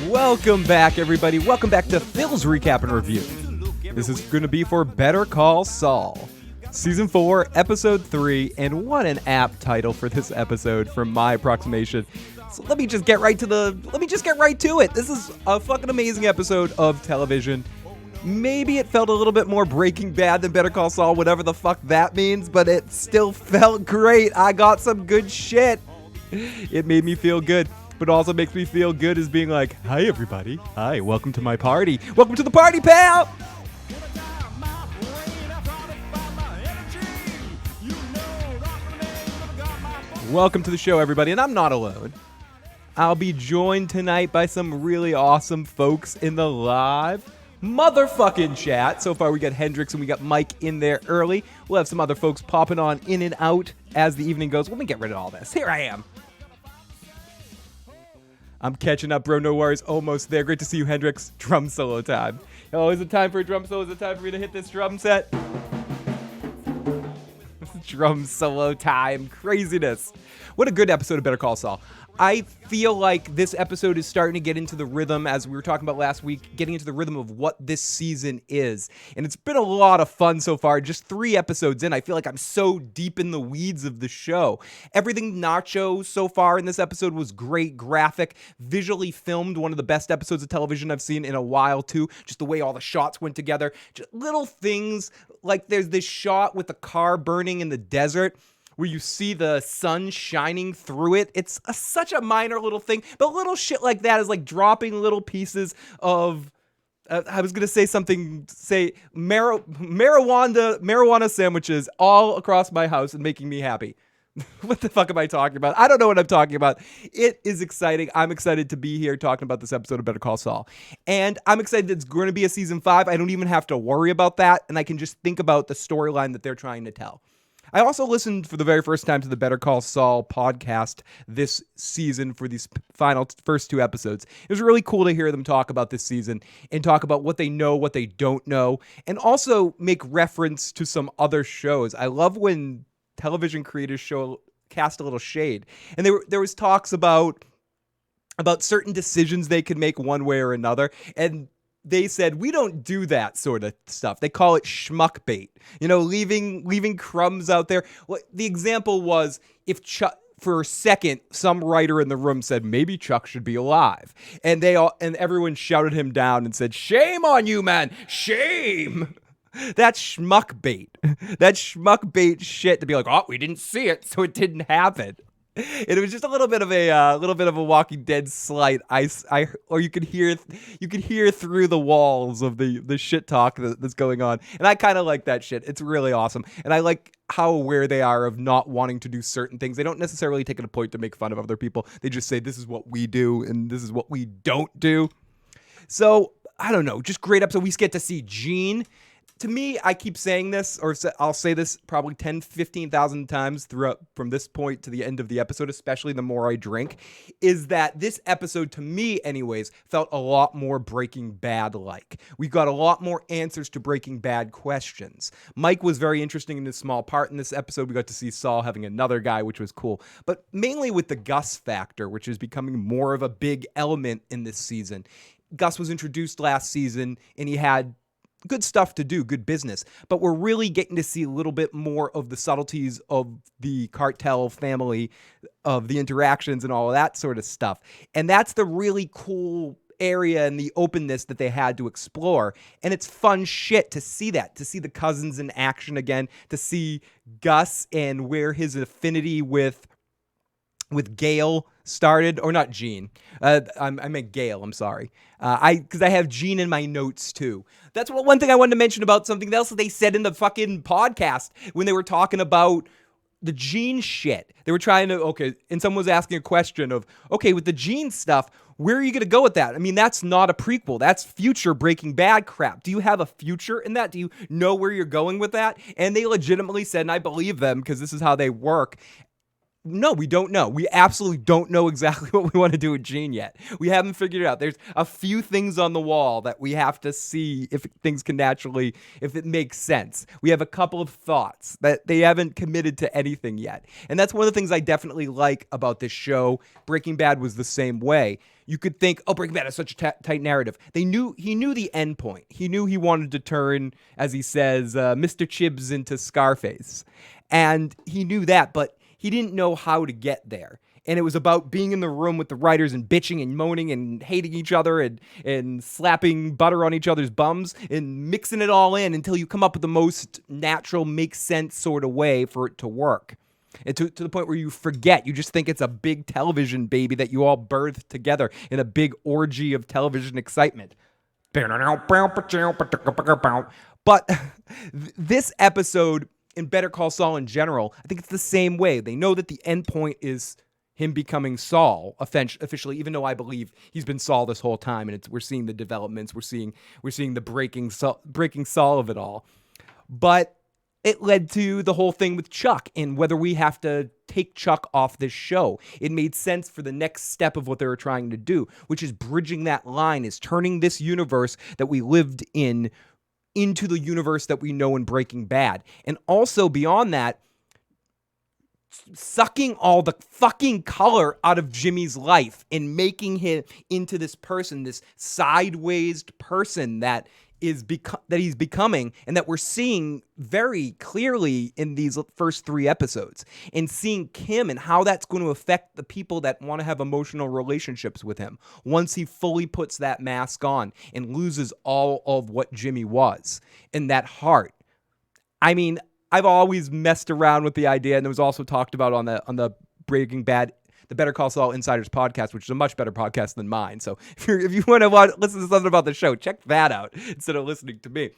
Welcome back, everybody. Welcome back to Phil's Recap and Review. This is going to be for Better Call Saul, Season 4, Episode 3, and what an apt title for this episode from my approximation. So let me just get right to it. This is a fucking amazing episode of television. Maybe it felt a little bit more Breaking Bad than Better Call Saul, whatever the fuck that means, but it still felt great. I got some good shit. It made me feel good. But also makes me feel good is being like, hi, everybody. Hi, welcome to my party. Welcome to the party, pal! Welcome to the show, everybody. And I'm not alone. I'll be joined tonight by some really awesome folks in the live motherfucking chat. So far, we got Hendrix and we got Mike in there early. We'll have some other folks popping on in and out as the evening goes. Let me get rid of all this. Here I am. I'm catching up, bro. No worries. Almost there. Great to see you, Hendrix. Drum solo time. Oh, is it time for a drum solo? Is it time for me to hit this drum set? Drum solo time. Craziness. What a good episode of Better Call Saul. I feel like this episode is starting to get into the rhythm, as we were talking about last week, getting into the rhythm of what this season is. And it's been a lot of fun so far. Just 3 episodes in, I feel like I'm so deep in the weeds of the show. Everything Nacho so far in this episode was great, graphic, visually filmed, one of the best episodes of television I've seen in a while too. Just the way all the shots went together. Just little things, like there's this shot with the car burning in the desert, where you see the sun shining through it. It's such a minor little thing, but little shit like that is like dropping little pieces of, I was going to say something, marijuana sandwiches all across my house and making me happy. What the fuck am I talking about? I don't know what I'm talking about. It is exciting. I'm excited to be here talking about this episode of Better Call Saul. And I'm excited it's going to be a season 5. I don't even have to worry about that. And I can just think about the storyline that they're trying to tell. I also listened for the very first time to the Better Call Saul podcast this season for these first 2 episodes. It was really cool to hear them talk about this season and talk about what they know, what they don't know, and also make reference to some other shows. I love when television creators cast a little shade. And there was talks about certain decisions they could make one way or another, and they said, we don't do that sort of stuff. They call it schmuck bait. You know, leaving crumbs out there. Well, the example was if Chuck, for a second, some writer in the room said, maybe Chuck should be alive. And everyone shouted him down and said, shame on you, man. Shame. That's schmuck bait. That's schmuck bait shit to be like, oh, we didn't see it, so it didn't happen. And it was just a little bit of a Walking Dead slight. Or you could hear through the walls of the shit talk that's going on. And I kind of like that shit. It's really awesome. And I like how aware they are of not wanting to do certain things. They don't necessarily take it a point to make fun of other people. They just say, this is what we do and this is what we don't do. So, I don't know. Just great episode. We get to see Gene. To me, I keep saying this, or I'll say this probably 10, 15,000 times throughout from this point to the end of the episode, especially the more I drink, is that this episode, to me anyways, felt a lot more Breaking Bad-like. We got a lot more answers to Breaking Bad questions. Mike was very interesting in his small part in this episode. We got to see Saul having another guy, which was cool. But mainly with the Gus factor, which is becoming more of a big element in this season. Gus was introduced last season, and he had good stuff to do, good business, but we're really getting to see a little bit more of the subtleties of the cartel family, of the interactions and all of that sort of stuff. And that's the really cool area and the openness that they had to explore. And it's fun shit to see that, to see the cousins in action again, to see Gus and where his affinity with Gale started, or not Gene. I meant Gale, I'm sorry. Because I have Gene in my notes too. That's one thing I wanted to mention about something else that they said in the fucking podcast when they were talking about the Gene shit. They were trying to, and someone was asking a question of, with the Gene stuff, where are you going to go with that? I mean, that's not a prequel. That's future Breaking Bad crap. Do you have a future in that? Do you know where you're going with that? And they legitimately said, and I believe them because this is how they work, No, we don't know. We absolutely don't know exactly what we want to do with Gene yet. We haven't figured it out. There's a few things on the wall that we have to see if things can naturally, if it makes sense. We have a couple of thoughts that they haven't committed to anything yet. And that's one of the things I definitely like about this show. Breaking Bad was the same way. You could think, oh, Breaking Bad has such a tight narrative. He knew the end point. He knew he wanted to turn, as he says, Mr. Chibbs into Scarface. And he knew that, but he didn't know how to get there. And it was about being in the room with the writers and bitching and moaning and hating each other and slapping butter on each other's bums and mixing it all in until you come up with the most natural, makes sense sort of way for it to work. And to the point where you forget. You just think it's a big television baby that you all birthed together in a big orgy of television excitement. But this episode, in Better Call Saul in general, I think it's the same way. They know that the end point is him becoming Saul officially, even though I believe he's been Saul this whole time, and we're seeing the developments, we're seeing the breaking Saul of it all. But it led to the whole thing with Chuck and whether we have to take Chuck off this show. It made sense for the next step of what they were trying to do, which is bridging that line, is turning this universe that we lived in into the universe that we know in Breaking Bad. And also beyond that, sucking all the fucking color out of Jimmy's life and making him into this person, this sideways person that he's becoming, and that we're seeing very clearly in these first 3 episodes, and seeing Kim and how that's going to affect the people that want to have emotional relationships with him once he fully puts that mask on and loses all of what Jimmy was in that heart. I mean, I've always messed around with the idea, and it was also talked about on the Breaking Bad, the Better Call Saul Insiders podcast, which is a much better podcast than mine. So if you want to listen to something about the show, check that out instead of listening to me.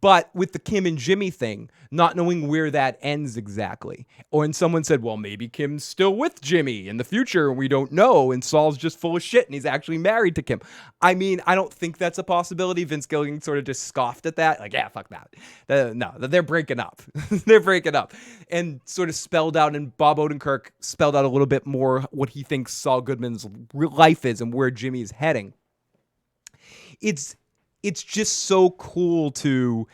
But with the Kim and Jimmy thing, not knowing where that ends exactly. And someone said, well, maybe Kim's still with Jimmy in the future and we don't know, and Saul's just full of shit and he's actually married to Kim. I mean, I don't think that's a possibility. Vince Gilligan sort of just scoffed at that. Like, yeah, fuck that. No, they're breaking up. They're breaking up. And sort of spelled out, and Bob Odenkirk spelled out a little bit more what he thinks Saul Goodman's real life is and where Jimmy's heading. It's just so cool to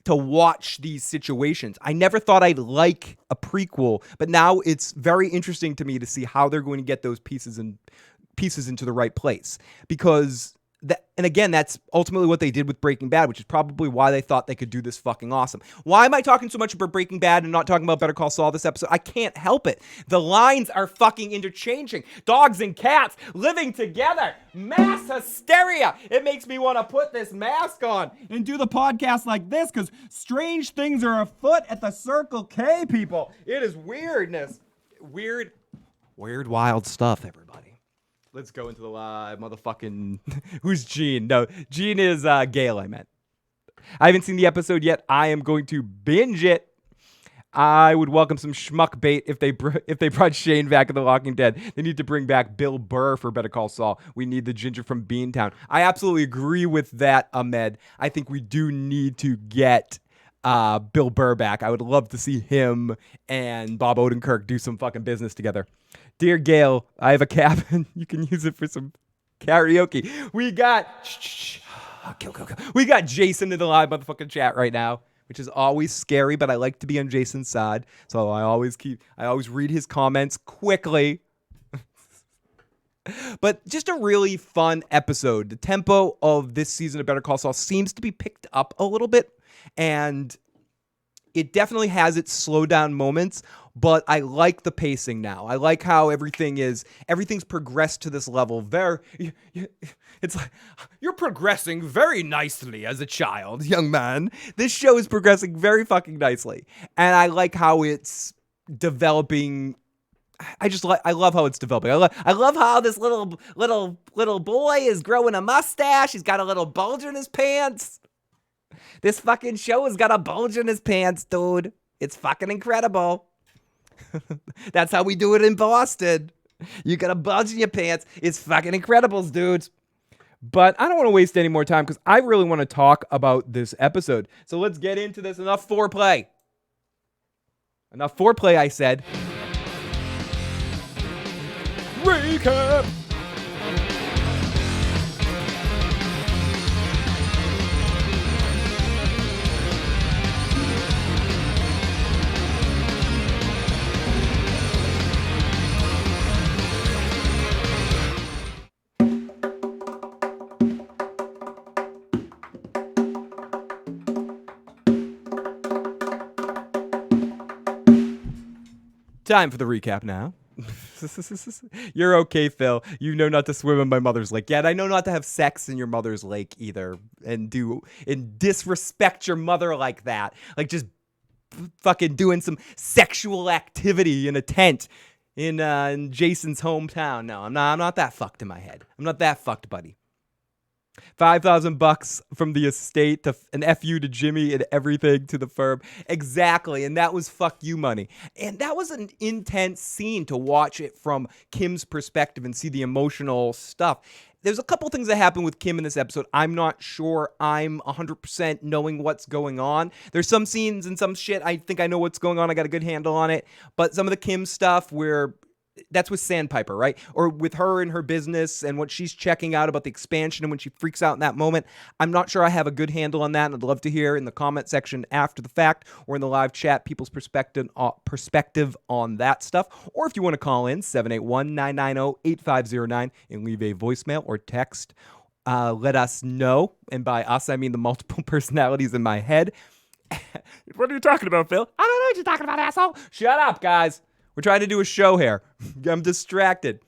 watch these situations. I never thought I'd like a prequel, but now it's very interesting to me to see how they're going to get those pieces into the right place. Because and again, that's ultimately what they did with Breaking Bad, which is probably why they thought they could do this fucking awesome. Why am I talking so much about Breaking Bad and not talking about Better Call Saul this episode? I can't help it. The lines are fucking interchanging. Dogs and cats living together. Mass hysteria. It makes me want to put this mask on and do the podcast like this, because strange things are afoot at the Circle K, people. It is weirdness. Weird, wild stuff, everybody. Let's go into the live motherfucking... Who's Gene? No, Gene is Gale, I meant. I haven't seen the episode yet. I am going to binge it. I would welcome some schmuck bait if they brought Shane back in The Walking Dead. They need to bring back Bill Burr for Better Call Saul. We need the ginger from Beantown. I absolutely agree with that, Ahmed. I think we do need to get Bill Burr back. I would love to see him and Bob Odenkirk do some fucking business together. Dear Gale, I have a cabin. You can use it for some karaoke. We got We got Jason in the live motherfucking chat right now, which is always scary, but I like to be on Jason's side. So I always read his comments quickly. But just a really fun episode. The tempo of this season of Better Call Saul seems to be picked up a little bit, and it definitely has its slow down moments, but I like the pacing now. I like how everything's progressed to this level. It's like, you're progressing very nicely as a child, young man. This show is progressing very fucking nicely. And I like how it's developing. I love how it's developing. I love how this little boy is growing a mustache. He's got a little bulge in his pants. This fucking show has got a bulge in his pants, dude. It's fucking incredible. That's how we do it in Boston. You got a bulge in your pants. It's fucking incredibles, dudes. But I don't want to waste any more time because I really want to talk about this episode. So let's get into this. Enough foreplay, I said. recap. Time for the recap now. You're okay, Phil. You know not to swim in my mother's lake. Yet I know not to have sex in your mother's lake either, and disrespect your mother like that. Like just fucking doing some sexual activity in a tent in Jason's hometown. No, I'm not that fucked in my head. I'm not that fucked, buddy. $5,000 from the estate to an FU to Jimmy and everything to the firm. Exactly. And that was fuck you money. And that was an intense scene to watch it from Kim's perspective and see the emotional stuff. There's a couple things that happen with Kim in this episode. I'm not sure I'm 100% knowing what's going on. There's some scenes and some shit I think I know what's going on. I got a good handle on it. But some of the Kim stuff where that's with Sandpiper, right? Or with her and her business and what she's checking out about the expansion and when she freaks out in that moment. I'm not sure I have a good handle on that. And I'd love to hear in the comment section after the fact or in the live chat people's perspective on that stuff. Or if you want to call in, 781-990-8509 and leave a voicemail or text. Let us know. And by us, I mean the multiple personalities in my head. What are you talking about, Phil? I don't know what you're talking about, asshole. Shut up, guys. We're trying to do a show here. I'm distracted.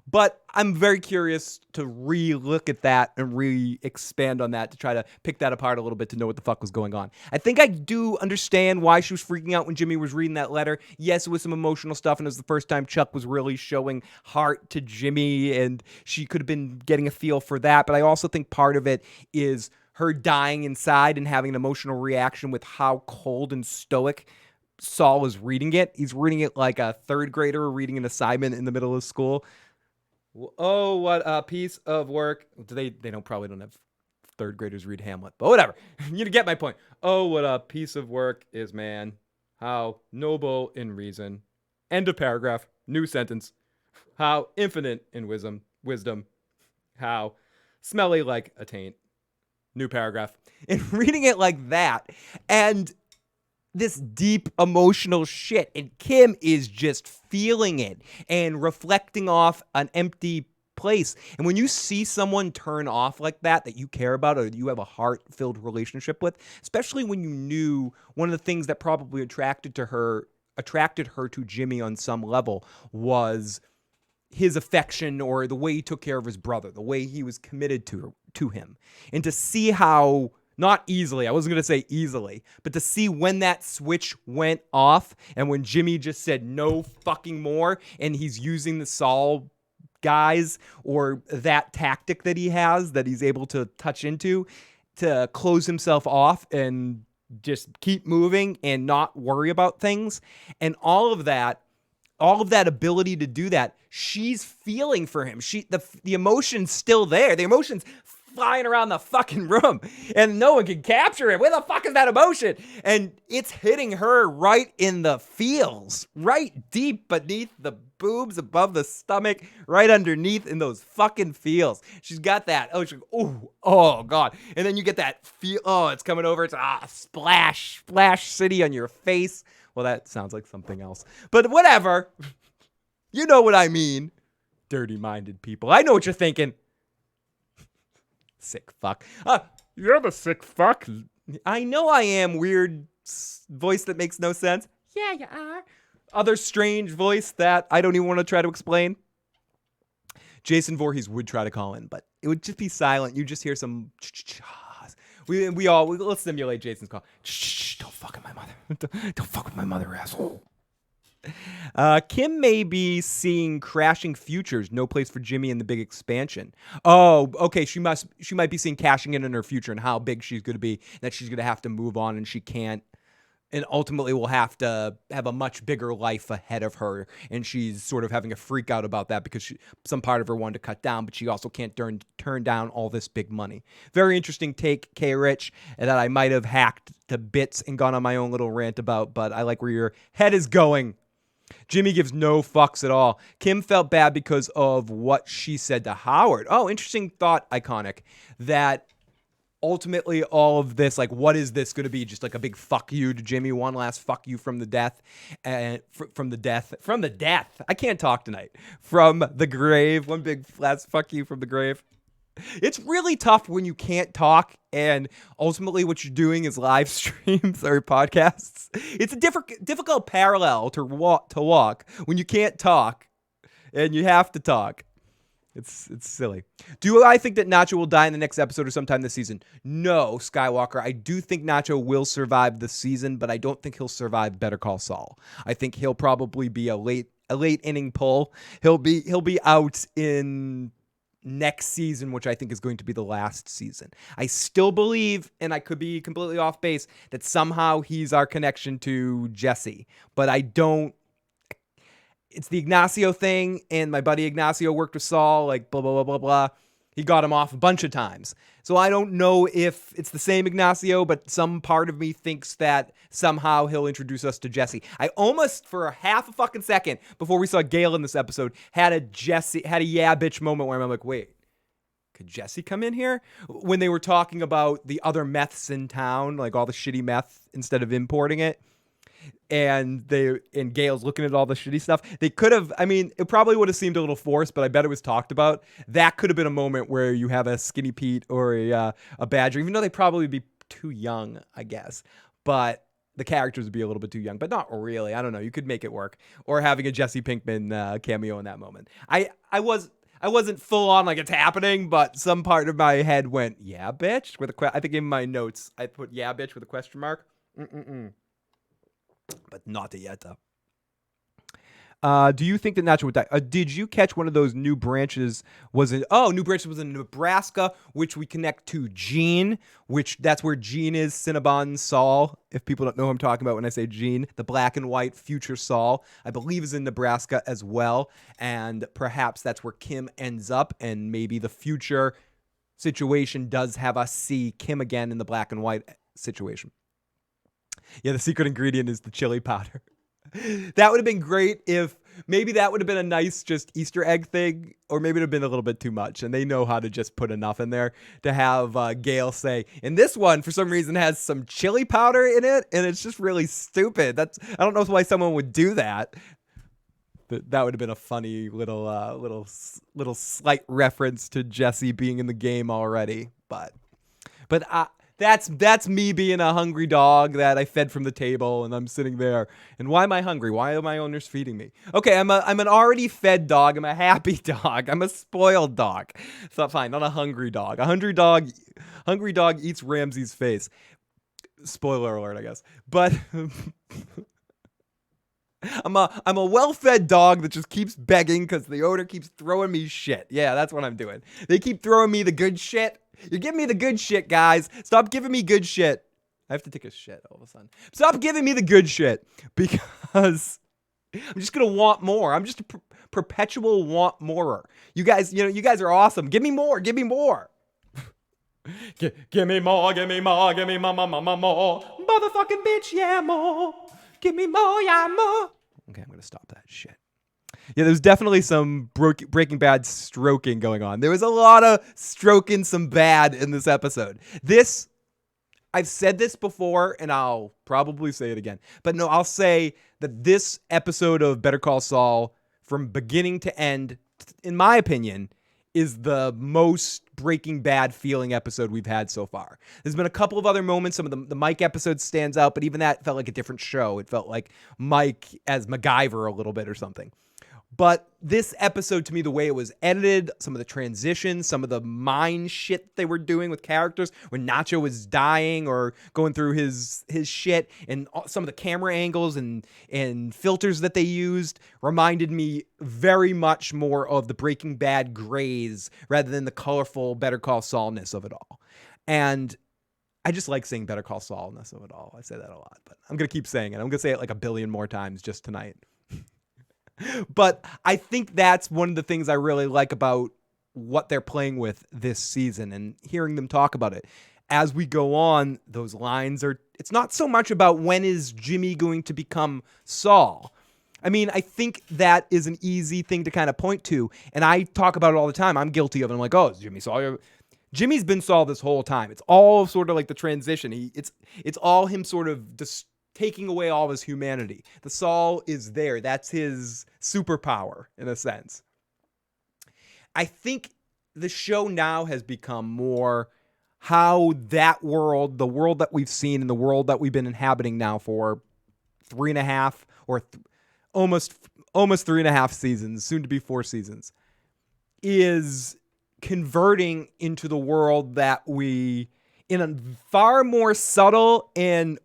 But I'm very curious to re-look at that and re-expand on that to try to pick that apart a little bit to know what the fuck was going on. I think I do understand why she was freaking out when Jimmy was reading that letter. Yes, it was some emotional stuff, and it was the first time Chuck was really showing heart to Jimmy, and she could have been getting a feel for that. But I also think part of it is her dying inside and having an emotional reaction with how cold and stoic Saul is reading it. He's reading it like a third grader reading an assignment in the middle of school. Oh, what a piece of work. They probably don't have third graders read Hamlet, but whatever. You get my point. Oh, what a piece of work is man. How noble in reason. End of paragraph. New sentence. How infinite in wisdom. How smelly like a taint. New paragraph. And reading it like that, and this deep emotional shit, and Kim is just feeling it and reflecting off an empty place. And when you see someone turn off like that you care about or you have a heart-filled relationship with, especially when you knew one of the things that probably attracted her to Jimmy on some level was his affection or the way he took care of his brother, the way he was committed to him. And to see how, not easily, I wasn't going to say easily, but to see when that switch went off and when Jimmy just said no fucking more and he's using the Saul guys or that tactic that he has that he's able to touch into to close himself off and just keep moving and not worry about things. And all of that ability to do that, she's feeling for him. The emotion's still there. The emotion's flying around the fucking room and no one can capture it. Where the fuck is that emotion? And it's hitting her right in the feels, right deep beneath the boobs, above the stomach, right underneath in those fucking feels. She's got that. Oh God. And then you get that feel. Oh, it's coming over. It's splash city on your face. Well, that sounds like something else, but whatever. You know what I mean. Dirty-minded people. I know what you're thinking. Sick fuck. You're the sick fuck. I know I am. Weird voice that makes no sense. Yeah, you are. Other strange voice that I don't even want to try to explain. Jason Voorhees would try to call in, but it would just be silent. You just hear some. Let's simulate Jason's call. Don't fuck with my mother. Don't fuck with my mother, asshole. Kim may be seeing crashing futures, no place for Jimmy in the big expansion. Oh, okay. She might be seeing cashing in her future and how big she's going to be, that she's going to have to move on and she can't, and ultimately will have to have a much bigger life ahead of her. And she's sort of having a freak out about that because some part of her wanted to cut down, but she also can't turn down all this big money. Very interesting take, K. Rich, that I might have hacked to bits and gone on my own little rant about, but I like where your head is going. Jimmy gives no fucks at all. Kim felt bad because of what she said to Howard. Oh, interesting thought, Iconic. That ultimately all of this, like, what is this going to be? Just like a big fuck you to Jimmy, one last fuck you from the death, and from the death. I can't talk tonight. From the grave, one big last fuck you from the grave. It's really tough when you can't talk and ultimately what you're doing is live streams or podcasts. It's a difficult parallel to walk when you can't talk and you have to talk. It's silly. Do I think that Nacho will die in the next episode or sometime this season? No, Skywalker. I do think Nacho will survive the season, but I don't think he'll survive Better Call Saul. I think he'll probably be a late inning pull. He'll be out in next season, which I think is going to be the last season. I still believe, and I could be completely off base, that somehow he's our connection to Jesse, but I don't. It's the Ignacio thing, and my buddy Ignacio worked with Saul, like blah, blah, blah, blah, blah. He got him off a bunch of times. So I don't know if it's the same Ignacio, but some part of me thinks that somehow he'll introduce us to Jesse. I almost, for a half a fucking second, before we saw Gale in this episode, had a yeah bitch moment where I'm like, wait, could Jesse come in here? When they were talking about the other meths in town, like all the shitty meth instead of importing it. And Gale's looking at all the shitty stuff. They could have, I mean, it probably would have seemed a little forced, but I bet it was talked about. That could have been a moment where you have a Skinny Pete or a Badger, even though they'd probably be too young, I guess. But the characters would be a little bit too young, but not really. I don't know. You could make it work. Or having a Jesse Pinkman cameo in that moment. I wasn't full on like it's happening, but some part of my head went, yeah, bitch, with I think in my notes I put yeah, bitch with a question mark. But not yet, though. Do you think that Nacho would die? Did you catch one of those new branches? New branches was in Nebraska, which we connect to Gene, which that's where Gene is, Cinnabon Saul. If people don't know who I'm talking about when I say Gene, the black and white future Saul, I believe is in Nebraska as well. And perhaps that's where Kim ends up. And maybe the future situation does have us see Kim again in the black and white situation. Yeah, the secret ingredient is the chili powder. That would have been great if maybe that would have been a nice just Easter egg thing, or maybe it would have been a little bit too much. And they know how to just put enough in there to have Gale say, and this one, for some reason, has some chili powder in it. And it's just really stupid. I don't know why someone would do that. That would have been a funny little slight reference to Jesse being in the game already. But That's me being a hungry dog that I fed from the table and I'm sitting there. And why am I hungry? Why are my owners feeding me? Okay, I'm an already fed dog. I'm a happy dog. I'm a spoiled dog. So fine, not a hungry dog. A hungry dog eats Ramsey's face. Spoiler alert, I guess. But I'm a well-fed dog that just keeps begging because the owner keeps throwing me shit. Yeah, that's what I'm doing. They keep throwing me the good shit. You're giving me the good shit, guys. Stop giving me good shit. I have to take a shit all of a sudden. Stop giving me the good shit because I'm just going to want more. I'm just a perpetual want morer. You guys are awesome. Give me more. Give me more. Give me more. Give me more. Give me more. Motherfucking bitch, yeah, more. Give me more, yeah, more. Okay, I'm going to stop that shit. Yeah, there's definitely some Breaking Bad stroking going on. There was a lot of stroking some bad in this episode. I've said this before, and I'll probably say it again. But no, I'll say that this episode of Better Call Saul, from beginning to end, in my opinion, is the most Breaking Bad feeling episode we've had so far. There's been a couple of other moments. Some of the Mike episode stands out, but even that felt like a different show. It felt like Mike as MacGyver a little bit or something. But this episode, to me, the way it was edited, some of the transitions, some of the mind shit they were doing with characters, when Nacho was dying or going through his shit, and some of the camera angles and filters that they used reminded me very much more of the Breaking Bad grays rather than the colorful Better Call Saul-ness of it all. And I just like saying Better Call Saul-ness of it all. I say that a lot, but I'm going to keep saying it. I'm going to say it like a billion more times just tonight. But I think that's one of the things I really like about what they're playing with this season and hearing them talk about it. As we go on, those lines it's not so much about when is Jimmy going to become Saul. I mean, I think that is an easy thing to kind of point to. And I talk about it all the time. I'm guilty of it. I'm like, oh, is Jimmy Saul? Jimmy's been Saul this whole time. It's all sort of like the transition. It's all him sort of just taking away all of his humanity. The Saul is there. That's his superpower in a sense. I think the show now has become more how that world, the world that we've seen and the world that we've been inhabiting now for 3.5 or almost 3.5 seasons, soon to be 4 seasons, is converting into the world that we, in a far more subtle and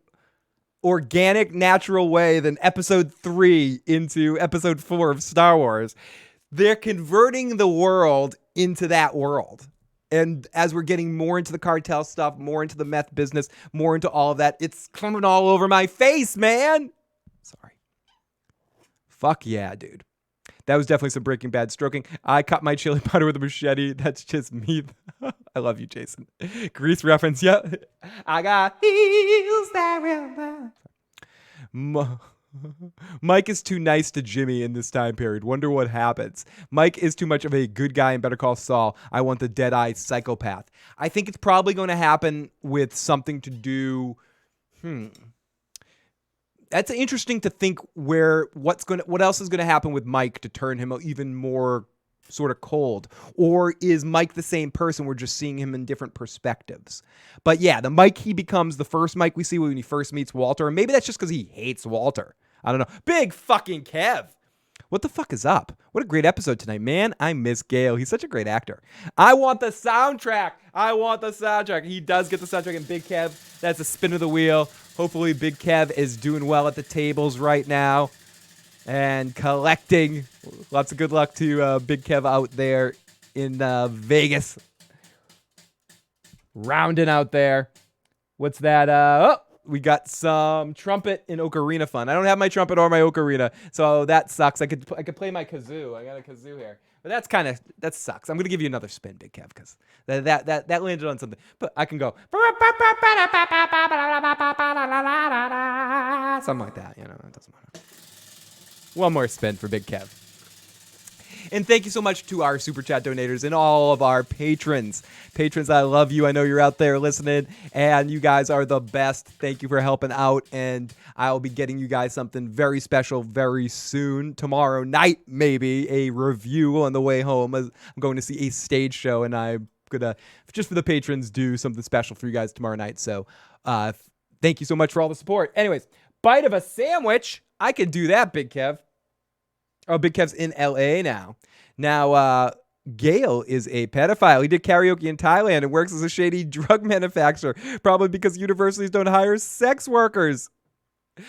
organic, natural way than episode 3 into episode 4 of Star Wars. They're converting the world into that world. And as we're getting more into the cartel stuff, more into the meth business, more into all of that, it's coming all over my face, man. Sorry. Fuck yeah, dude. That was definitely some Breaking Bad stroking. I cut my chili powder with a machete. That's just me. I love you, Jason. Grease reference. Yep. I got heels that will burn. Mike is too nice to Jimmy in this time period. Wonder what happens. Mike is too much of a good guy in Better Call Saul. I want the dead-eyed psychopath. I think it's probably going to happen with something to do... That's interesting to think what else is going to happen with Mike to turn him even more sort of cold. Or is Mike the same person? We're just seeing him in different perspectives. But yeah, the Mike he becomes, the first Mike we see when he first meets Walter. And maybe that's just because he hates Walter. I don't know. Big fucking Kev. What the fuck is up? What a great episode tonight, man. I miss Gale. He's such a great actor. I want the soundtrack. He does get the soundtrack. And Big Kev, that's a spin of the wheel. Hopefully Big Kev is doing well at the tables right now and collecting. Lots of good luck to Big Kev out there in Vegas. Rounding out there. What's that? We got some trumpet and ocarina fun. I don't have my trumpet or my ocarina, so that sucks. I could play my kazoo. I got a kazoo here, but that sucks. I'm gonna give you another spin, Big Kev, because that landed on something. But I can go something like that. It doesn't matter. One more spin for Big Kev. And thank you so much to our Super Chat donators and all of our patrons. Patrons, I love you. I know you're out there listening, and you guys are the best. Thank you for helping out, and I'll be getting you guys something very special very soon. Tomorrow night, maybe, a review on the way home. I'm going to see a stage show, and I'm going to, just for the patrons, do something special for you guys tomorrow night. So thank you so much for all the support. Anyways, bite of a sandwich. I can do that, Big Kev. Oh, Big Kev's in L.A. now. Now, Gale is a pedophile. He did karaoke in Thailand and works as a shady drug manufacturer, probably because universities don't hire sex workers.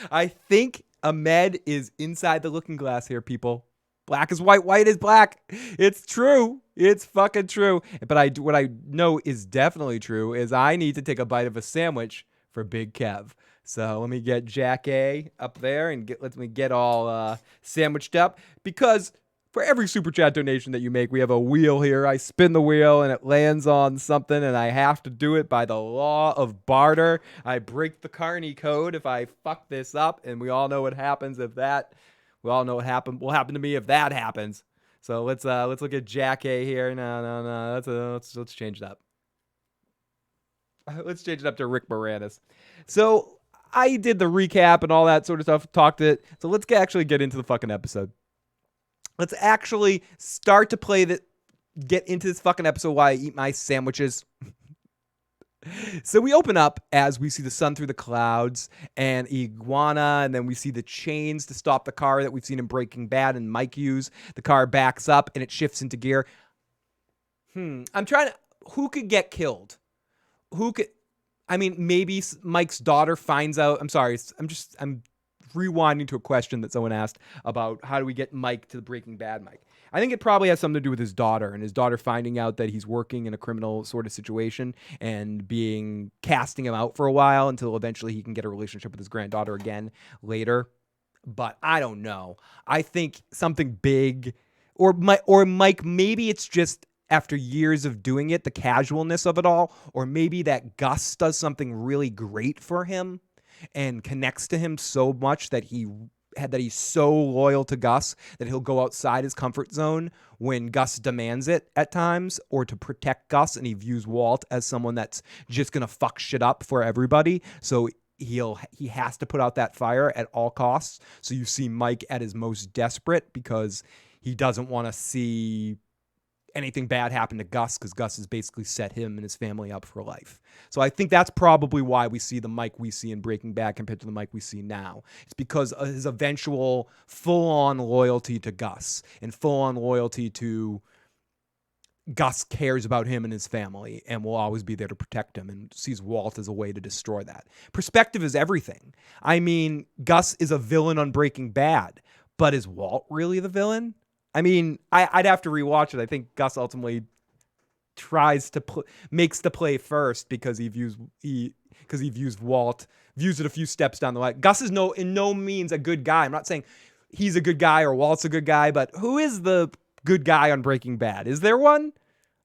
I think Ahmed is inside the looking glass here, people. Black is white, white is black. It's true. It's fucking true. But what I know is definitely true is I need to take a bite of a sandwich for Big Kev. So let me get Jack A up there and let me get all sandwiched up, because for every Super Chat donation that you make, we have a wheel here. I spin the wheel and it lands on something, and I have to do it by the law of barter. I break the Carney code if I fuck this up, and we all know what happens if that. We all know what will happen to me if that happens. So let's look at Jack A here. No. Let's change it up. Let's change it up to Rick Moranis. So I did the recap and all that sort of stuff, talked it. So let's actually get into the fucking episode. Let's actually start to get into this fucking episode while I eat my sandwiches. So we open up as we see the sun through the clouds and iguana, and then we see the chains to stop the car that we've seen in Breaking Bad and Mike use. The car backs up and it shifts into gear. Who could get killed? Maybe Mike's daughter finds out. I'm sorry. I'm rewinding to a question that someone asked about how do we get Mike to the Breaking Bad Mike. I think it probably has something to do with his daughter and his daughter finding out that he's working in a criminal sort of situation and casting him out for a while until eventually he can get a relationship with his granddaughter again later. But I don't know. I think something big or Mike, maybe it's just after years of doing it, the casualness of it all, or maybe that Gus does something really great for him and connects to him so much that he that he's so loyal to Gus that he'll go outside his comfort zone when Gus demands it at times, or to protect Gus, and he views Walt as someone that's just gonna fuck shit up for everybody. So he has to put out that fire at all costs. So you see Mike at his most desperate because he doesn't want to see anything bad happen to Gus, because Gus has basically set him and his family up for life. So I think that's probably why we see the Mike we see in Breaking Bad compared to the Mike we see now. It's because of his eventual full-on loyalty to Gus and full-on loyalty to Gus cares about him and his family and will always be there to protect him, and sees Walt as a way to destroy that. Perspective is everything. I mean, Gus is a villain on Breaking Bad, but is Walt really the villain? I mean, I'd have to rewatch it. I think Gus ultimately makes the play first because he views Walt, views it a few steps down the line. Gus is in no means a good guy. I'm not saying he's a good guy or Walt's a good guy, but who is the good guy on Breaking Bad? Is there one?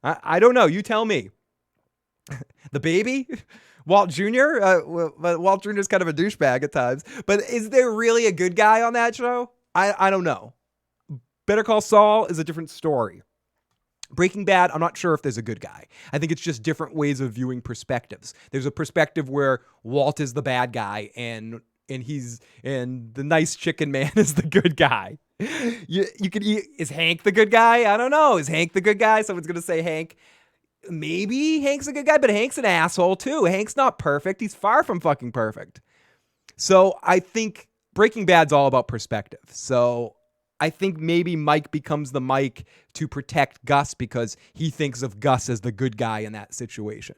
I don't know. You tell me. The baby? Walt Jr.? Walt Jr. is kind of a douchebag at times. But is there really a good guy on that show? I don't know. Better Call Saul is a different story. Breaking Bad, I'm not sure if there's a good guy. I think it's just different ways of viewing perspectives. There's a perspective where Walt is the bad guy and the nice chicken man is the good guy. You could is Hank the good guy? I don't know. Is Hank the good guy? Someone's gonna say Hank. Maybe Hank's a good guy, but Hank's an asshole too. Hank's not perfect. He's far from fucking perfect. So I think Breaking Bad's all about perspective. So I think maybe Mike becomes the Mike to protect Gus because he thinks of Gus as the good guy in that situation.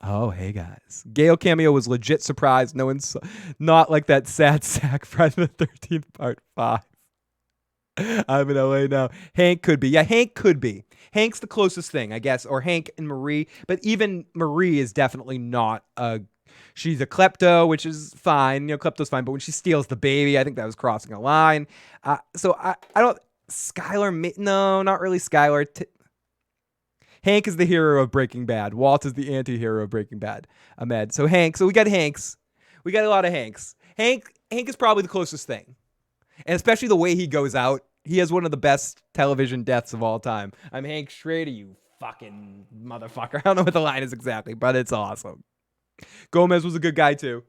Oh, hey guys. Gale cameo was legit surprised. No one's not like that sad sack Friday the 13th part 5. I'm in LA now. Hank could be. Yeah, Hank could be. Hank's the closest thing, I guess, or Hank and Marie. But even Marie is definitely not she's a klepto, which is fine. You know, klepto's fine. But when she steals the baby, I think that was crossing a line. So I don't. Skylar, no, not really Skylar. Hank is the hero of Breaking Bad. Walt is the anti-hero of Breaking Bad. Ahmed. So Hank. So we got Hanks. We got a lot of Hanks. Hank is probably the closest thing. And especially the way he goes out. He has one of the best television deaths of all time. I'm Hank Schrader, you fucking motherfucker. I don't know what the line is exactly, but it's awesome. Gomez was a good guy too.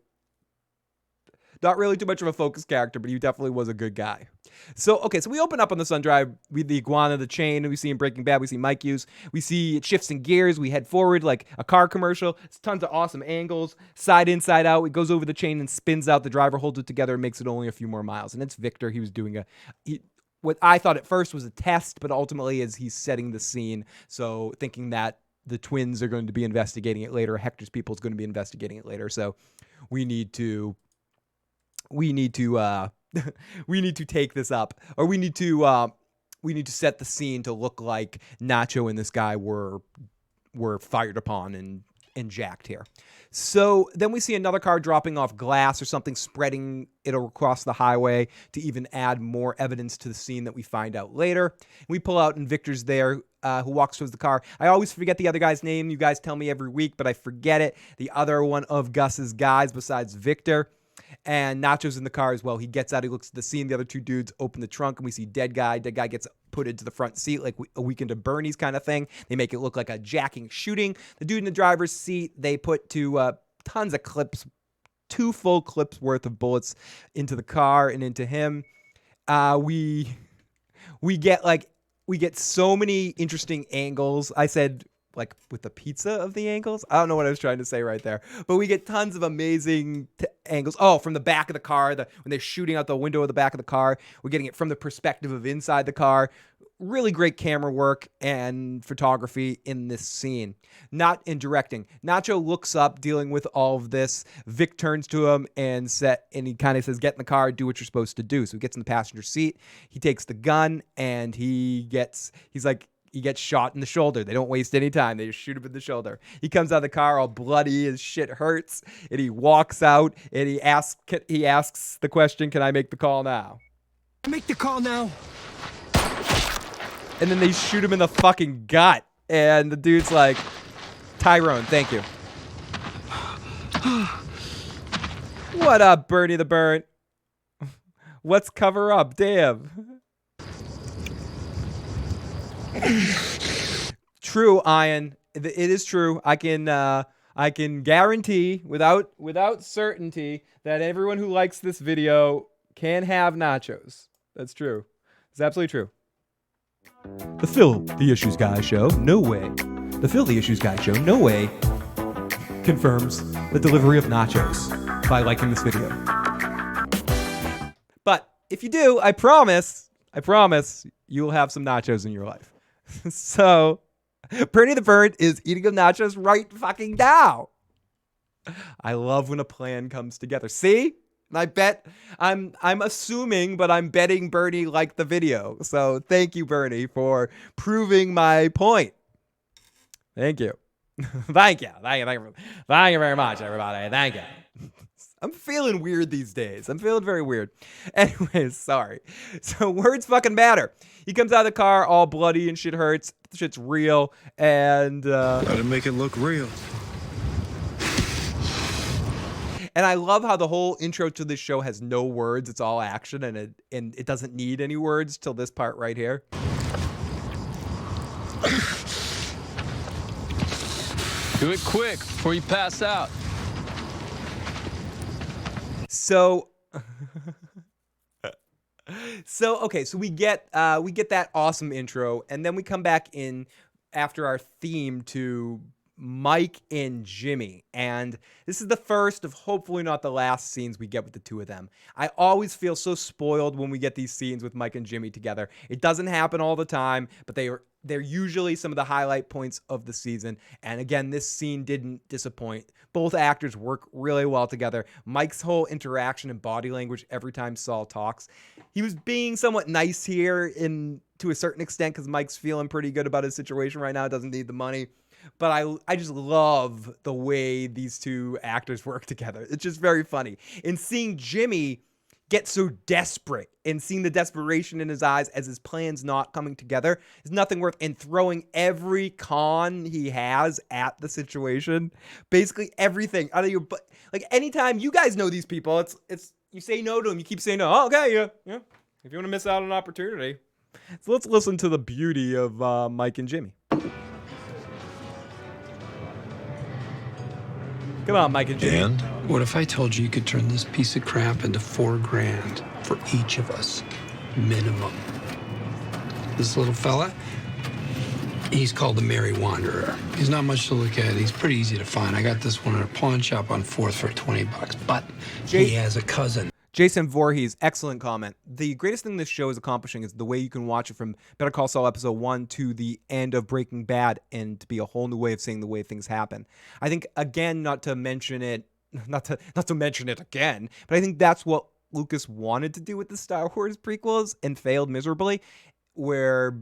Not really too much of a focused character, but he definitely was a good guy. So we open up on the sun drive with the iguana, the chain we see in Breaking Bad. We see Mike use. We see it shifts in gears. We head forward like a car commercial. It's tons of awesome angles. Side in, side out. It goes over the chain and spins out. The driver holds it together and makes it only a few more miles. And it's Victor. He was doing what I thought at first was a test, but ultimately is he's setting the scene. So thinking that the twins are going to be investigating it later. Hector's people is going to be investigating it later. So we need to take this up, or we need to set the scene to look like Nacho and this guy were fired upon and jacked here. So then we see another car dropping off glass or something, spreading it across the highway to even add more evidence to the scene that we find out later. We pull out and Victor's there, who walks towards the car. I always forget the other guy's name. You guys tell me every week, but I forget it. The other one of Gus's guys besides Victor. And Nacho's in the car as well. He gets out. He looks at the scene. The other two dudes open the trunk, and we see dead guy. Dead guy gets put into the front seat like a Weekend at Bernie's kind of thing. They make it look like a jacking shooting. The dude in the driver's seat, they put tons of clips, 2 full clips worth of bullets into the car and into him. We get so many interesting angles. I said, like with the pizza of the angles. I don't know what I was trying to say right there, but we get tons of amazing angles. Oh, from the back of the car, when they're shooting out the window of the back of the car, we're getting it from the perspective of inside the car. Really great camera work and photography in this scene. Not in directing. Nacho looks up, dealing with all of this. Vic turns to him and he kind of says, "Get in the car, do what you're supposed to do." So he gets in the passenger seat. He takes the gun and he gets shot in the shoulder. They don't waste any time. They just shoot him in the shoulder. He comes out of the car all bloody. His shit hurts. And he walks out and he asks the question, "Can I make the call now?" Make the call now. And then they shoot him in the fucking gut. And the dude's like, "Tyrone, thank you." What up, Bernie the Burnt? What's cover up? Damn. True, Ian. It is true. I can guarantee without certainty that everyone who likes this video can have nachos. That's true. It's absolutely true. The Phil the Issues Guy show, no way. The Phil the Issues Guy show, no way, confirms the delivery of nachos by liking this video. But if you do, I promise you will have some nachos in your life. So, Bernie the Burnt is eating the nachos right fucking now. I love when a plan comes together. See? I bet I'm assuming, but I'm betting Bernie liked the video. So thank you, Bernie, for proving my point. Thank you. Thank you very much, everybody. Thank you. I'm feeling weird these days. I'm feeling very weird. Anyways, sorry. So words fucking matter. He comes out of the car all bloody and shit hurts. Shit's real. And Gotta make it look real. And I love how the whole intro to this show has no words. It's all action, and it doesn't need any words till this part right here. Do it quick before you pass out. So okay, so we get that awesome intro, and then we come back in after our theme to Mike and Jimmy, and this is the first of hopefully not the last scenes we get with the two of them. I always feel so spoiled when we get these scenes with Mike and Jimmy together. It doesn't happen all the time, but they're usually some of the highlight points of the season. And again, this scene didn't disappoint. Both actors work really well together. Mike's whole interaction and body language every time Saul talks. He was being somewhat nice here to a certain extent because Mike's feeling pretty good about his situation right now. Doesn't need the money. But I just love the way these two actors work together. It's just very funny. And seeing Jimmy get so desperate and seeing the desperation in his eyes as his plan's not coming together is nothing worth, and throwing every con he has at the situation. Basically everything out of your butt. Like anytime, you guys know these people, it's you say no to them, you keep saying no. Oh, okay, yeah. If you want to miss out on an opportunity. So let's listen to the beauty of Mike and Jimmy. Come on, Mike and Jimmy. And? What if I told you could turn this piece of crap into $4,000 for each of us, minimum? This little fella, he's called the Merry Wanderer. He's not much to look at. He's pretty easy to find. I got this one at a pawn shop on 4th for $20, but he has a cousin. Jason Voorhees, excellent comment. The greatest thing this show is accomplishing is the way you can watch it from Better Call Saul episode 1 to the end of Breaking Bad, and to be a whole new way of seeing the way things happen. I think, again, not to mention it again, but I think that's what Lucas wanted to do with the Star Wars prequels and failed miserably, where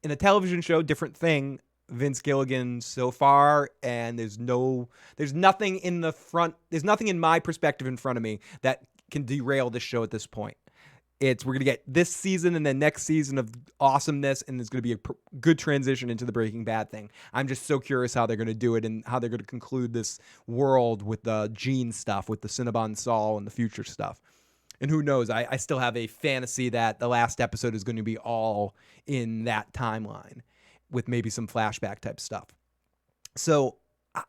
in a television show, different thing, Vince Gilligan so far, and there's nothing in my perspective in front of me that can derail this show at this point. We're going to get this season and then next season of awesomeness, and there's going to be a good transition into the Breaking Bad thing. I'm just so curious how they're going to do it and how they're going to conclude this world with the Gene stuff, with the Cinnabon Saul and the future stuff. And who knows, I still have a fantasy that the last episode is going to be all in that timeline with maybe some flashback type stuff. So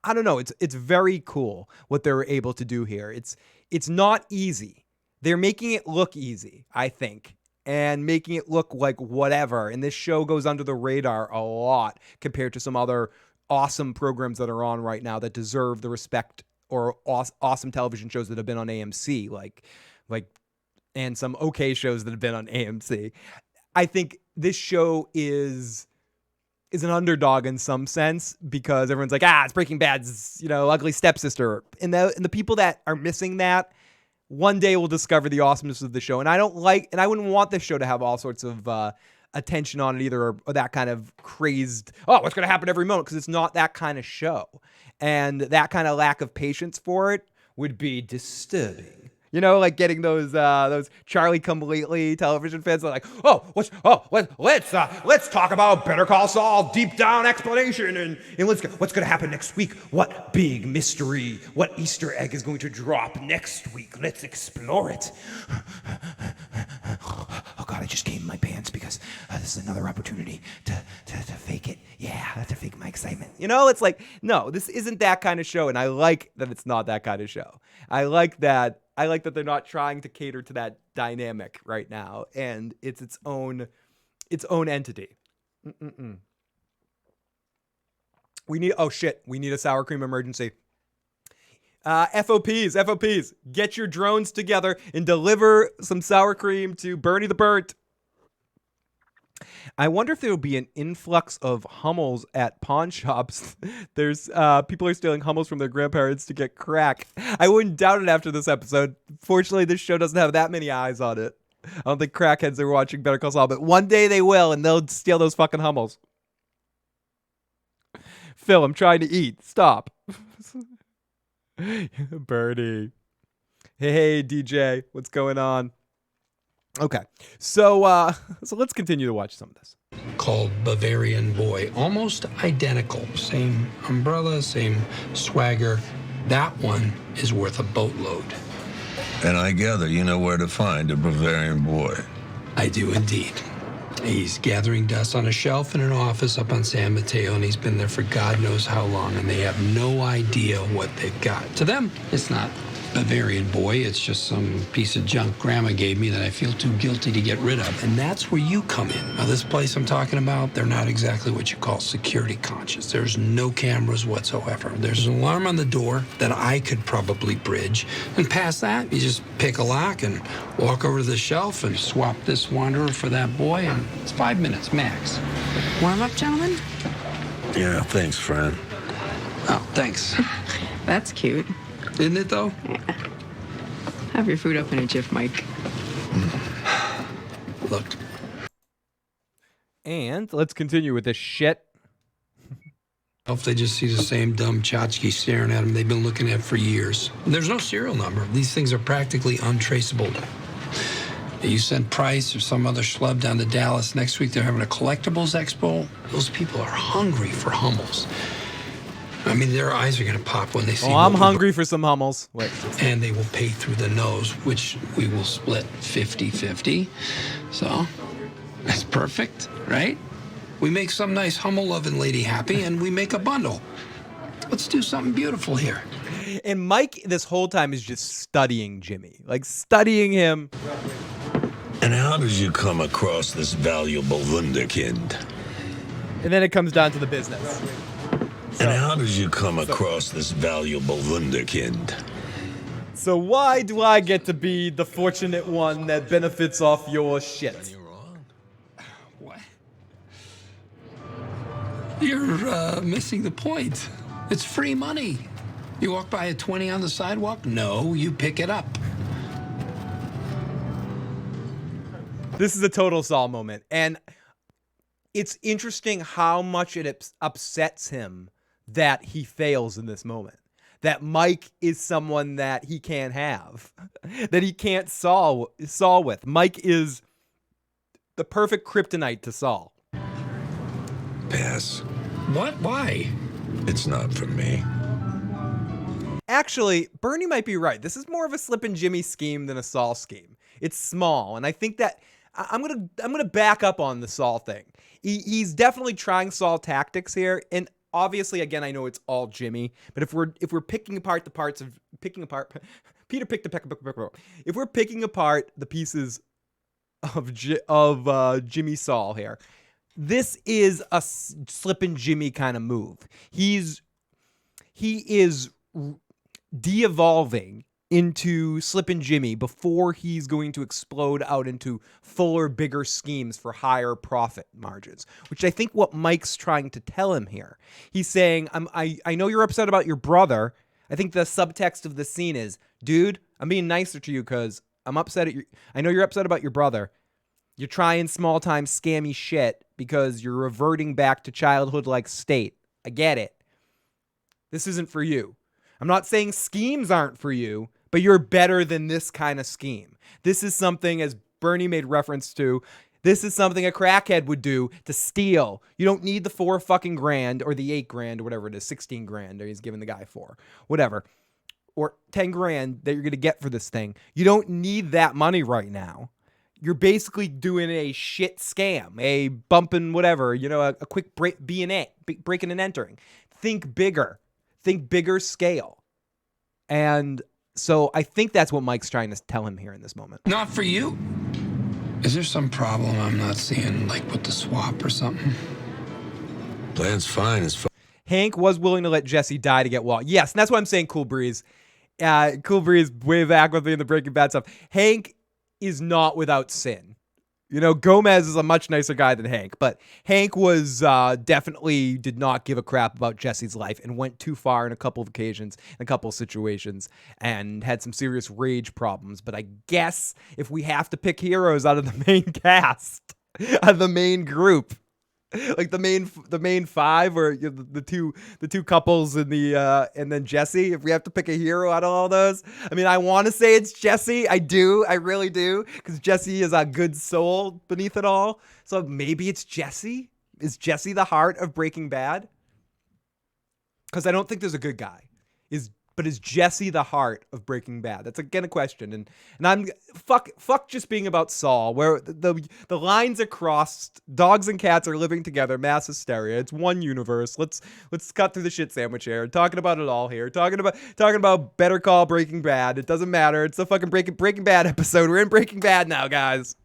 I don't know. It's very cool what they were able to do here. It's not easy. They're making it look easy, I think, and making it look like whatever. And this show goes under the radar a lot compared to some other awesome programs that are on right now that deserve the respect, or awesome television shows that have been on AMC, like and some okay shows that have been on AMC. I think this show is an underdog in some sense because everyone's like, it's Breaking Bad's, ugly stepsister. And the people that are missing that one day will discover the awesomeness of the show. And I wouldn't want this show to have all sorts of attention on it either, or that kind of crazed, what's going to happen every moment, because it's not that kind of show. And that kind of lack of patience for it would be disturbing. You know, like getting those Charlie Come Lately television fans are like, let's talk about Better Call Saul, deep down explanation, and what's going to happen next week? What big mystery? What Easter egg is going to drop next week? Let's explore it. Oh God, I just came in my pants because this is another opportunity to fake it. Yeah, to fake my excitement. You know, it's like, no, this isn't that kind of show, and I like that it's not that kind of show. I like that they're not trying to cater to that dynamic right now, and it's its own entity. We need a sour cream emergency. FOPs, get your drones together and deliver some sour cream to Bernie the Burnt. I wonder if there will be an influx of Hummels at pawn shops. There's people are stealing Hummels from their grandparents to get crack. I wouldn't doubt it after this episode. Fortunately, this show doesn't have that many eyes on it. I don't think crackheads are watching Better Call Saul, but one day they will, and they'll steal those fucking Hummels. Phil, I'm trying to eat. Stop. Birdie. Hey, DJ. What's going on? Okay. So let's continue to watch some of this. Called Bavarian Boy. Almost identical. Same umbrella, same swagger. That one is worth a boatload. And I gather you know where to find a Bavarian Boy. I do indeed. He's gathering dust on a shelf in an office up on San Mateo, and he's been there for God knows how long, and they have no idea what they've got. To them, it's not Bavarian Boy, it's just some piece of junk Grandma gave me that I feel too guilty to get rid of, and that's where you come in. Now, this place I'm talking about, they're not exactly what you call security conscious. There's no cameras whatsoever. There's an alarm on the door that I could probably bridge, and past that, you just pick a lock and walk over to the shelf and swap this wanderer for that boy, and it's 5 minutes max. Warm up, gentlemen? Yeah, thanks, friend. Oh, thanks. That's cute. Isn't it, though? Yeah. Have your food up in a jiff, Mike. Look. And let's continue with this shit. If they just see the same dumb tchotchke staring at them they've been looking at for years. There's no serial number. These things are practically untraceable. You send Price or some other schlub down to Dallas. Next week they're having a collectibles expo. Those people are hungry for Hummels. I mean, their eyes are going to pop when they see. Oh, I'm hungry for some Hummels. Wait. And they will pay through the nose, which we will split 50-50. So, that's perfect, right? We make some nice Hummel-loving lady happy, and we make a bundle. Let's do something beautiful here. And Mike, this whole time, is just studying Jimmy. Like, studying him. And how did you come across this valuable wunderkind? And then it comes down to the business. And how did you come across this valuable wunderkind? So why do I get to be the fortunate one that benefits off your shit? You're wrong. What? You're missing the point. It's free money. You walk by a 20 on the sidewalk? No, you pick it up. This is a total Saul moment. And it's interesting how much it upsets him that he fails in this moment. That Mike is someone that he can't have. That he can't Saul with. Mike is the perfect kryptonite to Saul. Pass. What? Why? It's not for me. Actually, Bernie might be right. This is more of a Slip and Jimmy scheme than a Saul scheme. It's small, and I think that I'm gonna back up on the Saul thing. He's definitely trying Saul tactics here, and obviously, again, I know it's all Jimmy, but if we're picking apart the parts of Peter picked a peck. If we're picking apart the pieces of Jimmy Saul here, this is a Slip and Jimmy kind of move. He is de-evolving into Slip and Jimmy before he's going to explode out into fuller, bigger schemes for higher profit margins, which I think what Mike's trying to tell him here. He's saying, I know you're upset about your brother. I think the subtext of the scene is, dude, I'm being nicer to you because I'm upset at you. I know you're upset about your brother. You're trying small-time scammy shit because you're reverting back to childhood-like state. I get it. This isn't for you. I'm not saying schemes aren't for you, but you're better than this kind of scheme. This is something, as Bernie made reference to, this is something a crackhead would do to steal. You don't need the $4 fucking grand or the $8 grand or whatever it is, 16 grand or he's giving the guy for, whatever, or 10 grand that you're going to get for this thing. You don't need that money right now. You're basically doing a shit scam, a bumping whatever, you know, a quick breaking and entering. Think bigger scale. And so I think that's what Mike's trying to tell him here in this moment. Not for you. Is there some problem I'm not seeing, like with the swap or something? Plan's fine as far. Hank was willing to let Jesse die to get Walt. Yes, and that's why I'm saying Cool Breeze. Cool Breeze way back with me in the Breaking Bad stuff. Hank is not without sin. You know, Gomez is a much nicer guy than Hank, but Hank was definitely did not give a crap about Jesse's life and went too far in a couple of occasions, in a couple of situations, and had some serious rage problems. But I guess if we have to pick heroes out of the main cast, out of the main group, like the main five, or you know, the two couples in the and then Jesse, if we have to pick a hero out of all those, I mean, I want to say it's Jesse. I really do, because Jesse is a good soul beneath it all. So maybe it's Jesse. Is Jesse the heart of Breaking Bad? Because I don't think there's a good guy. But is Jesse the heart of Breaking Bad? That's again a question, and I'm fuck just being about Saul, where the lines are crossed. Dogs and cats are living together, mass hysteria. It's one universe. Let's cut through the shit sandwich here. Talking about it all here. Talking about Better Call Breaking Bad. It doesn't matter. It's the fucking Breaking Bad episode. We're in Breaking Bad now, guys.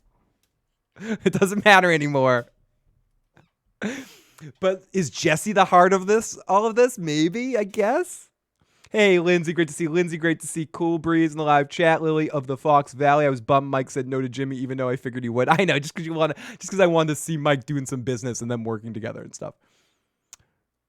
It doesn't matter anymore. But is Jesse the heart of this? All of this? Maybe, I guess. Hey, Lindsay, great to see Lindsay. Great to see Cool Breeze in the live chat. Lily of the Fox Valley. I was bummed Mike said no to Jimmy, even though I figured he would. I know, just because I wanted to see Mike doing some business and them working together and stuff.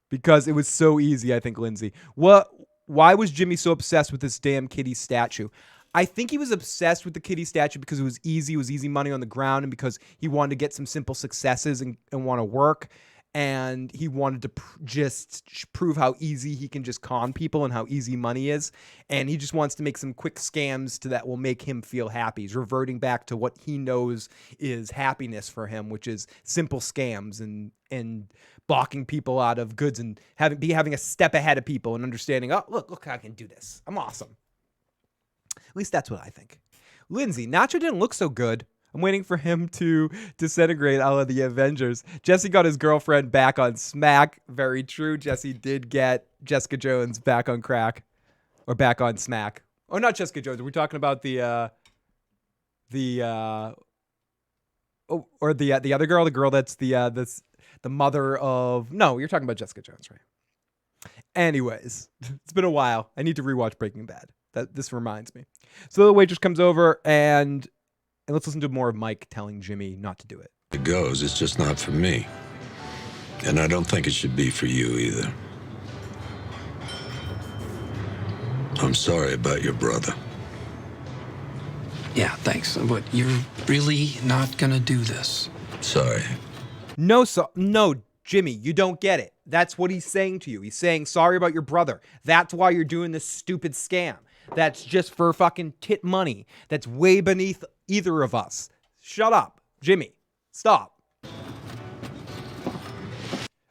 Because it was so easy, I think, Lindsay. Why was Jimmy so obsessed with this damn kitty statue? I think he was obsessed with the kitty statue because it was easy money on the ground, and because he wanted to get some simple successes and want to work. And he wanted to just prove how easy he can just con people and how easy money is. And he just wants to make some quick scams that will make him feel happy. He's reverting back to what he knows is happiness for him, which is simple scams and blocking people out of goods and having a step ahead of people and understanding, oh, look, I can do this. I'm awesome. At least that's what I think. Lindsay, Nacho didn't look so good. I'm waiting for him to disintegrate all of the Avengers. Jesse got his girlfriend back on smack. Very true. Jesse did get Jessica Jones back on crack, or back on smack. Or not Jessica Jones. We're talking about the other girl, the girl that's the mother of. No, you're talking about Jessica Jones, right? Anyways, it's been a while. I need to rewatch Breaking Bad. This reminds me. So the waitress comes over and let's listen to more of Mike telling Jimmy not to do it. It goes, it's just not for me. And I don't think it should be for you either. I'm sorry about your brother. Yeah, thanks. But you're really not gonna do this? Sorry. No, Jimmy, you don't get it. That's what he's saying to you. He's saying, sorry about your brother. That's why you're doing this stupid scam. That's just for fucking tit money. That's way beneath either of us. Shut up, Jimmy. Stop.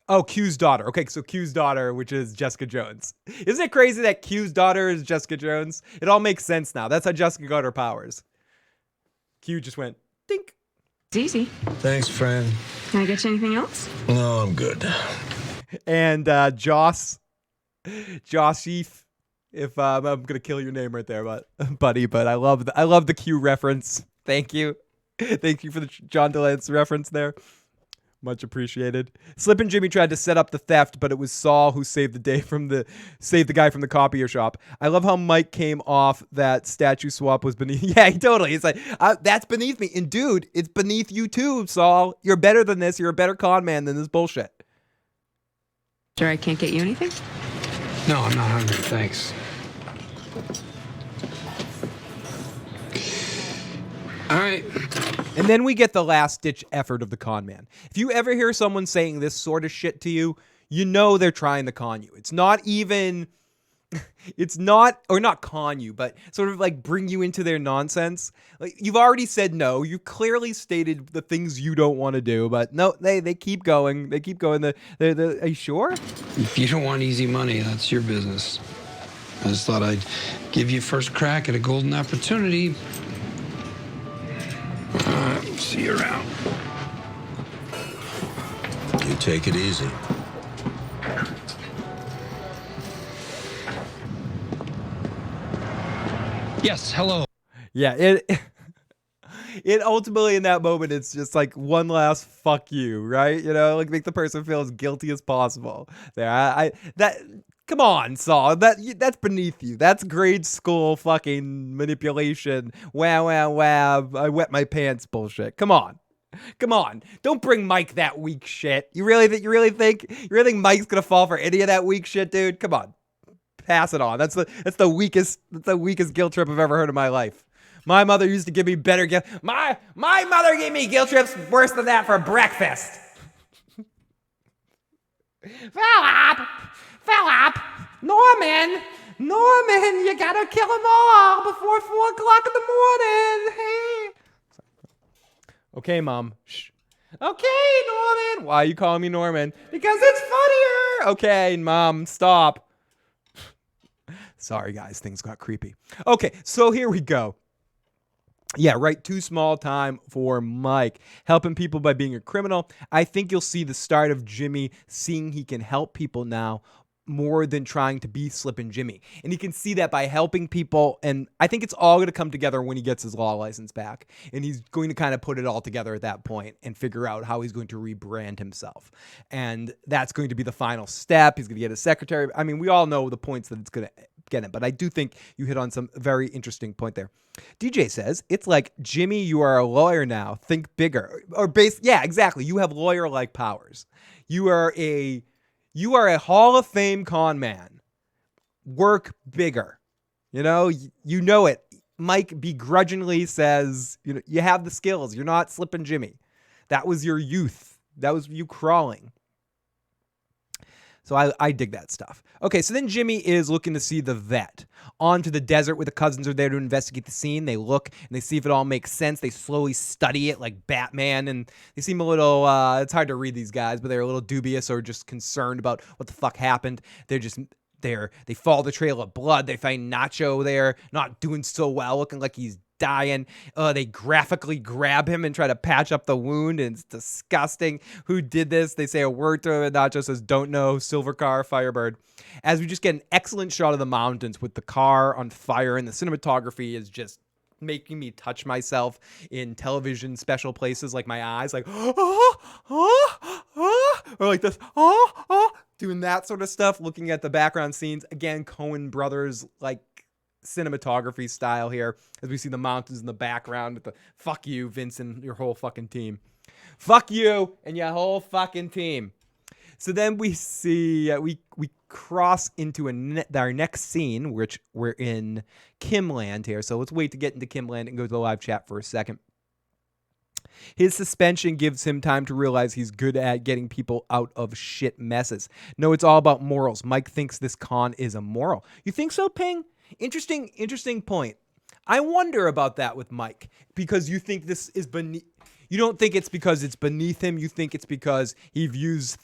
Oh, Q's daughter. Okay, so Q's daughter, which is Jessica Jones. Isn't it crazy that Q's daughter is Jessica Jones? It all makes sense now. That's how Jessica got her powers. Q just went, dink. It's easy. Thanks, friend. Can I get you anything else? No, I'm good. And Josh, if I'm gonna kill your name right there, buddy. But I love the Q reference. Thank you for the John DeLance reference there. Much appreciated. Slip and Jimmy tried to set up the theft, but it was Saul who saved the day saved the guy from the copier shop. I love how Mike came off that statue swap was beneath. Yeah, he totally. It's like, that's beneath me. And dude, it's beneath you too, Saul. You're better than this. You're a better con man than this bullshit. Sure I can't get you anything? No, I'm not hungry, thanks. All right. And then we get the last-ditch effort of the con man. If you ever hear someone saying this sort of shit to you, you know they're trying to con you. It's not even it's not, or not con you, but sort of like bring you into their nonsense. Like, you've already said no. You clearly stated the things you don't want to do, but no, they keep going. They keep going. Are you sure? If you don't want easy money, that's your business. I just thought I'd give you first crack at a golden opportunity. See you around. You take it easy. Yes, hello. Yeah, it ultimately in that moment, it's just like one last fuck you, right? You know, like make the person feel as guilty as possible. There, come on, Saul, that's beneath you. That's grade school fucking manipulation. Wow, I wet my pants bullshit. Come on. Don't bring Mike that weak shit. You really think Mike's gonna fall for any of that weak shit, dude? Come on. Pass it on. That's the weakest guilt trip I've ever heard in my life. My mother used to give me better guilt. My mother gave me guilt trips worse than that for breakfast. Philip, Norman, you gotta kill them all before 4 o'clock in the morning. Hey. Okay, Mom. Shh. Okay, Norman. Why are you calling me Norman? Because it's funnier. Okay, Mom, stop. Sorry, guys. Things got creepy. Okay, so here we go. Yeah, right. Too small time for Mike. Helping people by being a criminal. I think you'll see the start of Jimmy seeing he can help people now more than trying to be Slippin' Jimmy. And he can see that by helping people. And I think it's all going to come together when he gets his law license back. And he's going to kind of put it all together at that point and figure out how he's going to rebrand himself. And that's going to be the final step. He's going to get a secretary. I mean, we all know the points that it's going to get it, but I do think you hit on some very interesting point there. DJ says, it's like, Jimmy, you are a lawyer now. Think bigger. Yeah, exactly. You have lawyer-like powers. You are a Hall of Fame con man. Work bigger. You know it. Mike begrudgingly says, you have the skills. You're not Slippin' Jimmy. That was your youth. That was you crawling. So I dig that stuff. Okay, so then Jimmy is looking to see the vet. On to the desert where the cousins are there to investigate the scene. They look and they see if it all makes sense. They slowly study it like Batman, and they seem a little, it's hard to read these guys, but they're a little dubious or just concerned about what the fuck happened. They follow the trail of blood. They find Nacho there, not doing so well, looking like he's dying. They graphically grab him and try to patch up the wound, and it's disgusting. Who did this? They say a word to him, and Nacho says, don't know, silver car, Firebird. As we just get an excellent shot of the mountains with the car on fire, and the cinematography is just making me touch myself in television special places, like my eyes, like, or like this, doing that sort of stuff, looking at the background scenes. Again, Coen brothers, like, cinematography style here, as we see the mountains in the background with the fuck you, Vince, and your whole fucking team. Fuck you and your whole fucking team. So then we see, we cross into our next scene, which we're in Kimland here. So let's wait to get into Kimland and go to the live chat for a second. His suspension gives him time to realize he's good at getting people out of shit messes. No, it's all about morals. Mike thinks this con is immoral. You think so, Ping? Interesting point. I wonder about that with Mike, because you think this is beneath. You don't think it's because it's beneath him. You think it's because he views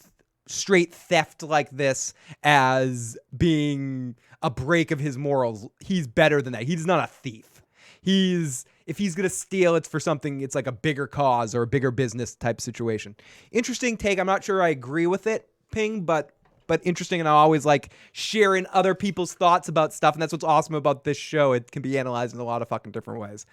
straight theft like this as being a break of his morals. He's better than that. He's not a thief. If he's going to steal, it's for something, it's like a bigger cause or a bigger business type situation. Interesting take. I'm not sure I agree with it, Ping, but interesting, and I always like sharing other people's thoughts about stuff, and that's what's awesome about this show. It can be analyzed in a lot of fucking different ways.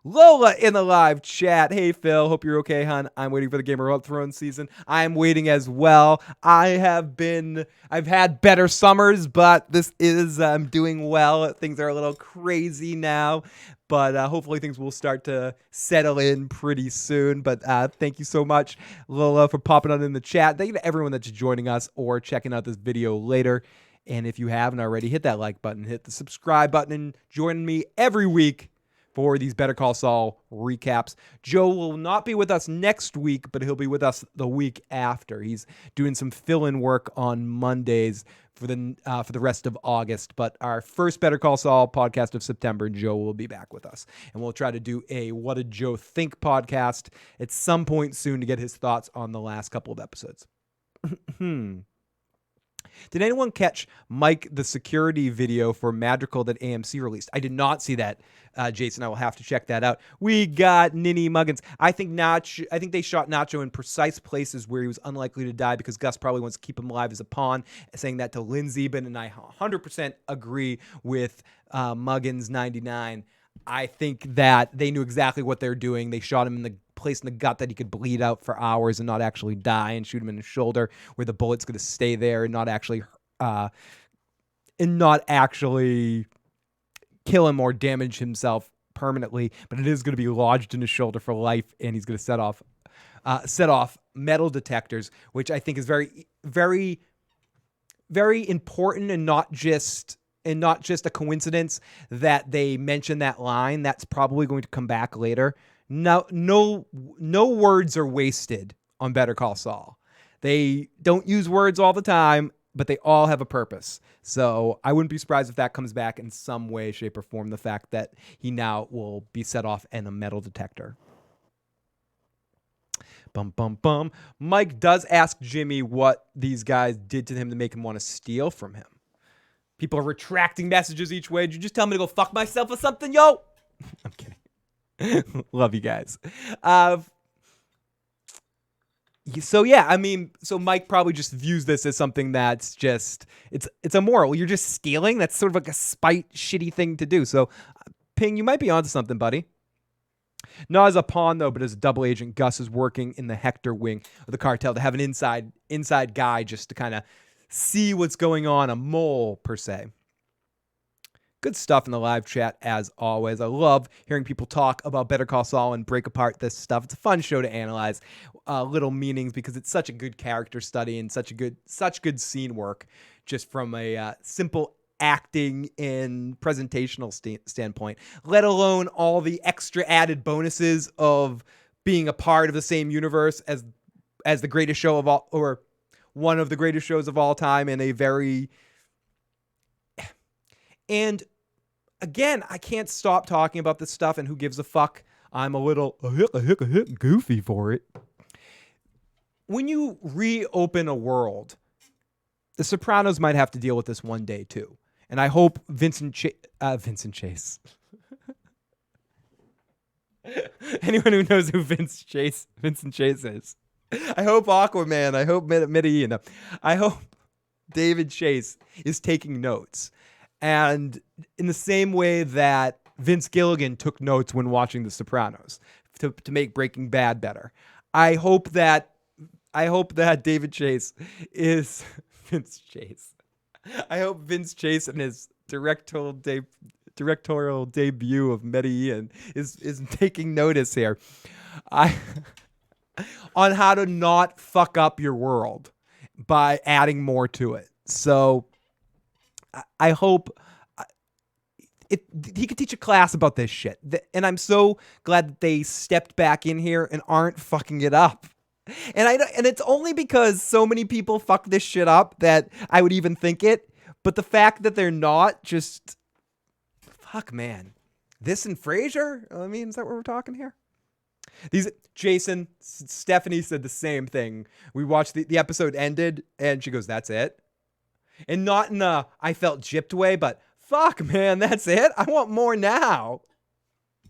Lola in the live chat. Hey, Phil. Hope you're okay, hon. I'm waiting for the Game of Thrones season. I'm waiting as well. I've had better summers, but this is, I'm doing well. Things are a little crazy now, but hopefully things will start to settle in pretty soon. But thank you so much, Lola, for popping on in the chat. Thank you to everyone that's joining us or checking out this video later. And if you haven't already, hit that like button, hit the subscribe button, and join me every week for these Better Call Saul recaps. Joe will not be with us next week, but he'll be with us the week after. He's doing some fill-in work on Mondays for the rest of August. But our first Better Call Saul podcast of September, Joe will be back with us. And we'll try to do a What Did Joe Think podcast at some point soon to get his thoughts on the last couple of episodes. Did anyone catch Mike the security video for Madrigal that AMC released? I did not see that, Jason. I will have to check that out. We got Ninny Muggins. I think they shot Nacho in precise places where he was unlikely to die because Gus probably wants to keep him alive as a pawn, saying that to Lynn Zeben, and I 100% agree with Muggins 99. I think that they knew exactly what they're doing. They shot him in the place in the gut that he could bleed out for hours and not actually die, and shoot him in the shoulder where the bullet's going to stay there and not actually kill him or damage himself permanently, but it is going to be lodged in his shoulder for life, and he's going to set off metal detectors, which I think is very, very, very important, and not just a coincidence that they mention that line. That's probably going to come back later. No words are wasted on Better Call Saul. They don't use words all the time, but they all have a purpose. So I wouldn't be surprised if that comes back in some way, shape, or form. The fact that he now will be set off in a metal detector. Bum, bum, bum. Mike does ask Jimmy what these guys did to him to make him want to steal from him. People are retracting messages each way. Did you just tell me to go fuck myself or something, yo? I'm kidding. Love you guys. So Mike probably just views this as something that's just, it's immoral. You're just stealing. That's sort of like a spite, shitty thing to do. So, Ping, you might be onto something, buddy. Not as a pawn, though, but as a double agent. Gus is working in the Hector wing of the cartel to have an inside guy just to kind of see what's going on, a mole, per se. Good stuff in the live chat, as always. I love hearing people talk about Better Call Saul and break apart this stuff. It's a fun show to analyze little meanings because it's such a good character study and such good scene work, just from a simple acting and presentational standpoint, let alone all the extra added bonuses of being a part of the same universe as the greatest show of all, or one of the greatest shows of all time, and again, I can't stop talking about this stuff, and who gives a fuck? I'm a little goofy for it. When you reopen a world, The Sopranos might have to deal with this one day too. And I hope Vincent Chase. Anyone who knows who Vincent Chase is. I hope Aquaman. I hope Medellin. I hope David Chase is taking notes. And in the same way that Vince Gilligan took notes when watching The Sopranos to make Breaking Bad better, I hope that David Chase is Vince Chase. I hope Vince Chase in his directorial debut of Medellin is taking notice here on how to not fuck up your world by adding more to it. So I hope he could teach a class about this shit. And I'm so glad that they stepped back in here and aren't fucking it up. And it's only because so many people fuck this shit up that I would even think it. But the fact that they're not, just fuck, man. This and Frasier? I mean, is that what we're talking here? Stephanie said the same thing. We watched the episode ended, and she goes, "That's it." And not in a I felt gypped way, but fuck, man, that's it? I want more now.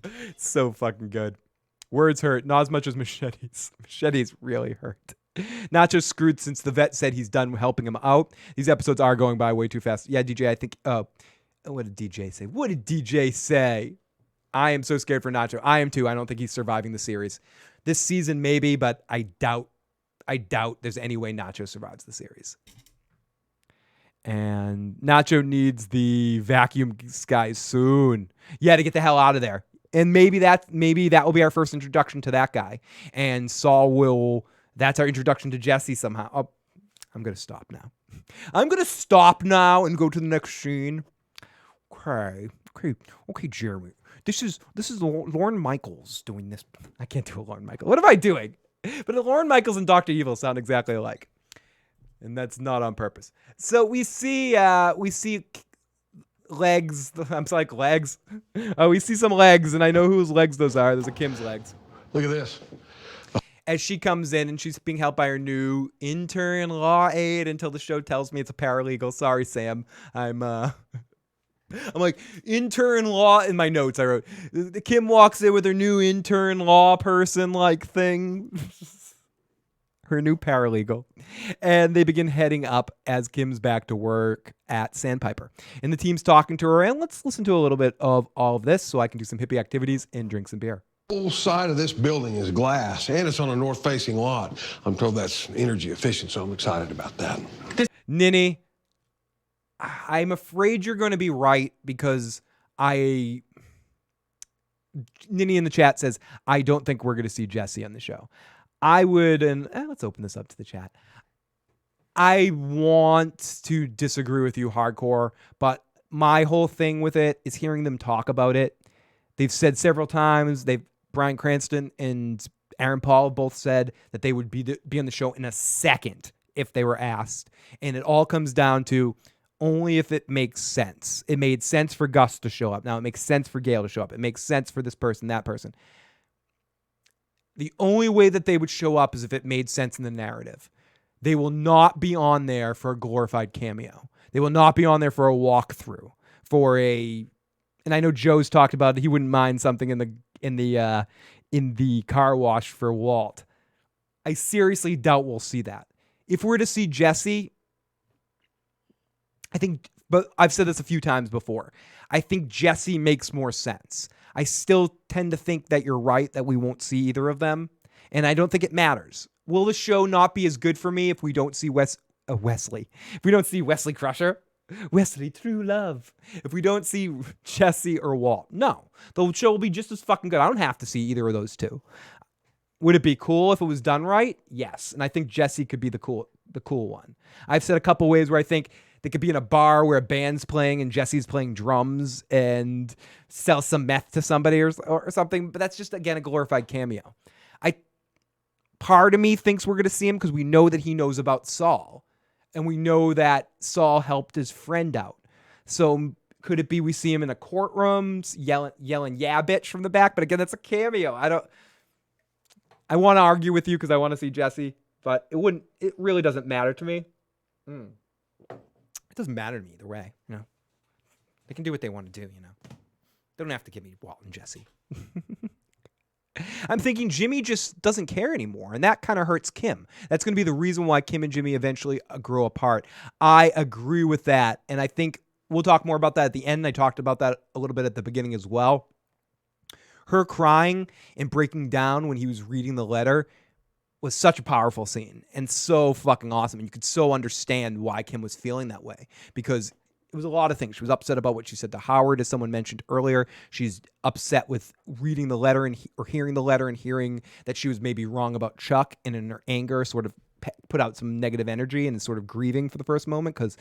It's so fucking good. Words hurt, not as much as machetes. Machetes really hurt. Nacho's screwed since the vet said he's done helping him out. These episodes are going by way too fast. Yeah, DJ, I think... what did DJ say? What did DJ say? I am so scared for Nacho. I am too. I don't think he's surviving the series. This season, maybe, but I doubt there's any way Nacho survives the series. And Nacho needs the vacuum guys soon. Yeah, to get the hell out of there. And maybe that will be our first introduction to that guy. And Saul will... That's our introduction to Jesse somehow. Oh, I'm going to stop now. I'm going to stop now and go to the next scene. Okay. Okay, Jeremy. This is Lorne Michaels doing this. I can't do a Lorne Michaels. What am I doing? But Lorne Michaels and Dr. Evil sound exactly alike. And that's not on purpose. So we see legs. I'm like legs. We see some legs, and I know whose legs those are. Those are Kim's legs. Look at this. As she comes in and she's being helped by her new intern law aide until the show tells me it's a paralegal. Sorry, Sam. I'm like, intern law. In my notes I wrote, Kim walks in with her new intern law person like thing. Her new paralegal. And they begin heading up as Kim's back to work at Sandpiper. And the team's talking to her. And let's listen to a little bit of all of this so I can do some hippie activities and drink some beer. The whole side of this building is glass, and it's on a north-facing lot. I'm told that's energy efficient, so I'm excited about that. Ninny, I'm afraid you're going to be right because Ninny in the chat says, I don't think we're going to see Jesse on the show. I would, and let's open this up to the chat. I want to disagree with you hardcore, but my whole thing with it is hearing them talk about it. They've said several times, Bryan Cranston and Aaron Paul both said that they would be on the show in a second if they were asked. And it all comes down to only if it makes sense. It made sense for Gus to show up. Now it makes sense for Gale to show up. It makes sense for this person, that person. The only way that they would show up is if it made sense in the narrative. They will not be on there for a glorified cameo. They will not be on there for a walkthrough, and I know Joe's talked about it. He wouldn't mind something in the car wash for Walt. I seriously doubt we'll see that. If we're to see Jesse, I think, but I've said this a few times before, I think Jesse makes more sense. I still tend to think that you're right, that we won't see either of them. And I don't think it matters. Will the show not be as good for me if we don't see Wesley? If we don't see Wesley Crusher? Wesley, true love. If we don't see Jesse or Walt, no. The show will be just as fucking good. I don't have to see either of those two. Would it be cool if it was done right? Yes. And I think Jesse could be the cool one. I've said a couple ways where I think they could be in a bar where a band's playing and Jesse's playing drums and sell some meth to somebody or something. But that's just, again, a glorified cameo. Part of me thinks we're going to see him because we know that he knows about Saul. And we know that Saul helped his friend out. So could it be we see him in a courtroom yelling, yeah, bitch from the back? But again, that's a cameo. I want to argue with you because I want to see Jesse, but it really doesn't matter to me. It doesn't matter to me either way. You know, they can do what they want to do, you know. They don't have to give me Walt and Jesse. I'm thinking Jimmy just doesn't care anymore, and that kind of hurts Kim. That's going to be the reason why Kim and Jimmy eventually grow apart. I agree with that, and I think we'll talk more about that at the end. I talked about that a little bit at the beginning as well. Her crying and breaking down when he was reading the letter was such a powerful scene and so fucking awesome, and you could so understand why Kim was feeling that way because it was a lot of things. She was upset about what she said to Howard, as someone mentioned earlier. She's upset with reading the letter or hearing the letter and hearing that she was maybe wrong about Chuck, and in her anger sort of put out some negative energy and is sort of grieving for the first moment because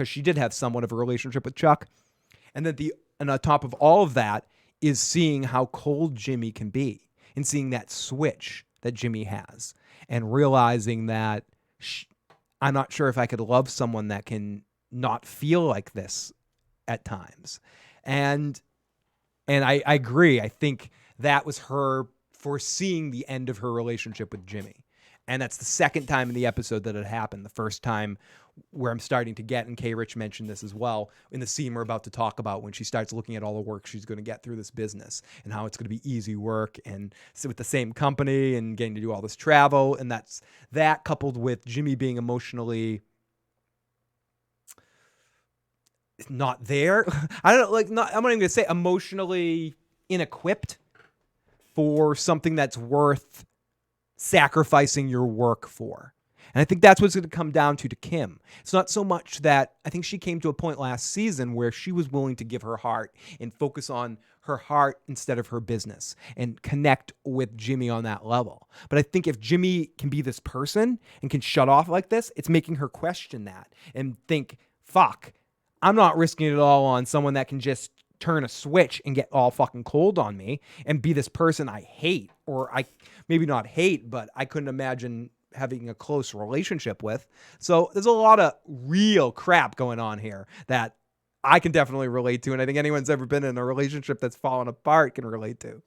she did have somewhat of a relationship with Chuck. And then on top of all of that is seeing how cold Jimmy can be and seeing that switch that Jimmy has and realizing that I'm not sure if I could love someone that can not feel like this at times. And I agree. I think that was her foreseeing the end of her relationship with Jimmy. And that's the second time in the episode that it happened. The first time where I'm starting to get, and K. Rich mentioned this as well, in the scene we're about to talk about when she starts looking at all the work she's going to get through this business and how it's going to be easy work and sit with the same company and getting to do all this travel. And that coupled with Jimmy being emotionally not there. I don't know, I'm not even gonna say emotionally inequipped for something that's worth sacrificing your work for. And I think that's what's going to come down to Kim. It's not so much that I think she came to a point last season where she was willing to give her heart and focus on her heart instead of her business and connect with Jimmy on that level. But I think if Jimmy can be this person and can shut off like this, it's making her question that and think, fuck, I'm not risking it all on someone that can just turn a switch and get all fucking cold on me and be this person I hate, or I maybe not hate, but I couldn't imagine having a close relationship with. So there's a lot of real crap going on here that I can definitely relate to. And I think anyone's ever been in a relationship that's fallen apart can relate to.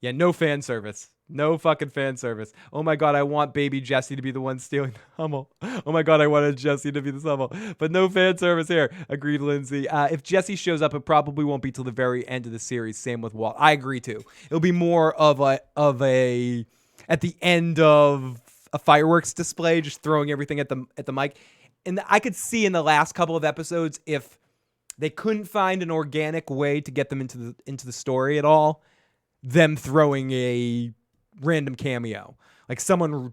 Yeah, no fan service. No fucking fan service. Oh my God, I want baby Jesse to be the one stealing the Hummel. Oh my God, I wanted Jesse to be the Hummel. But no fan service here. Agreed, Lindsay. If Jesse shows up, it probably won't be till the very end of the series. Same with Walt. I agree too. It'll be more of a at the end of a fireworks display, just throwing everything at the mic. And I could see in the last couple of episodes, if they couldn't find an organic way to get them into the story at all, them throwing a random cameo, like someone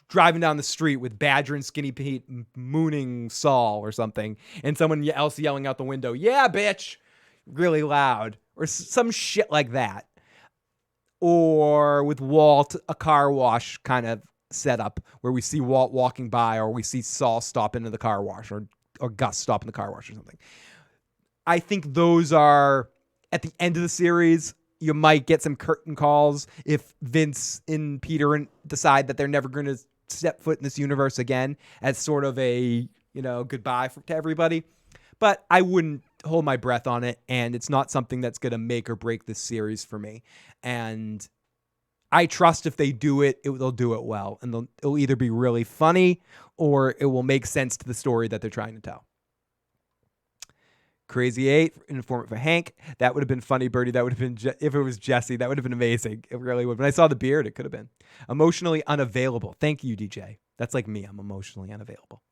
driving down the street with Badger and Skinny Pete mooning Saul or something, and someone else yelling out the window, "Yeah, bitch," really loud, or some shit like that. Or with Walt, a car wash kind of setup where we see Walt walking by, or we see Saul stop into the car wash, or Gus stop in the car wash or something. I think those are at the end of the series. You might get some curtain calls if Vince and Peter decide that they're never going to step foot in this universe again, as sort of a, goodbye to everybody. But I wouldn't hold my breath on it, and it's not something that's going to make or break this series for me. And I trust if they do it, they'll do it well, and it'll either be really funny or it will make sense to the story that they're trying to tell. Crazy 8, informant for Hank. That would have been funny, Birdie. That would have been, if it was Jesse, that would have been amazing. It really would. When I saw the beard, it could have been. Emotionally unavailable. Thank you, DJ. That's like me. I'm emotionally unavailable.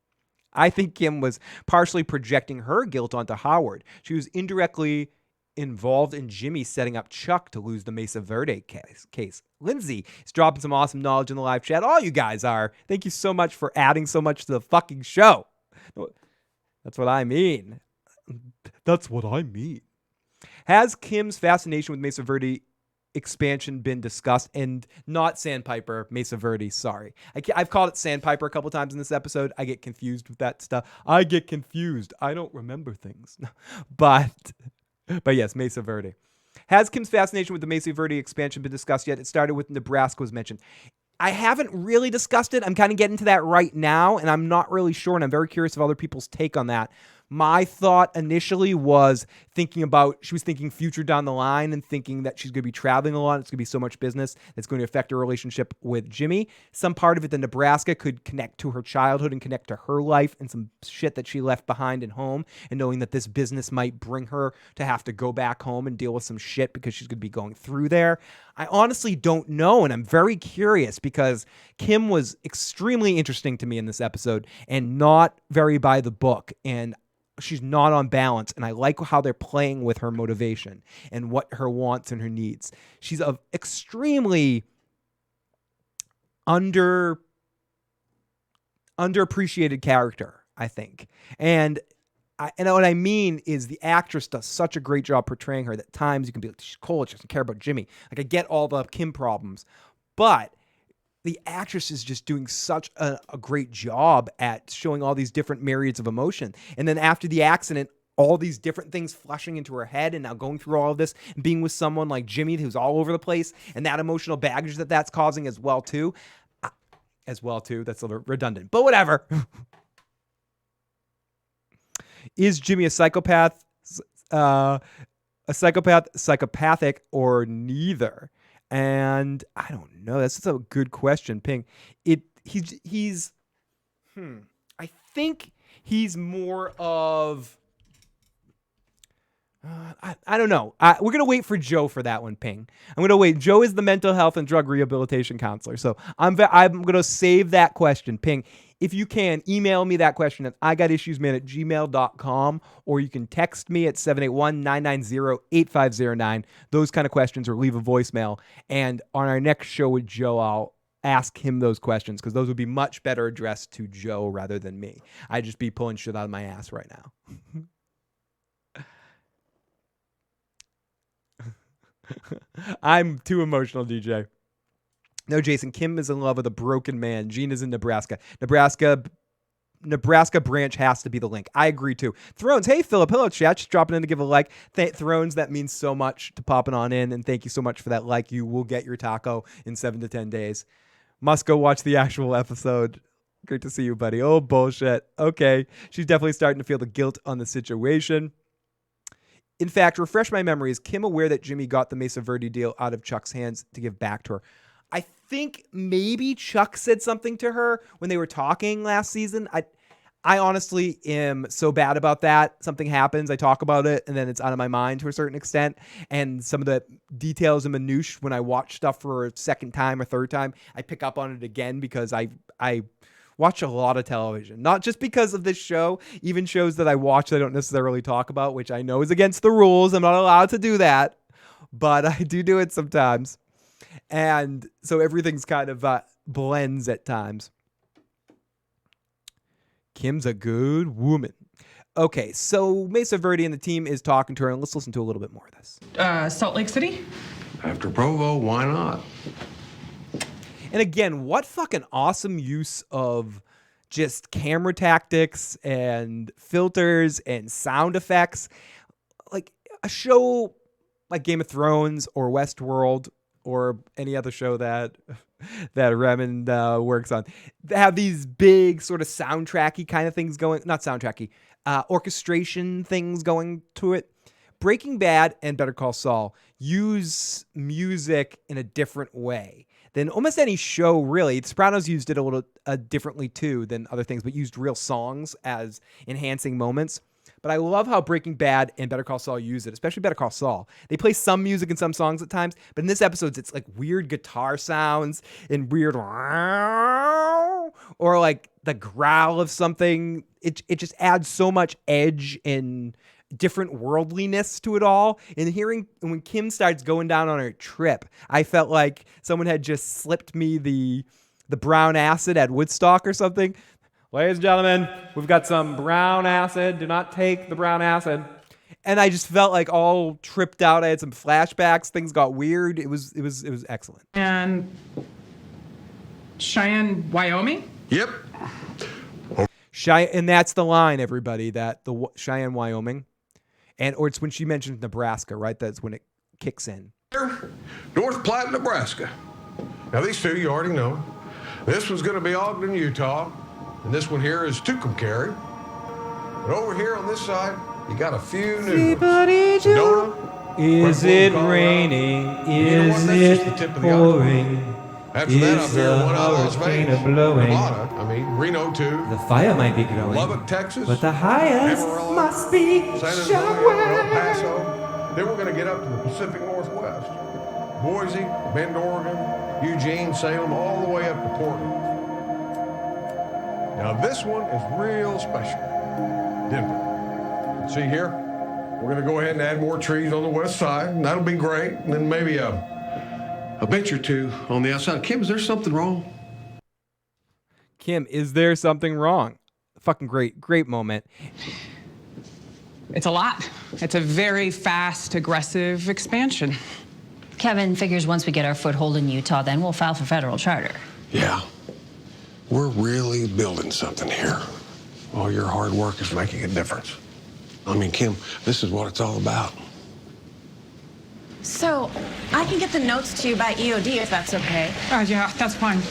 I think Kim was partially projecting her guilt onto Howard. She was indirectly involved in Jimmy setting up Chuck to lose the Mesa Verde case. Lindsay is dropping some awesome knowledge in the live chat. All you guys are. Thank you so much for adding so much to the fucking show. That's what I mean. That's what I mean. Has Kim's fascination with Mesa Verde expansion been discussed? And not Sandpiper, Mesa Verde, sorry. I've called it Sandpiper a couple times in this episode. I get confused with that stuff. I get confused. I don't remember things. But yes, Mesa Verde. Has Kim's fascination with the Mesa Verde expansion been discussed yet? It started with Nebraska was mentioned. I haven't really discussed it. I'm kind of getting to that right now, and I'm not really sure, and I'm very curious of other people's take on that. My thought initially was she was thinking future down the line and thinking that she's going to be traveling a lot. It's going to be so much business that's going to affect her relationship with Jimmy. Some part of it, the Nebraska, could connect to her childhood and connect to her life and some shit that she left behind at home, and knowing that this business might bring her to have to go back home and deal with some shit because she's going to be going through there. I honestly don't know, and I'm very curious because Kim was extremely interesting to me in this episode and not very by the book, and she's not on balance, and I like how they're playing with her motivation and what her wants and her needs. She's an extremely underappreciated character, I think. And what I mean is the actress does such a great job portraying her that at times you can be like, she's cold, she doesn't care about Jimmy. Like, I get all the Kim problems, but the actress is just doing such a great job at showing all these different myriads of emotion. And then after the accident, all these different things flushing into her head, and now going through all of this and being with someone like Jimmy who's all over the place, and that emotional baggage that's causing as well too. That's a little redundant, but whatever. Is Jimmy a psychopath? Psychopathic, or neither? And I don't know. That's a good question, Ping. I think he's more of. I don't know. We're gonna wait for Joe for that one, Ping. I'm gonna wait. Joe is the mental health and drug rehabilitation counselor, so I'm gonna save that question, Ping. If you can, email me that question at igotissuesman@gmail.com, or you can text me at 781-990-8509. Those kind of questions, or leave a voicemail. And on our next show with Joe, I'll ask him those questions, because those would be much better addressed to Joe rather than me. I'd just be pulling shit out of my ass right now. I'm too emotional, DJ. No, Jason, Kim is in love with a broken man. Gene is in Nebraska. Nebraska Nebraska branch has to be the link. I agree too. Thrones, hey Philip, hello chat. Just dropping in to give a like. Thrones, that means so much to popping on in, and thank you so much for that like. You will get your taco in 7 to 10 days. Must go watch the actual episode. Great to see you, buddy. Oh, bullshit. Okay. She's definitely starting to feel the guilt on the situation. In fact, refresh my memory. Is Kim aware that Jimmy got the Mesa Verde deal out of Chuck's hands to give back to her? I think maybe Chuck said something to her when they were talking last season. I honestly am so bad about that. Something happens, I talk about it, and then it's out of my mind to a certain extent. And some of the details and minutiae, when I watch stuff for a second time or third time, I pick up on it again because I watch a lot of television. Not just because of this show, even shows that I watch that I don't necessarily talk about, which I know is against the rules. I'm not allowed to do that, but I do it sometimes. And so everything's kind of blends at times. Kim's a good woman. Okay, so Mesa Verde and the team is talking to her, and let's listen to a little bit more of this. Salt Lake City? After Provo, why not? And again, what fucking awesome use of just camera tactics and filters and sound effects. Like a show like Game of Thrones or Westworld or any other show that Raymond works on, they have these big sort of soundtracky kind of things going, not soundtracky, orchestration things going to it. Breaking Bad and Better Call Saul use music in a different way than almost any show, really. The Sopranos used it a little differently too than other things, but used real songs as enhancing moments. But I love how Breaking Bad and Better Call Saul use it, especially Better Call Saul. They play some music in some songs at times, but in this episode, it's like weird guitar sounds and weird or like the growl of something. It just adds so much edge and different worldliness to it all. And hearing when Kim starts going down on her trip, I felt like someone had just slipped me the brown acid at Woodstock or something. Ladies and gentlemen, we've got some brown acid. Do not take the brown acid. And I just felt like all tripped out. I had some flashbacks. Things got weird. It was excellent. And Cheyenne, Wyoming? Yep. And that's the line, everybody, that the Cheyenne, Wyoming. Or it's when she mentions Nebraska, right? That's when it kicks in. North Platte, Nebraska. Now, these two you already know. This one's going to be Ogden, Utah. And this one here is Tucumcari. And over here on this side, you got a few new ones. Sedona, Is it raining? Is it pouring? After that, up here, one out of Las hurricane Vegas, blowing? Nevada, Reno 2, The fire might be growing, Lubbock, Texas, but the highest Amarillo, must be San Antonio, El Paso. Then we're going to get up to the Pacific Northwest. Boise, Bend, Oregon, Eugene, Salem, all the way up to Portland. Now this one is real special. Denver. See here? We're going to go ahead and add more trees on the west side, and that'll be great. And then maybe a bench or two on the outside. Kim, is there something wrong? Kim, is there something wrong? Fucking great moment. It's a lot. It's a very fast, aggressive expansion. Kevin figures once we get our foothold in Utah, then we'll file for federal charter. Yeah. We're really building something here. All your hard work is making a difference. Kim, this is what it's all about. So, I can get the notes to you by EOD if that's okay. Yeah, that's fine.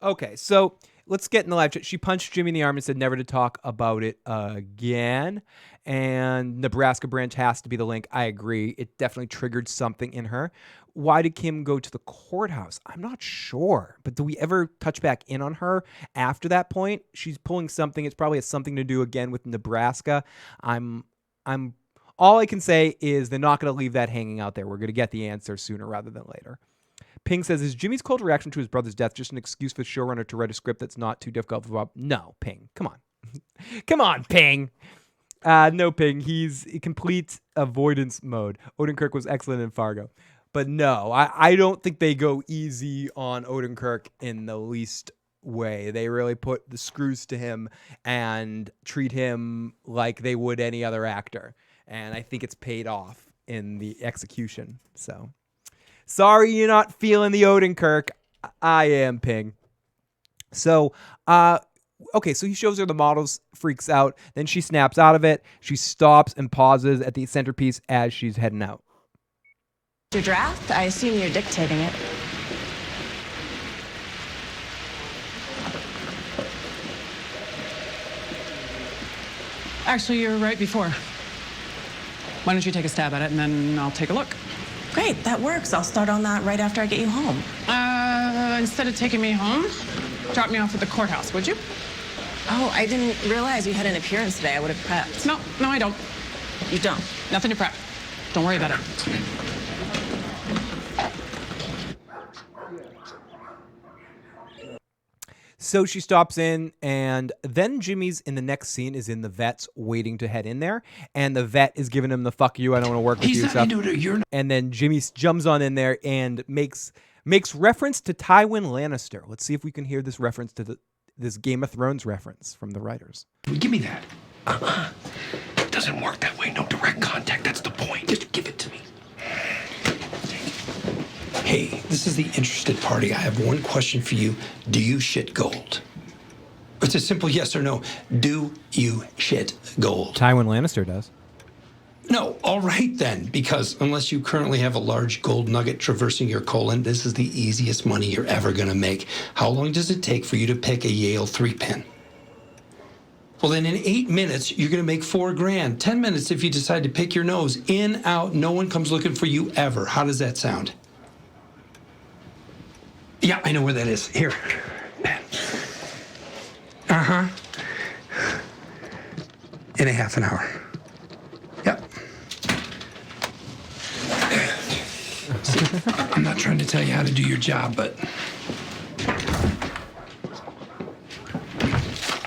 Okay, so let's get in the live chat. She punched Jimmy in the arm and said never to talk about it again. And Nebraska branch has to be the link. I agree. It definitely triggered something in her. Why did Kim go to the courthouse? I'm not sure. But do we ever touch back in on her after that point? She's pulling something. It's probably has something to do again with Nebraska. I'm all I can say is they're not going to leave that hanging out there. We're going to get the answer sooner rather than later. Ping says, is Jimmy's cold reaction to his brother's death just an excuse for the showrunner to write a script that's not too difficult for Bob? No, Ping. Come on. Come on, Ping. No, Ping. He's in complete avoidance mode. Odenkirk was excellent in Fargo. But no, I don't think they go easy on Odenkirk in the least way. They really put the screws to him and treat him like they would any other actor. And I think it's paid off in the execution. So, sorry you're not feeling the Odenkirk. I am, Ping. So, okay, so he shows her the models, freaks out. Then she snaps out of it. She stops and pauses at the centerpiece as she's heading out. Your draft? I assume you're dictating it. Actually, you're right before. Why don't you take a stab at it, and then I'll take a look. Great, that works. I'll start on that right after I get you home. Instead of taking me home, drop me off at the courthouse, would you? Oh, I didn't realize you had an appearance today. I would have prepped. No, I don't. You don't? Nothing to prep. Don't worry about it. So she stops in, and then Jimmy's in the next scene is in the vet's waiting to head in there, and the vet is giving him the "fuck you, I don't want to work with you" stuff. And then Jimmy jumps on in there and makes reference to Tywin Lannister. Let's see if we can hear this reference to this Game of Thrones reference from the writers. Give me that. It doesn't work that way. No direct contact. That's the point. Just give it to me. Hey, this is the interested party. I have one question for you. Do you shit Gould? It's a simple yes or no. Do you shit Gould? Tywin Lannister does. No, all right then, because unless you currently have a large gold nugget traversing your colon, this is the easiest money you're ever gonna make. How long does it take for you to pick a Yale 3-pin? Well, then in 8 minutes, you're gonna make $4 grand. 10 minutes if you decide to pick your nose. In, out, no one comes looking for you ever. How does that sound? Yeah, I know where that is. Here. Uh-huh. In a half an hour. Yep. See, I'm not trying to tell you how to do your job, but...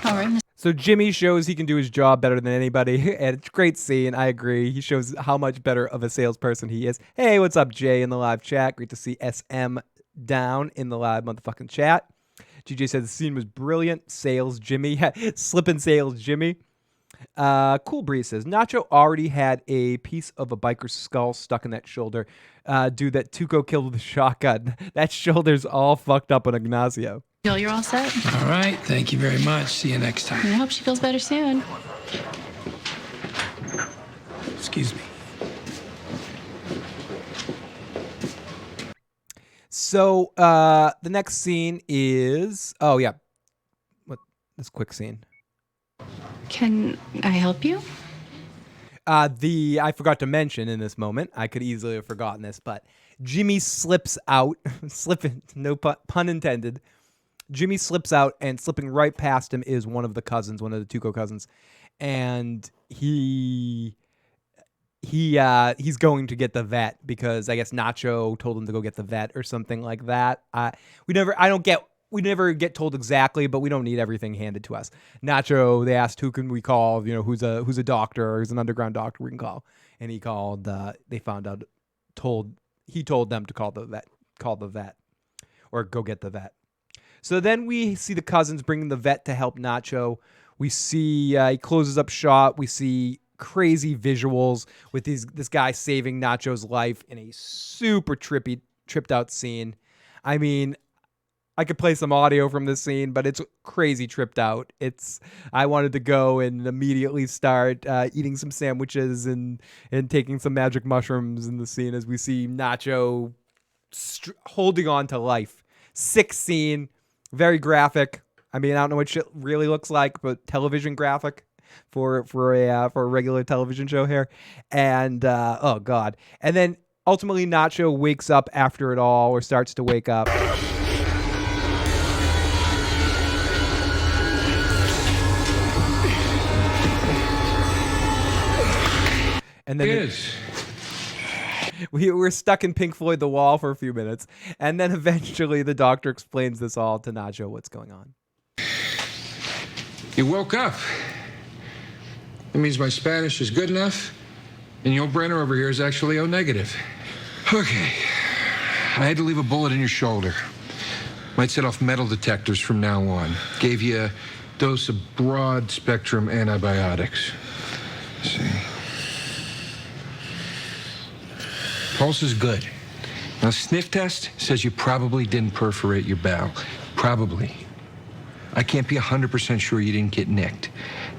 All right, Miss. So Jimmy shows he can do his job better than anybody, and it's a great scene. I agree. He shows how much better of a salesperson he is. Hey, what's up, Jay, in the live chat? Great to see SM down in the live motherfucking chat. GJ said the scene was brilliant. Sales Jimmy. Slipping sales Jimmy. Cool Breeze says, Nacho already had a piece of a biker's skull stuck in that shoulder. Dude, that Tuco killed with a shotgun. That shoulder's all fucked up on Ignacio. Jill, you're all set? All right, thank you very much. See you next time. I hope she feels better soon. Excuse me. So the next scene is... Oh, yeah. This quick scene. Can I help you? I forgot to mention in this moment, I could easily have forgotten this, but Jimmy slips out, no pun intended. Jimmy slips out, and slipping right past him is one of the cousins, one of the Tuco cousins, and he's going to get the vet because I guess Nacho told him to go get the vet or something like that. We never get told exactly, but we don't need everything handed to us. Nacho, they asked who can we call, who's a doctor or who's an underground doctor we can call. And he called, they found out, he told them to call the vet or go get the vet. So then we see the cousins bringing the vet to help Nacho. We see, he closes up shop. We see crazy visuals with this guy saving Nacho's life in a super tripped out scene. I mean, I could play some audio from this scene, but it's crazy tripped out. I wanted to go and immediately start eating some sandwiches and taking some magic mushrooms in the scene as we see Nacho holding on to life. Sick scene, very graphic. I mean, I don't know what shit really looks like, but television graphic for a regular television show here. And oh god. And then ultimately Nacho wakes up after it all, or starts to wake up. And then we're stuck in Pink Floyd The Wall for a few minutes. And then eventually the doctor explains this all to Nacho, what's going on. You woke up. That means my Spanish is good enough, and your Brenner over here is actually O negative. Okay. I had to leave a bullet in your shoulder. Might set off metal detectors from now on. Gave you a dose of broad-spectrum antibiotics. Let's see. Pulse is good. Now, sniff test says you probably didn't perforate your bowel. Probably. I can't be 100% sure you didn't get nicked.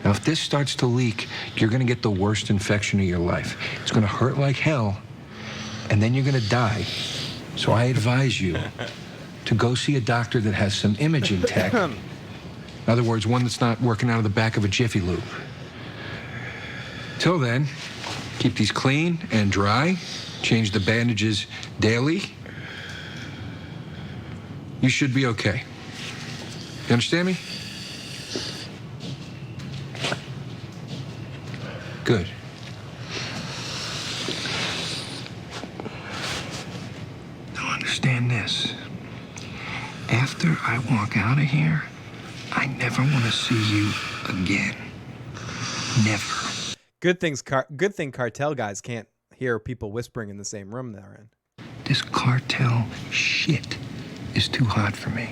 Now, if this starts to leak, you're going to get the worst infection of your life. It's going to hurt like hell, and then you're going to die. So I advise you to go see a doctor that has some imaging tech. In other words, one that's not working out of the back of a Jiffy Lube. Till then, keep these clean and dry. Change the bandages daily. You should be okay. You understand me? Good. Now understand this. After I walk out of here, I never want to see you again. Never. Good thing cartel guys can't hear people whispering in the same room they're in. This cartel shit is too hot for me.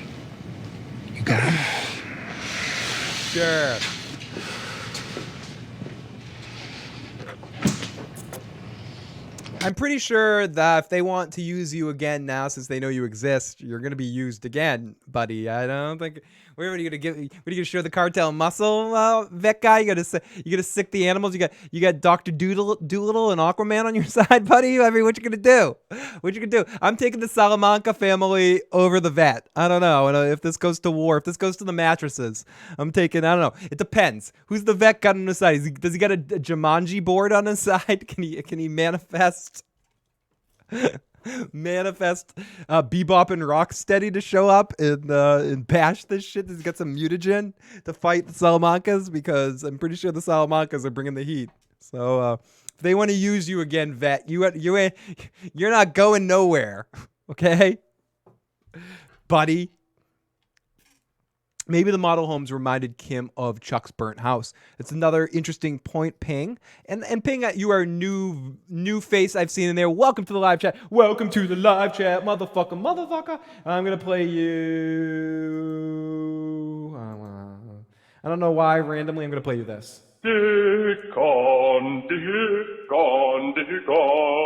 You got it? Sure. I'm pretty sure that if they want to use you again now, since they know you exist, you're gonna be used again, buddy. I don't think. What are you gonna show the cartel muscle, vet guy? You gonna sick the animals? You got Dr. Doolittle and Aquaman on your side, buddy. I mean, what you gonna do? What you gonna do? I'm taking the Salamanca family over the vet. I don't know. If this goes to war, if this goes to the mattresses, I'm taking. I don't know. It depends. Who's the vet got on his side? Does he got a Jumanji board on his side? Can he manifest? Manifest Bebop and Rocksteady to show up and bash this shit. He's got some mutagen to fight the Salamancas, because I'm pretty sure the Salamancas are bringing the heat. So if they want to use you again, vet, you're not going nowhere, okay, buddy. Maybe the model homes reminded Kim of Chuck's burnt house. It's another interesting point, Ping. And Ping, you are a new face I've seen in there. Welcome to the live chat. Welcome to the live chat, motherfucker. I'm going to play you... I don't know why, randomly, I'm going to play you this. Dick on, Dick on, Dick on.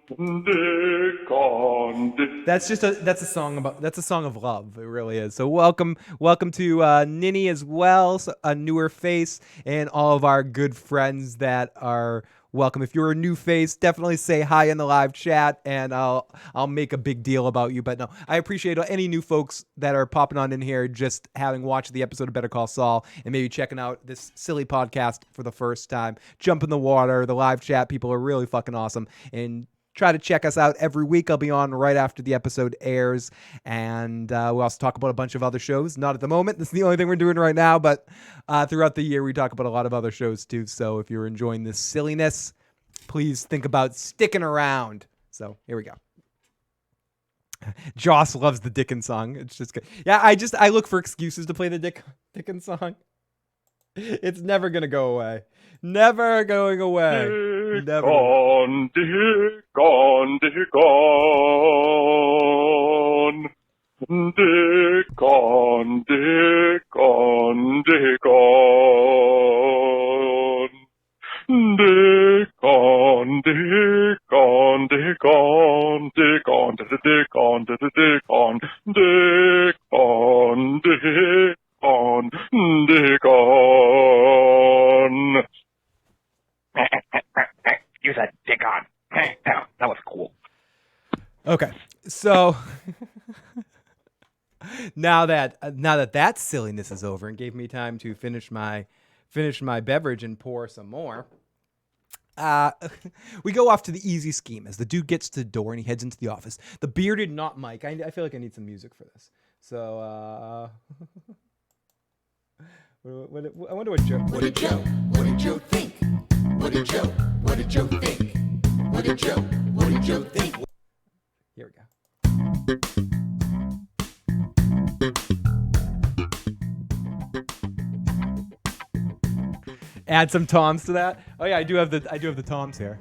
Dick on, Dick. That's a song of love. It really is. So welcome to Ninny as well, a newer face, and all of our good friends that are welcome. If you're a new face, definitely say hi in the live chat, and I'll make a big deal about you. But no, I appreciate any new folks that are popping on in here, just having watched the episode of Better Call Saul and maybe checking out this silly podcast for the first time. Jump in the water. The live chat people are really fucking awesome, and try to check us out every week. I'll be on right after the episode airs. And we'll also talk about a bunch of other shows. Not at the moment. This is the only thing we're doing right now. But throughout the year, we talk about a lot of other shows too. So if you're enjoying this silliness, please think about sticking around. So here we go. Joss loves the Dickens song. It's just good. Yeah, I look for excuses to play the Dickens song. It's never going to go away. Never going away. Never. Dick on, Dick on. Dick on, Dick on, Dick on. Dick on, Dick on, Dick on, Dick on, Dick on, Dick on, Dick on, Dick on, Dick on. You said Dick on. That was cool. Okay, so now that silliness is over and gave me time to finish my beverage and pour some more, we go off to the easy scheme as the dude gets to the door and he heads into the office. The bearded not Mike. I feel like I need some music for this. So I wonder what Joe. What did Joe think? What did Joe think? What did Joe think? Here we go. Add some toms to that. Oh yeah, I do have the toms here.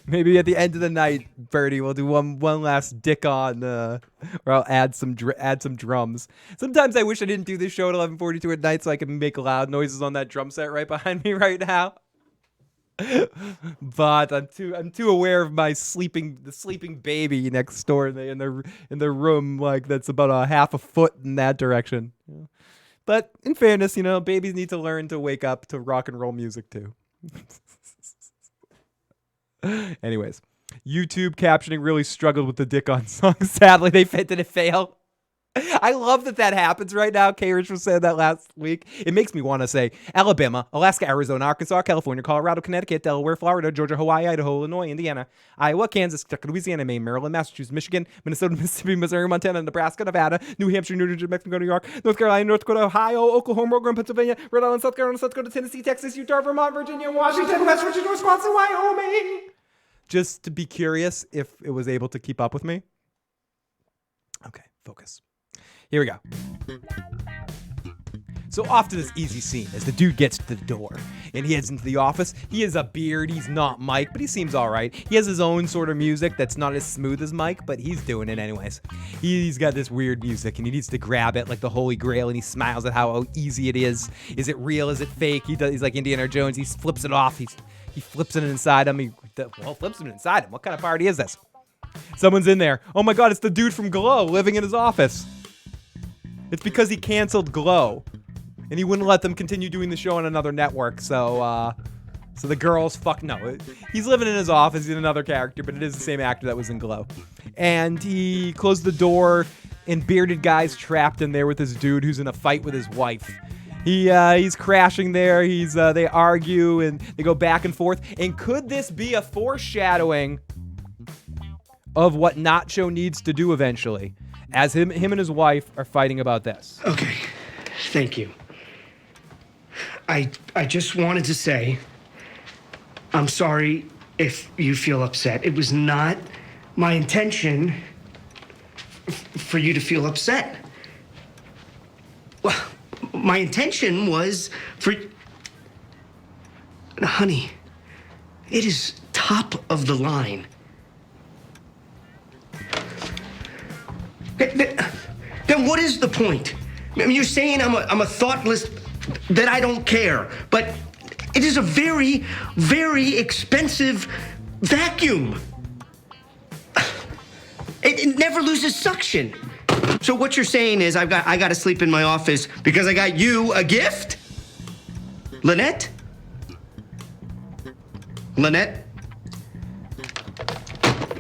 Maybe at the end of the night, Birdie, we'll do one last dick on, or I'll add some drums. Sometimes I wish I didn't do this show at 11:42 at night so I can make loud noises on that drum set right behind me right now. But I'm too aware of my sleeping baby next door in the room, like that's about a half a foot in that direction. Yeah. But in fairness, babies need to learn to wake up to rock and roll music too. Anyways, YouTube captioning really struggled with the dick on song. Sadly, did it fail? I love that happens right now. K-Rich was saying that last week. It makes me want to say Alabama, Alaska, Arizona, Arkansas, California, Colorado, Connecticut, Delaware, Florida, Georgia, Hawaii, Idaho, Illinois, Indiana, Iowa, Kansas, Kentucky, Louisiana, Maine, Maryland, Massachusetts, Michigan, Minnesota, Mississippi, Missouri, Montana, Nebraska, Nevada, New Hampshire, New Jersey, Mexico, New York, North Carolina, North Dakota, Ohio, Oklahoma, Oregon, Pennsylvania, Rhode Island, South Carolina, South Dakota, Tennessee, Texas, Utah, Vermont, Virginia, Washington, West Virginia, Wisconsin, Wyoming. Just to be curious if it was able to keep up with me. Okay, focus. Here we go. So off to this easy scene as the dude gets to the door and he heads into the office. He has a beard. He's not Mike, but he seems all right. He has his own sort of music that's not as smooth as Mike, but he's doing it anyways. He's got this weird music and he needs to grab it like the Holy Grail, and he smiles at how easy it is. Is it real? Is it fake? He's like Indiana Jones. He flips it off. He flips it inside him. Flips it inside him. What kind of party is this? Someone's in there. Oh my God, it's the dude from Glow living in his office. It's because he canceled Glow, and he wouldn't let them continue doing the show on another network. So the girls, no. He's living in his office. He's another character, but it is the same actor that was in Glow. And he closed the door, and bearded guy's trapped in there with this dude who's in a fight with his wife. He's crashing there. They argue, and they go back and forth. And could this be a foreshadowing of what Nacho needs to do eventually? As him and his wife are fighting about this. Okay, thank you. I just wanted to say, I'm sorry if you feel upset. It was not my intention for you to feel upset. Well, my intention was for... Honey, it is top of the line. Then what is the point? I mean, you're saying I'm a thoughtless, that I don't care, but it is a very, very expensive vacuum. It never loses suction. So what you're saying is I got to sleep in my office because I got you a gift? Lynette? Lynette?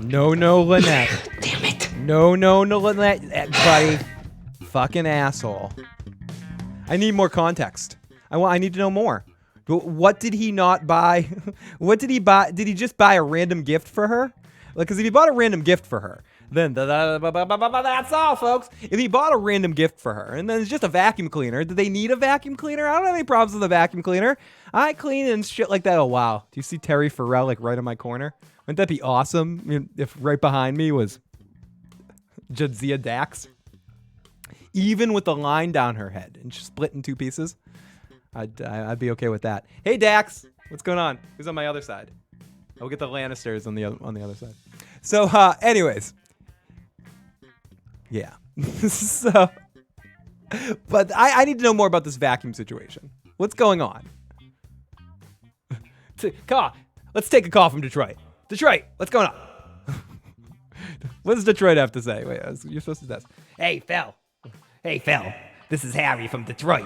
No, Lynette. Damn it. No, Lynette, buddy. Fucking asshole. I need more context. I need to know more. What did he not buy? What did he buy? Did he just buy a random gift for her? Because if he bought a random gift for her, then that's all, folks. If he bought a random gift for her, and then it's just a vacuum cleaner, do they need a vacuum cleaner? I don't have any problems with a vacuum cleaner. I clean and shit like that. Oh, wow. Do you see Terry Farrell like right in my corner? Wouldn't that be awesome? I mean, if right behind me was Jadzia Dax? Even with the line down her head and split in two pieces, I'd be okay with that. Hey, Dax, what's going on? Who's on my other side? I'll get the Lannisters on the other side. So, anyways, yeah. So, but I need to know more about this vacuum situation. What's going on? Come on, let's take a call from Detroit. Detroit, what's going on? What does Detroit have to say? Wait, you're supposed to test. Hey, Phil. This is Harry from Detroit.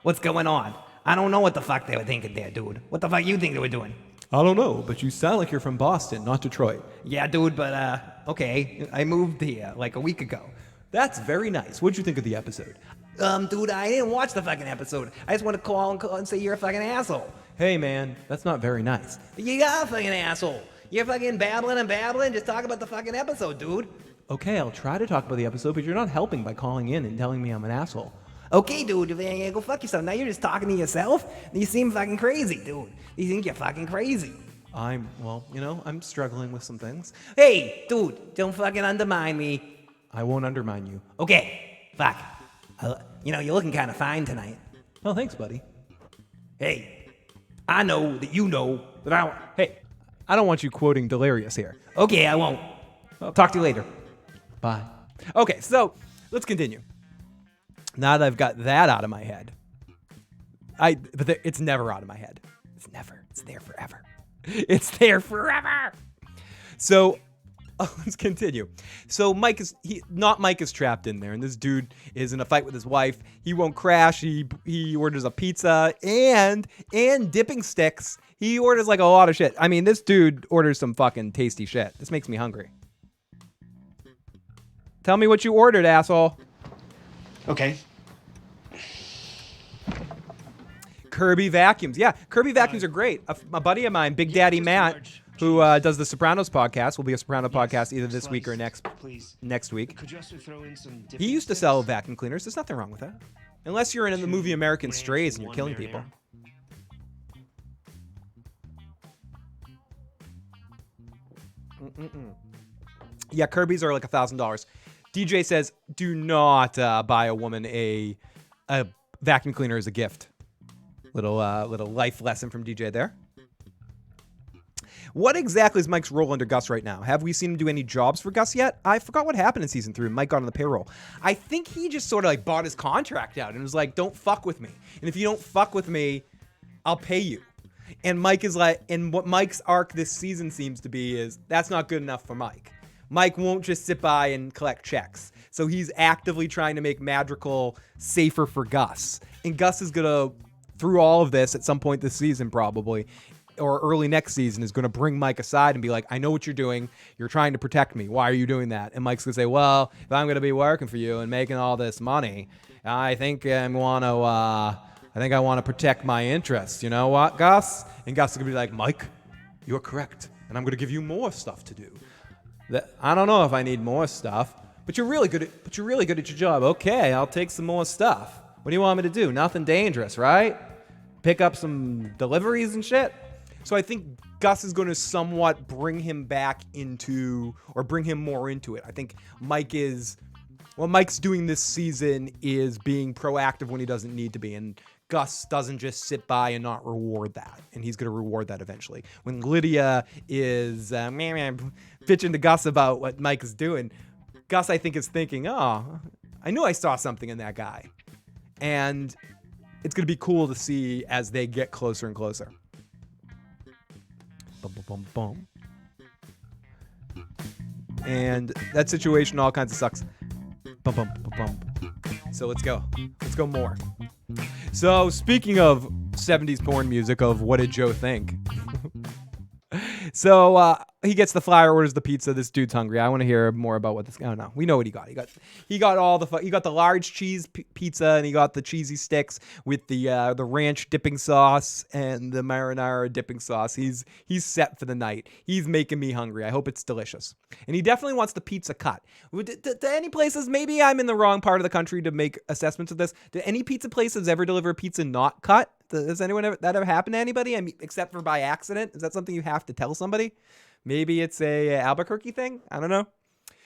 What's going on? I don't know what the fuck they were thinking there, dude. What the fuck you think they were doing? I don't know, but you sound like you're from Boston, not Detroit. Yeah, dude, but, okay. I moved here like a week ago. That's very nice. What'd you think of the episode? Dude, I didn't watch the fucking episode. I just want to call and say you're a fucking asshole. Hey, man, that's not very nice. You are a fucking asshole. You're fucking babbling and babbling. Just talk about the fucking episode, dude. Okay, I'll try to talk about the episode, but you're not helping by calling in and telling me I'm an asshole. Okay, dude, go fuck yourself. Now you're just talking to yourself? You seem fucking crazy, dude. You think you're fucking crazy. I'm struggling with some things. Hey, dude, don't fucking undermine me. I won't undermine you. Okay, fuck. You're looking kind of fine tonight. Oh, thanks, buddy. Hey, I know that you know that I don't want you quoting Delirious here. Okay, I won't. Talk to you later. Bye. Okay, so let's continue. Now that I've got that out of my head, it's never out of my head. It's never. It's there forever. It's there forever. So let's continue. So Mike is trapped in there, and this dude is in a fight with his wife. He won't crash. He orders a pizza and dipping sticks. He orders like a lot of shit. I mean, this dude orders some fucking tasty shit. This makes me hungry. Tell me what you ordered, asshole. Okay. Kirby vacuums. Yeah, Kirby vacuums are great. A buddy of mine, Big Daddy Matt, who does the Sopranos podcast, will be a Soprano podcast either this week or next week. Could you also throw in some He used to sell vacuum cleaners. There's nothing wrong with that. Unless you're in the movie American Strays and you're killing people. Yeah, Kirby's are like $1,000. DJ says, do not buy a woman a vacuum cleaner as a gift. Little life lesson from DJ there. What exactly is Mike's role under Gus right now? Have we seen him do any jobs for Gus yet? I forgot what happened in season 3. Mike got on the payroll. I think he just sort of like bought his contract out and was like, don't fuck with me. And if you don't fuck with me, I'll pay you. And Mike is like, and what Mike's arc this season seems to be is that's not good enough for Mike. Mike won't just sit by and collect checks. So he's actively trying to make Madrigal safer for Gus. And Gus is going to, through all of this at some point this season probably, or early next season, is going to bring Mike aside and be like, I know what you're doing. You're trying to protect me. Why are you doing that? And Mike's going to say, well, if I'm going to be working for you and making all this money, I think I want to protect my interests. You know what, Gus? And Gus is going to be like, Mike, you're correct. And I'm going to give you more stuff to do. I don't know if I need more stuff, but you're really good at your job. Okay, I'll take some more stuff. What do you want me to do? Nothing dangerous, right? Pick up some deliveries and shit. So I think Gus is going to somewhat bring him back into, or bring him more into it. I think what Mike's doing this season is being proactive when he doesn't need to be. And Gus doesn't just sit by and not reward that. And he's going to reward that eventually. When Lydia is bitching to Gus about what Mike is doing, Gus, I think, is thinking, oh, I knew I saw something in that guy. And it's going to be cool to see as they get closer and closer. Bum, bum, bum, bum. And that situation all kinds of sucks. Bum, bum, bum, bum. So let's go. Let's go more. So speaking of 70s porn music of What Did Joe Think? So he gets the flyer, orders the pizza. This dude's hungry. I want to hear more about what this guy. Oh no, we know what he got. He got the large cheese pizza, and he got the cheesy sticks with the ranch dipping sauce and the marinara dipping sauce. He's set for the night. He's making me hungry. I hope it's delicious. And he definitely wants the pizza cut. To any places, maybe I'm in the wrong part of the country to make assessments of this. Do any pizza places ever deliver pizza not cut? Does anyone ever happen to anybody? I mean, except for by accident? Is that something you have to tell somebody? Maybe it's a Albuquerque thing. I don't know.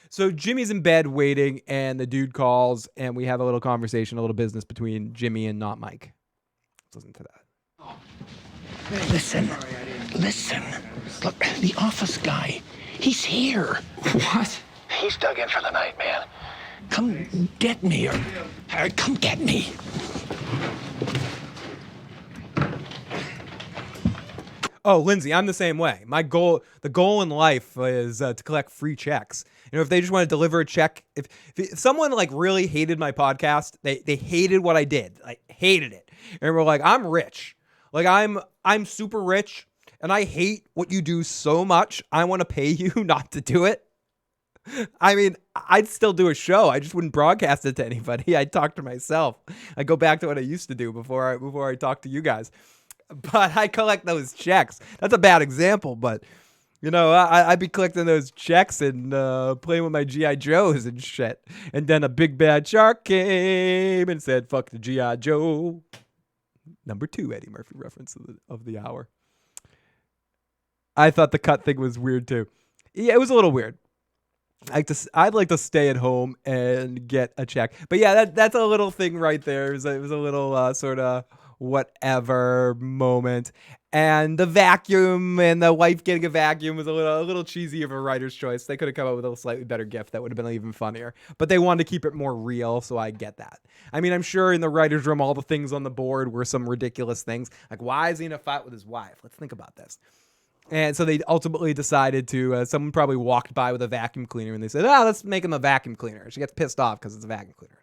So Jimmy's in bed waiting, and the dude calls, and we have a little conversation, a little business between Jimmy and not Mike. Let's listen to that. Listen. Look, the office guy, he's here. What? He's dug in for the night, man. Come get me, or come get me. Oh, Lindsay, I'm the same way. The goal in life is to collect free checks. You know, if they just want to deliver a check, if someone like really hated my podcast, they hated what I did, like hated it, and we're like, I'm rich, like I'm super rich, and I hate what you do so much. I want to pay you not to do it. I mean, I'd still do a show. I just wouldn't broadcast it to anybody. I'd talk to myself. I'd go back to what I used to do before I talk to you guys. But I collect those checks. That's a bad example, but you know, I'd be collecting those checks and playing with my G.I. Joes and shit. And then a big bad shark came and said, "Fuck the G.I. Joe." Number 2 Eddie Murphy reference of the hour. I thought the cut thing was weird too. Yeah, it was a little weird. I'd like to stay at home and get a check. But yeah, that's a little thing right there. It was a little sort of whatever moment. And the vacuum and the wife getting a vacuum was a little cheesy of a writer's choice. They could have come up with a slightly better gift that would have been even funnier. But they wanted to keep it more real, so I get that. I mean, I'm sure in the writer's room, all the things on the board were some ridiculous things. Like, why is he in a fight with his wife? Let's think about this. And so they ultimately decided to, someone probably walked by with a vacuum cleaner and they said, let's make him a vacuum cleaner. She gets pissed off because it's a vacuum cleaner.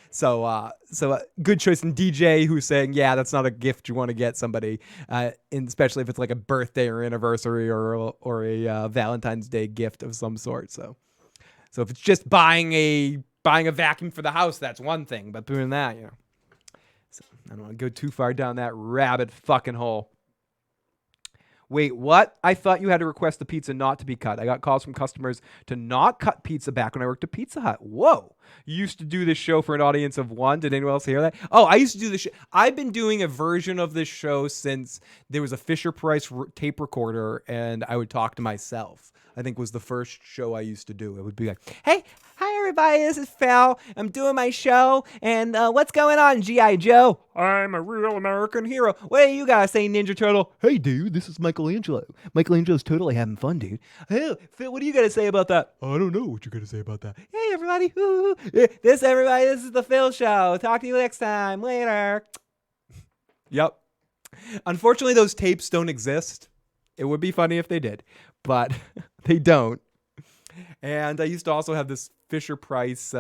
So good choice. And DJ, who's saying, yeah, that's not a gift you want to get somebody, especially if it's like a birthday or anniversary or a Valentine's Day gift of some sort. So if it's just buying a vacuum for the house, that's one thing. But doing that, so I don't want to go too far down that rabbit fucking hole. Wait, what? I thought you had to request the pizza not to be cut. I got calls from customers to not cut pizza back when I worked at Pizza Hut. Whoa. You used to do this show for an audience of one. Did anyone else hear that? Oh, I used to do this show. I've been doing a version of this show since there was a Fisher-Price tape recorder and I would talk to myself. I think was the first show I used to do. It would be like, hey, hi everybody, this is Phil. I'm doing my show, and what's going on, G.I. Joe? I'm a real American hero. What do you guys say, Ninja Turtle? Hey, dude, this is Michelangelo. Michelangelo's totally having fun, dude. Hey, Phil, what do you got to say about that? I don't know what you're going to say about that. Hey, everybody. This is the Phil Show. Talk to you next time. Later. Yep. Unfortunately, those tapes don't exist. It would be funny if they did, but they don't. And I used to also have this Fisher-Price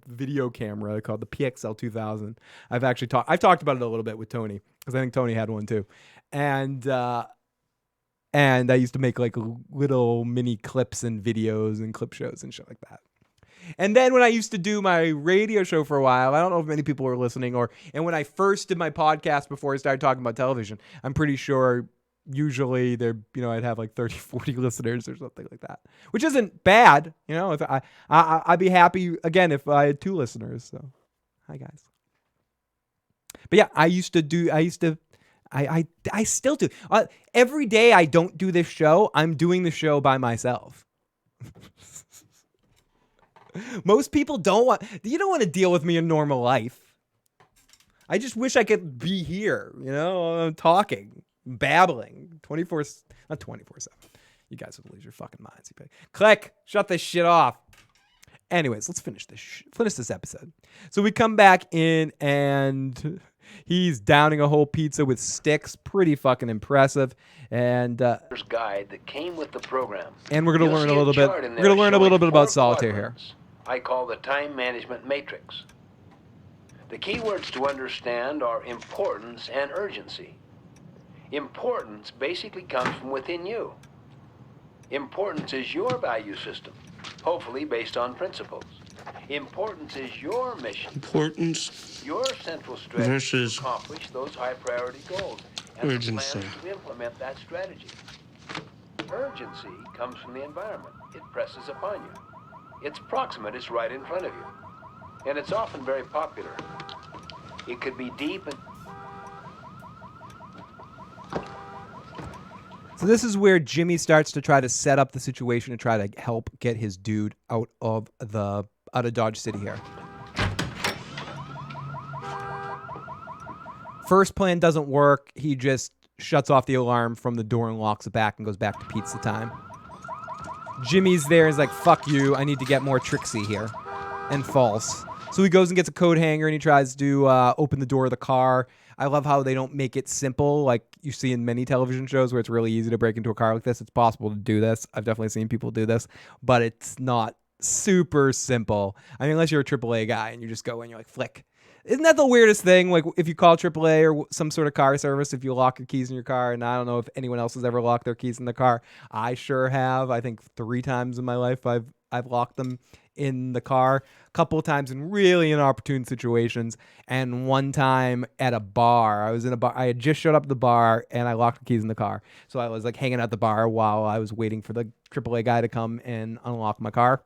video camera called the PXL 2000. I've talked about it a little bit with Tony because I think Tony had one too. And I used to make like little mini clips and videos and clip shows and shit like that. And then when I used to do my radio show for a while, I don't know if many people were listening, and when I first did my podcast before I started talking about television, I'm pretty sure usually I'd have like 30, 40 listeners or something like that, which isn't bad. If I'd be happy again if I had 2 listeners. So hi guys. But yeah, I still do. Every day I don't do this show, I'm doing the show by myself. Most people don't want to deal with me in normal life. I just wish I could be here, talking, babbling, not 24/7. You guys would lose your fucking minds. Click, shut this shit off. Anyways, let's finish this episode. So we come back in and he's downing a whole pizza with sticks. Pretty fucking impressive. And guide that came with the program. And we're gonna learn a little bit. We're gonna learn a little bit about solitaire here. I call the time management matrix. The key words to understand are importance and urgency. Importance basically comes from within you. Importance is your value system, hopefully based on principles. Importance is your mission. Importance. Your central strategy versus to accomplish those high priority goals and urgency. the plan to implement that strategy. Urgency comes from the environment. It presses upon you. It's proximate, it's right in front of you. And it's often very popular. It could be deep and... So this is where Jimmy starts to try to set up the situation to try to help get his dude out of Dodge City here. First plan doesn't work. He just shuts off the alarm from the door and locks it back and goes back to pizza time. Jimmy's there and is like, fuck you, I need to get more tricksy here. And false. So he goes and gets a coat hanger and he tries to open the door of the car. I love how they don't make it simple like you see in many television shows where it's really easy to break into a car like this. It's possible to do this. I've definitely seen people do this, but it's not super simple. I mean, unless you're a AAA guy and you just go and you're like, flick. Isn't that the weirdest thing? Like if you call AAA or some sort of car service, if you lock your keys in your car, and I don't know if anyone else has ever locked their keys in the car. I sure have. I think 3 times in my life I've locked them in the car, a couple of times in really inopportune situations, and one time at a bar. I was in a bar. I had just showed up at the bar and I locked the keys in the car. So I was like hanging out at the bar while I was waiting for the AAA guy to come and unlock my car.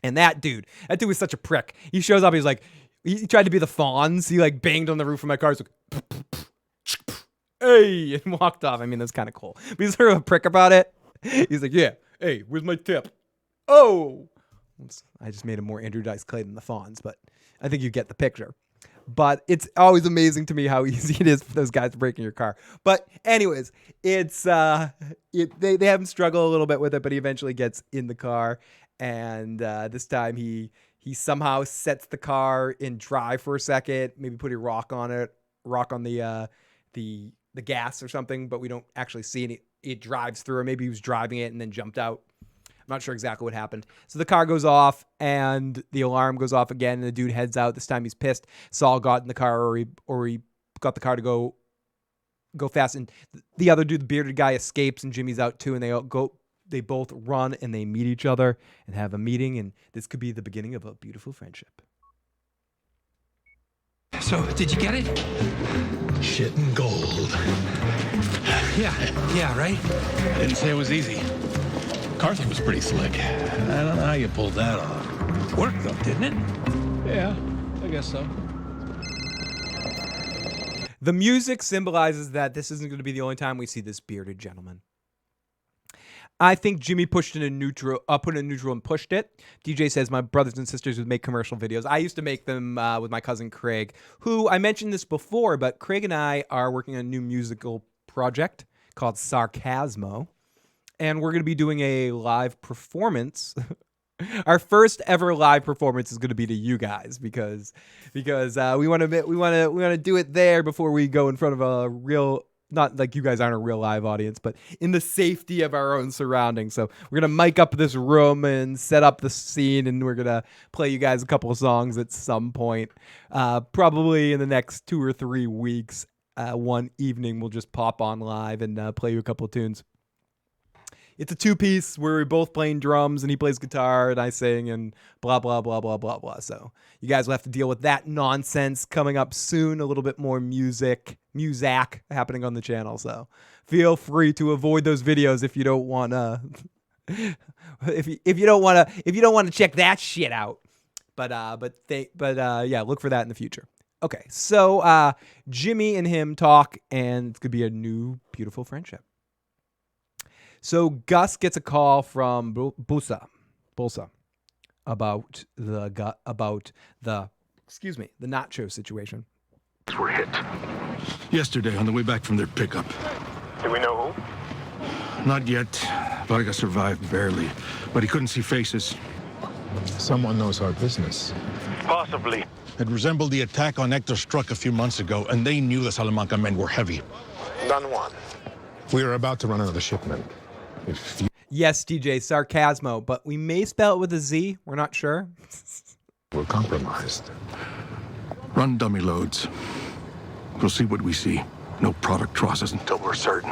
And that dude was such a prick. He shows up, he's like, he tried to be the Fonz. He like banged on the roof of my car. He's like, hey, and walked off. I mean, that's kind of cool. But he's sort of a prick about it. He's like, yeah, hey, where's my tip? Oh, oops. I just made him more Andrew Dice Clay than the Fonz, but I think you get the picture. But it's always amazing to me how easy it is for those guys breaking your car. But anyways, it's they have him struggle a little bit with it, but he eventually gets in the car, and this time he somehow sets the car in drive for a second, maybe put a rock on the gas or something, but we don't actually see it. It drives through, or maybe he was driving it and then jumped out. I'm not sure exactly what happened. So the car goes off and the alarm goes off again, and the dude heads out. This time he's pissed. Saul got in the car, or he got the car to go fast, and the other dude, the bearded guy, escapes, and Jimmy's out too, and they both run and they meet each other and have a meeting, and this could be the beginning of a beautiful friendship. So, did you get it? Shit and gold. Yeah, right? Didn't say it was easy. Car thing was pretty slick. I don't know how you pulled that off. Worked though, didn't it? Yeah, I guess so. The music symbolizes that this isn't going to be the only time we see this bearded gentleman. I think Jimmy put in a neutral and pushed it. DJ says, my brothers and sisters would make commercial videos. I used to make them with my cousin Craig, who I mentioned this before, but Craig and I are working on a new musical project called Sarcasmo, and we're going to be doing a live performance. Our first ever live performance is going to be to you guys because we want to do it there before we go in front of a real, not like you guys aren't a real live audience, but in the safety of our own surroundings. So we're going to mic up this room and set up the scene, and we're going to play you guys a couple of songs at some point. Probably in the next 2 or 3 weeks, one evening we'll just pop on live and play you a couple of tunes. It's a 2-piece where we're both playing drums and he plays guitar and I sing and blah, blah, blah, blah, blah, blah. So you guys will have to deal with that nonsense coming up soon. A little bit more music happening on the channel. So feel free to avoid those videos if you don't want to, if you don't want to check that shit out. But yeah, look for that in the future. Okay. So Jimmy and him talk, and it's going to be a new beautiful friendship. So Gus gets a call from Bulsa about the Nacho situation. We're hit. Yesterday on the way back from their pickup. Do we know who? Not yet. Vargas survived barely, but he couldn't see faces. Someone knows our business. Possibly. It resembled the attack on Hector's truck a few months ago, and they knew the Salamanca men were heavy. Done one. We are about to run another shipment. Yes, DJ, Sarcasmo, but we may spell it with a Z. We're not sure. We're compromised. Run dummy loads. We'll see what we see. No product crosses until we're certain.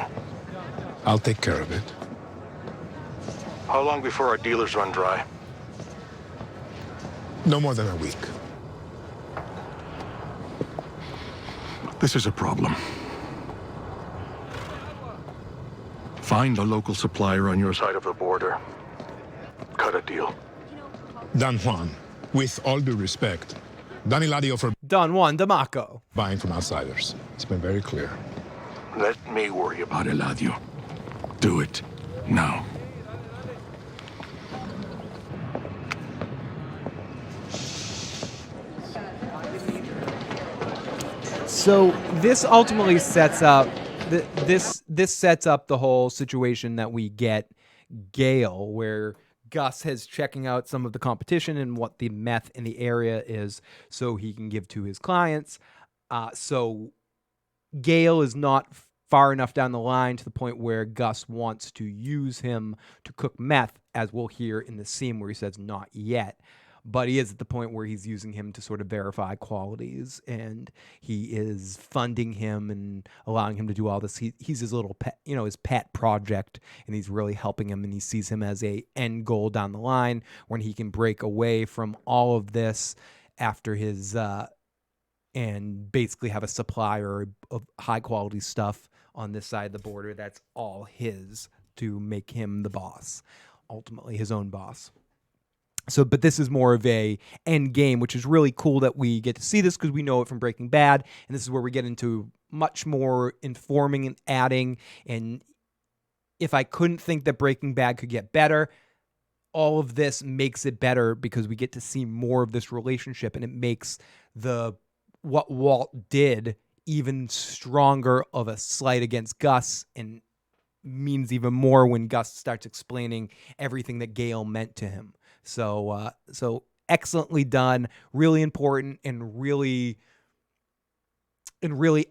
I'll take care of it. How long before our dealers run dry? No more than a week. This is a problem. Find a local supplier on your side of the border. Cut a deal. Don Juan, with all due respect, Don Eladio for Don Juan D'Amaco. Buying from outsiders. It's been very clear. Let me worry about Eladio. Do it now. So this ultimately sets up this sets up the whole situation that we get Gale, where Gus is checking out some of the competition and what the meth in the area is so he can give to his clients. So Gale is not far enough down the line to the point where Gus wants to use him to cook meth, as we'll hear in the scene where he says not yet. But he is at the point where he's using him to sort of verify qualities, and he is funding him and allowing him to do all this. He's his little pet, his pet project, and he's really helping him, and he sees him as a end goal down the line when he can break away from all of this after his and basically have a supplier of high quality stuff on this side of the border that's all his to make him the boss, ultimately his own boss. So, but this is more of a end game, which is really cool that we get to see this because we know it from Breaking Bad. And this is where we get into much more informing and adding. And if I couldn't think that Breaking Bad could get better, all of this makes it better because we get to see more of this relationship, and it makes what Walt did even stronger of a slight against Gus, and means even more when Gus starts explaining everything that Gale meant to him. So excellently done, really important, and really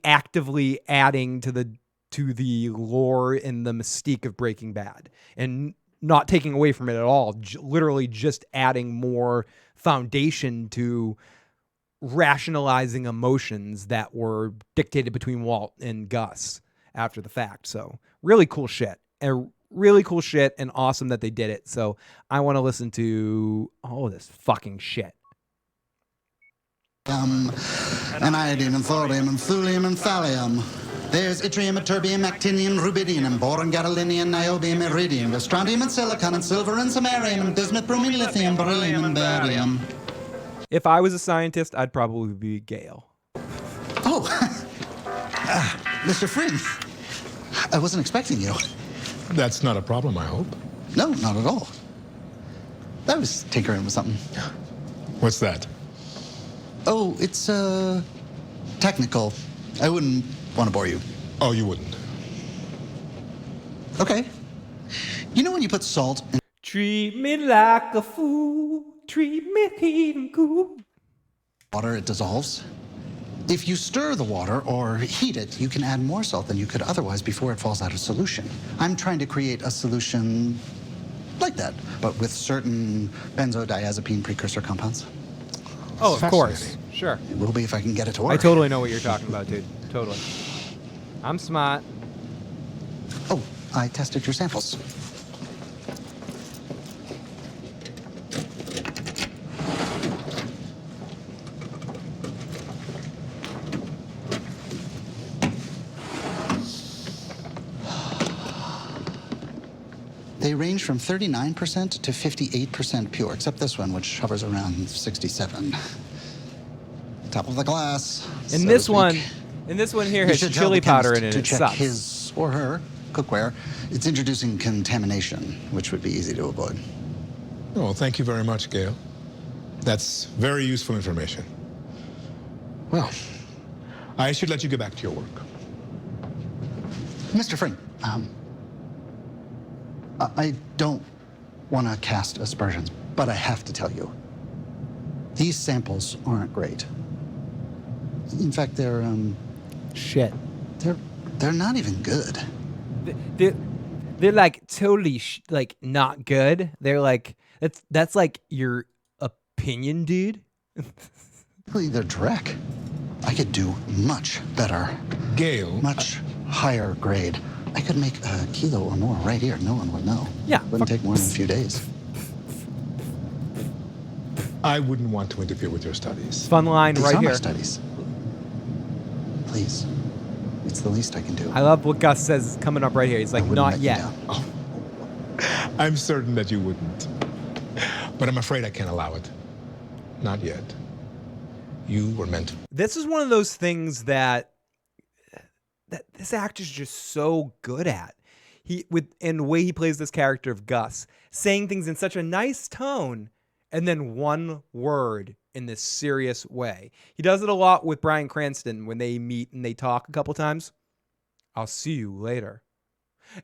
actively adding to the lore and the mystique of Breaking Bad, and not taking away from it at all. Literally just adding more foundation to rationalizing emotions that were dictated between Walt and Gus after the fact. So really cool shit. And really cool shit, and awesome that they did it. So I want to listen to all this fucking shit. And iodine and thorium and thulium and thallium. There's yttrium, ytterbium, actinium, rubidium, boron, gadolinium, niobium, iridium, strontium and silicon and silver and samarium and bismuth, bromine, lithium, beryllium and barium. If I was a scientist, I'd probably be Gale. Oh, Mr. Frink, I wasn't expecting you. That's not a problem, I hope. No, not at all. I was tinkering with something. What's that? Oh, it's, technical. I wouldn't want to bore you. Oh, you wouldn't? Okay. You know when you put salt in... Treat me like a fool. Treat me even cool. Water, it dissolves. If you stir the water or heat it, you can add more salt than you could otherwise before it falls out of solution. I'm trying to create a solution like that, but with certain benzodiazepine precursor compounds. Oh, of course. Sure. It will be if I can get it to work. I totally know what you're talking about, dude. Totally. I'm smart. Oh, I tested your samples. They range from 39% to 58% pure, except this one, which hovers around 67. Top of the glass. In this one here has chili powder in it. To It check sucks. his or her cookware, it's introducing contamination, which would be easy to avoid. Oh, thank you very much, Gale. That's very useful information. Well, I should let you get back to your work. Mr. Frink, I don't want to cast aspersions, but I have to tell you, these samples aren't great. In fact, they're shit. They're not even good. They're like totally like not good. They're like that's like your opinion, dude. They're dreck. I could do much better. Gale. Much higher grade. I could make a kilo or more right here. No one would know. Yeah. Wouldn't take more than a few days. I wouldn't want to interfere with your studies. Fun line These right are my here. studies. Please. It's the least I can do. I love what Gus says coming up right here. He's like, not yet. Oh. I'm certain that you wouldn't. But I'm afraid I can't allow it. Not yet. You were meant to. This is one of those things that this actor's just so good at. And the way he plays this character of Gus, saying things in such a nice tone, and then one word in this serious way. He does it a lot with Bryan Cranston when they meet and they talk a couple times. I'll see you later.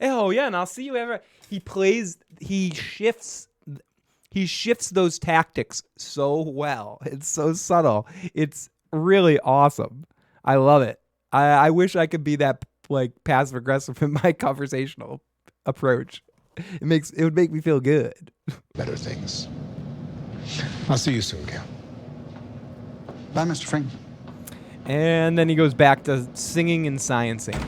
Oh yeah, and I'll see you ever. He shifts those tactics so well. It's so subtle. It's really awesome. I love it. I wish I could be that like passive aggressive in my conversational approach. It would make me feel good. Better things. I'll see you soon, Gale. Bye, Mr. Frink. And then he goes back to singing and sciencing.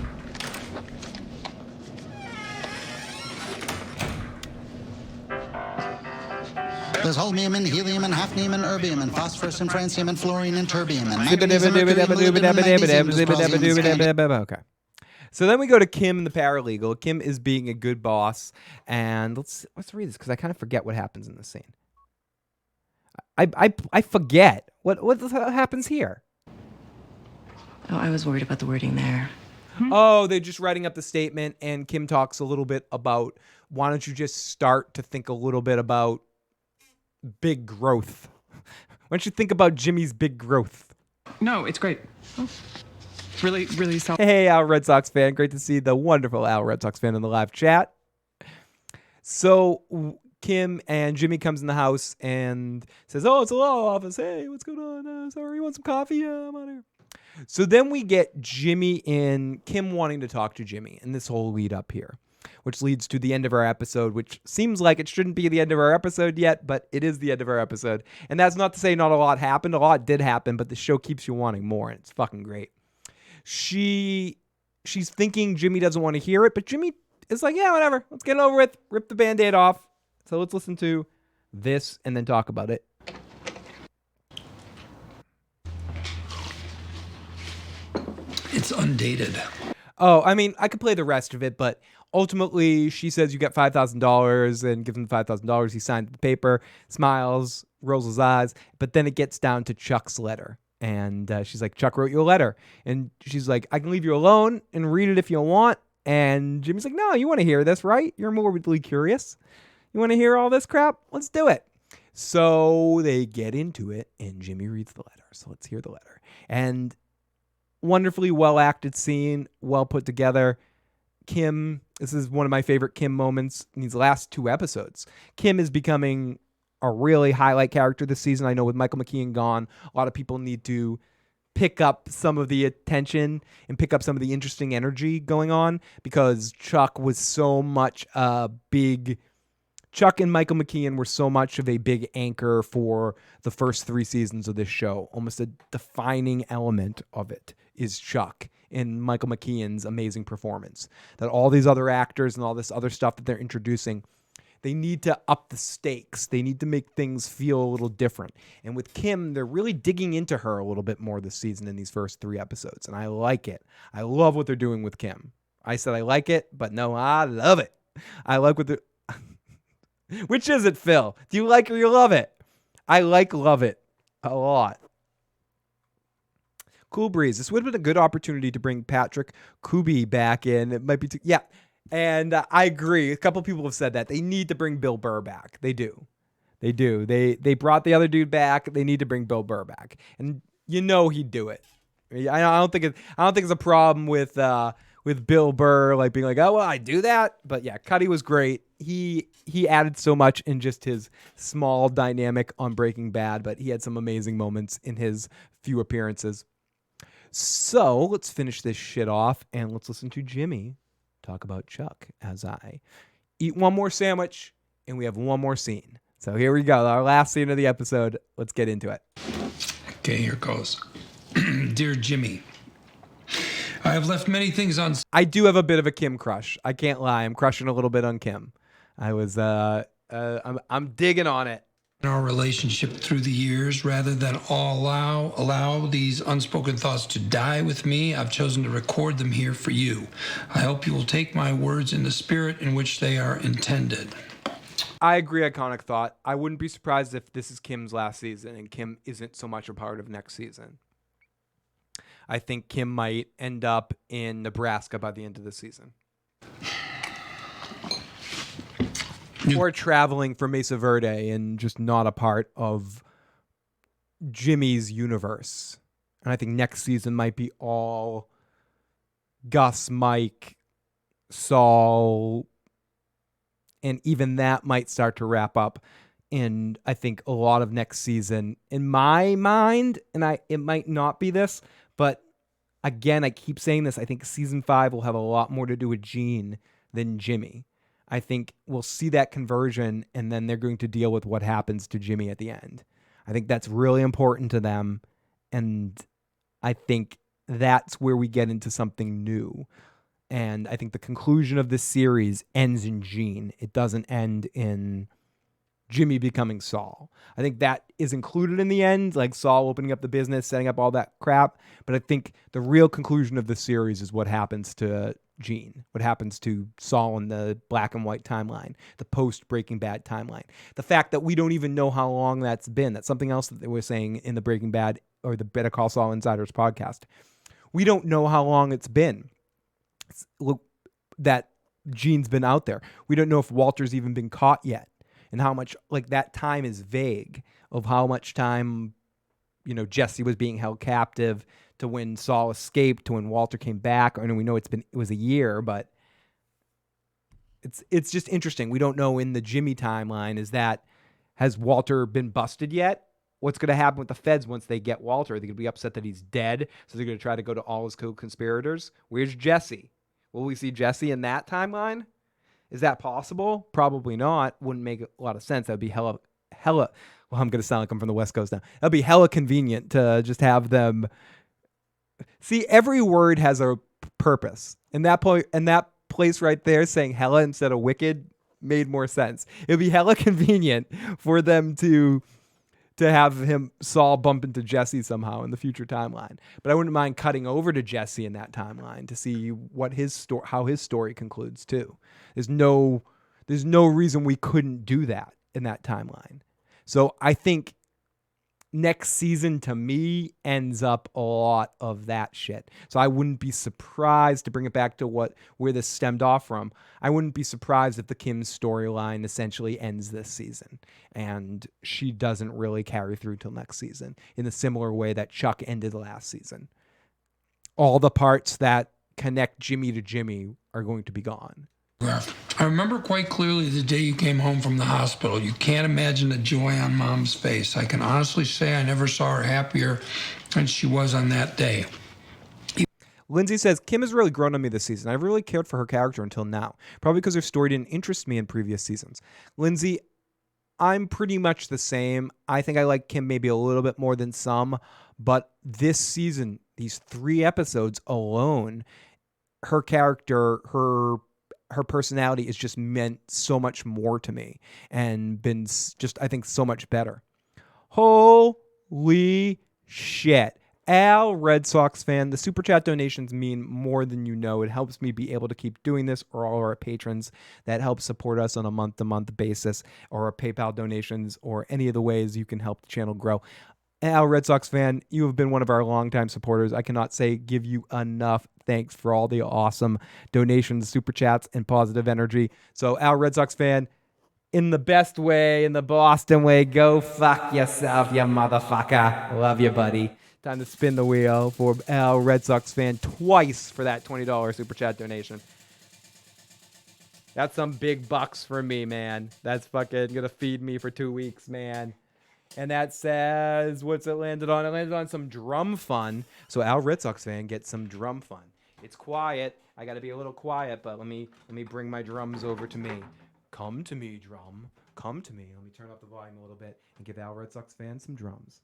There's holmium and helium and hafnium and erbium and phosphorus and francium and fluorine and terbium and Okay. So then we go to Kim, the paralegal. Kim is being a good boss, and let's read this because I kind of forget what happens in this scene. I forget what happens here. Oh, I was worried about the wording there. Oh, they're just writing up the statement, and Kim talks a little bit about why don't you just start to think a little bit about big growth. Why don't you think about Jimmy's big growth? No, it's great. Really, really solid. Hey, Al Red Sox fan. Great to see the wonderful Al Red Sox fan in the live chat. So Kim and Jimmy comes in the house and says, "Oh, it's a law office. Hey, what's going on? Sorry, you want some coffee? I'm out here." So then we get Jimmy and Kim wanting to talk to Jimmy, and this whole lead up here, which leads to the end of our episode, which seems like it shouldn't be the end of our episode yet, but it is the end of our episode. And that's not to say not a lot happened. A lot did happen, but the show keeps you wanting more, and it's fucking great. She's thinking Jimmy doesn't want to hear it, but Jimmy is like, yeah, whatever. Let's get it over with. Rip the Band-Aid off. So let's listen to this and then talk about it. It's undated. Oh, I mean, I could play the rest of it, but ultimately she says you get $5,000 and gives him $5,000. He signs the paper, smiles, rolls his eyes, but then it gets down to Chuck's letter. And she's like, Chuck wrote you a letter. And she's like, I can leave you alone and read it if you want. And Jimmy's like, no, you want to hear this, right? You're morbidly curious. You want to hear all this crap? Let's do it. So they get into it, and Jimmy reads the letter. So let's hear the letter. And wonderfully well-acted scene, well put together. Kim, this is one of my favorite Kim moments in these last two episodes. Kim is becoming a really highlight character this season. I know with Michael McKean gone, a lot of people need to pick up some of the attention and pick up some of the interesting energy going on because Chuck was so much a big... Chuck and Michael McKean were so much of a big anchor for the first 3 seasons of this show. Almost a defining element of it is Chuck and Michael McKean's amazing performance. That all these other actors and all this other stuff that they're introducing, they need to up the stakes. They need to make things feel a little different. And with Kim, they're really digging into her a little bit more this season in these first 3 episodes. And I like it. I love what they're doing with Kim. I said I like it, but no, I love it. I like what they're... Which is it, Phil? Do you like or you love it? I love it a lot. Cool Breeze. This would have been a good opportunity to bring Patrick Kubi back in. It might be too... Yeah. And I agree. A couple people have said that. They need to bring Bill Burr back. They do. They do. They brought the other dude back. They need to bring Bill Burr back. And you know he'd do it. I don't think it's a problem with Bill Burr like being like, oh well, I do that. But yeah, Cuddy was great. He added so much in just his small dynamic on Breaking Bad, but he had some amazing moments in his few appearances. So let's finish this shit off and let's listen to Jimmy talk about Chuck as I eat one more sandwich and we have one more scene. So here we go. Our last scene of the episode. Let's get into it. Okay, here goes. Dear Jimmy, I have left many things on... I do have a bit of a Kim crush. I can't lie. I'm crushing a little bit on Kim. I'm digging on it. Our relationship through the years, rather than allow these unspoken thoughts to die with me, I've chosen to record them here for you. I hope you will take my words in the spirit in which they are intended. I agree, iconic thought. I wouldn't be surprised if this is Kim's last season and Kim isn't so much a part of next season. I think Kim might end up in Nebraska by the end of the season. Or traveling from Mesa Verde and just not a part of Jimmy's universe. And I think next season might be all Gus, Mike, Saul, and even that might start to wrap up. And I think a lot of next season, in my mind, and it might not be this, but again, I keep saying this, I think season 5 will have a lot more to do with Gene than Jimmy. I think we'll see that conversion, and then they're going to deal with what happens to Jimmy at the end. I think that's really important to them, and I think that's where we get into something new. And I think the conclusion of this series ends in Gene. It doesn't end in Jimmy becoming Saul. I think that is included in the end, like Saul opening up the business, setting up all that crap. But I think the real conclusion of the series is what happens to Gene, what happens to Saul in the black and white timeline, the post Breaking Bad timeline. The fact that we don't even know how long that's been. That's something else that they were saying in the Breaking Bad or the Better Call Saul Insiders podcast. We don't know how long it's been that Gene's been out there. We don't know if Walter's even been caught yet. And how much, like, that time is vague of how much time Jesse was being held captive, to when Saul escaped, to when Walter came back. I know we know it was a year, but it's just interesting. We don't know in the Jimmy timeline, has Walter been busted yet? What's going to happen with the feds once they get Walter? Are they going to be upset that he's dead? So they're going to try to go to all his co-conspirators? Where's Jesse? Will we see Jesse in that timeline? Is that possible? Probably not. Wouldn't make a lot of sense. That would be hella, well, I'm going to sound like I'm from the West Coast now. That'd be hella convenient to just have them. See, every word has a purpose. And that place right there saying hella instead of wicked made more sense. It'd be hella convenient for them to have Saul bump into Jesse somehow in the future timeline. But I wouldn't mind cutting over to Jesse in that timeline to see how his story concludes too. There's no reason we couldn't do that in that timeline. So I think next season to me ends up a lot of that shit. So I wouldn't be surprised, to bring it back to where this stemmed off from, I wouldn't be surprised if the Kim storyline essentially ends this season and she doesn't really carry through till next season in a similar way that Chuck ended last season. All the parts that connect Jimmy to Jimmy are going to be gone. I remember quite clearly the day you came home from the hospital. You can't imagine the joy on Mom's face. I can honestly say I never saw her happier than she was on that day. Lindsay says, Kim has really grown on me this season. I've really cared for her character until now, probably because her story didn't interest me in previous seasons. Lindsay, I'm pretty much the same. I think I like Kim maybe a little bit more than some, but this season, these 3 episodes alone, her character, her personality has just meant so much more to me and been just, I think, so much better. Holy shit. Al, Red Sox fan, the Super Chat donations mean more than you know. It helps me be able to keep doing this, or all our patrons that help support us on a month-to-month basis, or our PayPal donations, or any of the ways you can help the channel grow. Al, Red Sox fan, you have been one of our longtime supporters. I cannot give you enough thanks for all the awesome donations, super chats, and positive energy. So, Al, Red Sox fan, in the best way, in the Boston way, go fuck yourself, you motherfucker. Love you, buddy. Time to spin the wheel for Al, Red Sox fan, twice for that $20 super chat donation. That's some big bucks for me, man. That's fucking gonna feed me for 2 weeks, man. And that says, what's it landed on? It landed on some drum fun. So Al, Red Sox fan, gets some drum fun. It's quiet. I got to be a little quiet, but let me bring my drums over to me. Come to me, drum. Come to me. Let me turn up the volume a little bit and give Al, Red Sox fan some drums.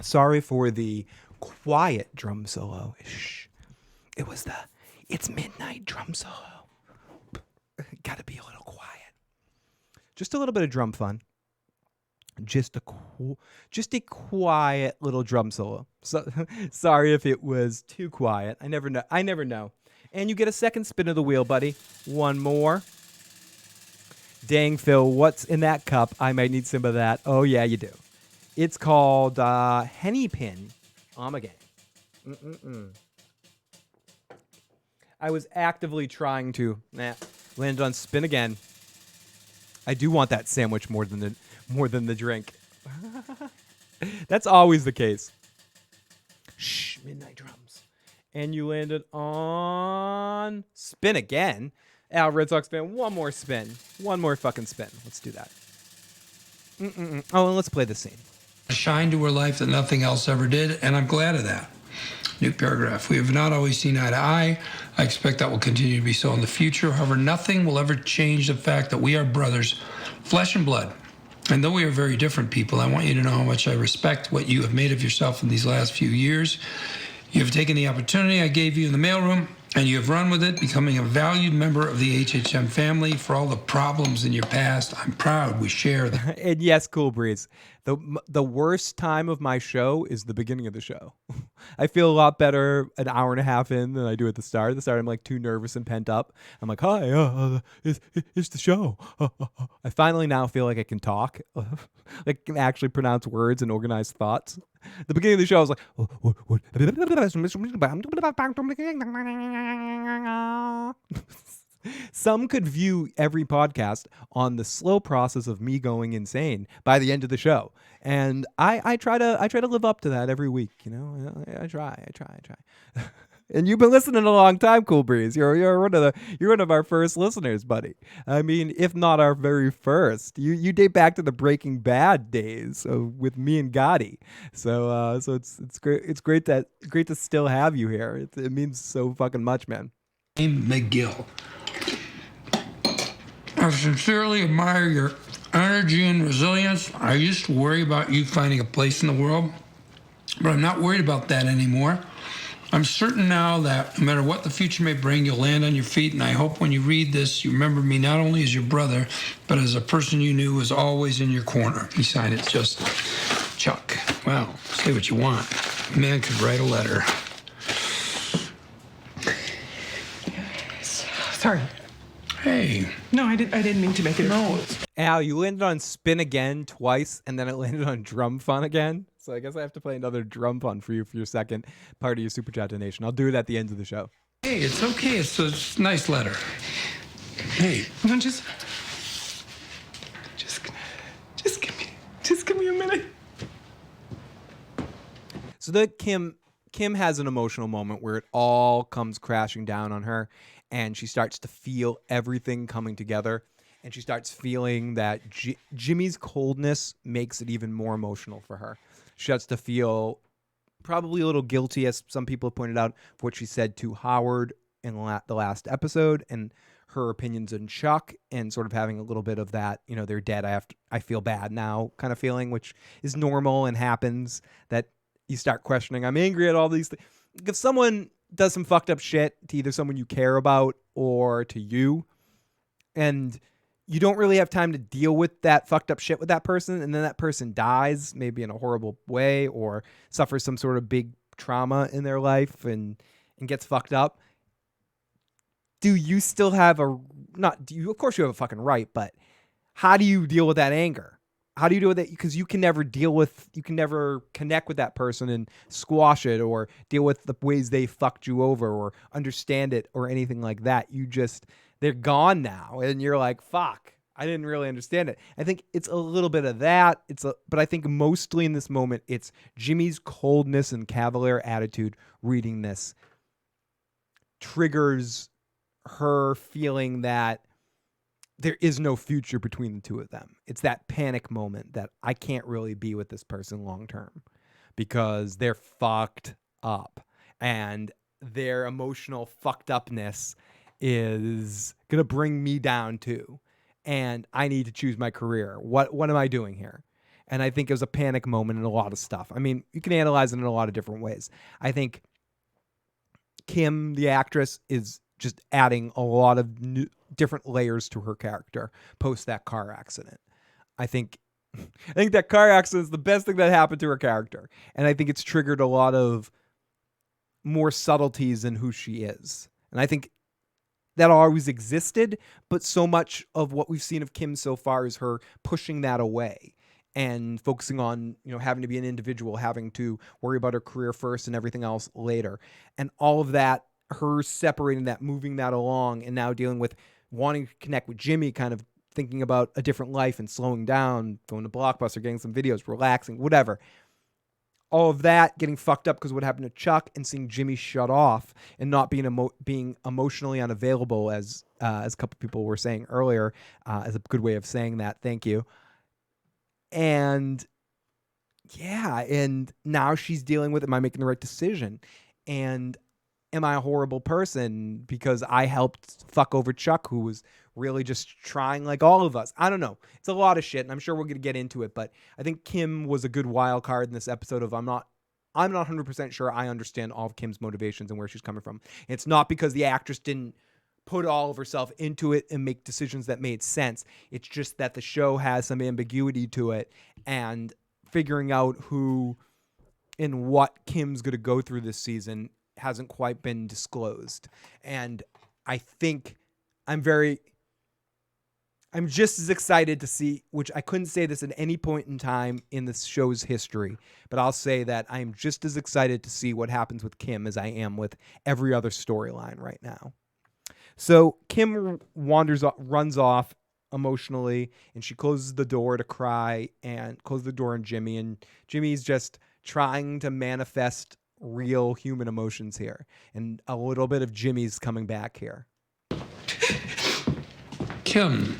Sorry for the quiet drum solo. Shh. It was it's midnight drum solo. Gotta be a little quiet. Just a little bit of drum fun. Just a quiet little drum solo. So, sorry if it was too quiet. I never know. And you get a second spin of the wheel, buddy. One more. Dang, Phil, what's in that cup? I might need some of that. Oh, yeah, you do. It's called Henny Pin Armageddon. I was actively trying to land on spin again. I do want that sandwich more than the drink. That's always the case. Shh, midnight drums. And you landed on spin again. Al, Red Sox fan, one more spin. One more fucking spin. Let's do that. Oh, and let's play the scene. A shine to her life that nothing else ever did, and I'm glad of that. New paragraph. We have not always seen eye to eye. I expect that will continue to be so in the future. However, nothing will ever change the fact that we are brothers, flesh and blood. And though we are very different people, I want you to know how much I respect what you have made of yourself in these last few years. You have taken the opportunity I gave you in the mailroom, and you have run with it, becoming a valued member of the HHM family. For all the problems in your past, I'm proud we share them. And yes, Cool Breeze, the worst time of my show is the beginning of the show. I feel a lot better an hour and a half in than I do at the start. At the start, I'm like too nervous and pent up. I'm like, hi, it's the show. I finally now feel like I can talk, like can actually pronounce words and organize thoughts. The beginning of the show, I was like, some could view every podcast on the slow process of me going insane by the end of the show, and I try to live up to that every week. You know, I try. And you've been listening a long time, Cool Breeze. You're one of our first listeners, buddy. I mean, if not our very first. You date back to the Breaking Bad days with me and Gotti. So it's great. It's great to still have you here. It means so fucking much, man. McGill. I sincerely admire your energy and resilience. I used to worry about you finding a place in the world, but I'm not worried about that anymore. I'm certain now that no matter what the future may bring, you'll land on your feet, and I hope when you read this, you remember me not only as your brother, but as a person you knew was always in your corner. He signed it just Chuck. Well, say what you want. A man could write a letter. Sorry. Hey. No, I didn't mean to make it. No. Al, you landed on spin again twice, and then it landed on drum fun again. So I guess I have to play another drum fun for you for your second part of your Super Chat donation. I'll do it at the end of the show. Hey, it's okay. It's a nice letter. Hey. No, just give me a minute. So that Kim has an emotional moment where it all comes crashing down on her, and she starts to feel everything coming together. And she starts feeling that Jimmy's coldness makes it even more emotional for her. She starts to feel probably a little guilty, as some people have pointed out, for what she said to Howard in the last episode, and her opinions on Chuck, and sort of having a little bit of that, you know, they're dead, I feel bad now kind of feeling, which is normal and happens, that you start questioning, I'm angry at all these things. If someone does some fucked up shit to either someone you care about or to you, and you don't really have time to deal with that fucked up shit with that person, and then that person dies, maybe in a horrible way, or suffers some sort of big trauma in their life and gets fucked up. Do you still have of course you have a fucking right, but how do you deal with that anger? How do you deal with it? Because you can never connect with that person and squash it, or deal with the ways they fucked you over, or understand it, or anything like that. They're gone now, and you're like, fuck, I didn't really understand it. I think it's a little bit of that. But I think mostly in this moment, it's Jimmy's coldness and cavalier attitude reading this triggers her feeling that there is no future between the two of them. It's that panic moment that I can't really be with this person long term because they're fucked up, and their emotional fucked upness is gonna bring me down too, and I need to choose my career. What am I doing here? And I think it was a panic moment in a lot of stuff. I mean, you can analyze it in a lot of different ways. I think Kim, the actress, is just adding a lot of different layers to her character post that car accident. I think that car accident is the best thing that happened to her character, and I think it's triggered a lot of more subtleties in who she is. And I think that always existed, but so much of what we've seen of Kim so far is her pushing that away and focusing on, you know, having to be an individual, having to worry about her career first and everything else later. And all of that, her separating that, moving that along, and now dealing with wanting to connect with Jimmy, kind of thinking about a different life and slowing down, going to Blockbuster, getting some videos, relaxing, whatever. All of that getting fucked up because of what happened to Chuck, and seeing Jimmy shut off and not being emotionally unavailable, as a couple people were saying earlier, as a good way of saying that. Thank you. And yeah, and now she's dealing with, am I making the right decision? And am I a horrible person because I helped fuck over Chuck, who was really just trying like all of us? I don't know. It's a lot of shit, and I'm sure we're going to get into it, but I think Kim was a good wild card in this episode of I'm not 100% sure I understand all of Kim's motivations and where she's coming from. It's not because the actress didn't put all of herself into it and make decisions that made sense. It's just that the show has some ambiguity to it, and figuring out who and what Kim's going to go through this season hasn't quite been disclosed. And I think I'm just as excited to see, which I couldn't say this at any point in time in the show's history, but I'll say that I'm just as excited to see what happens with Kim as I am with every other storyline right now. So Kim runs off emotionally, and she closes the door to cry and closes the door on Jimmy, and Jimmy's just trying to manifest real human emotions here, and a little bit of Jimmy's coming back here. Kim.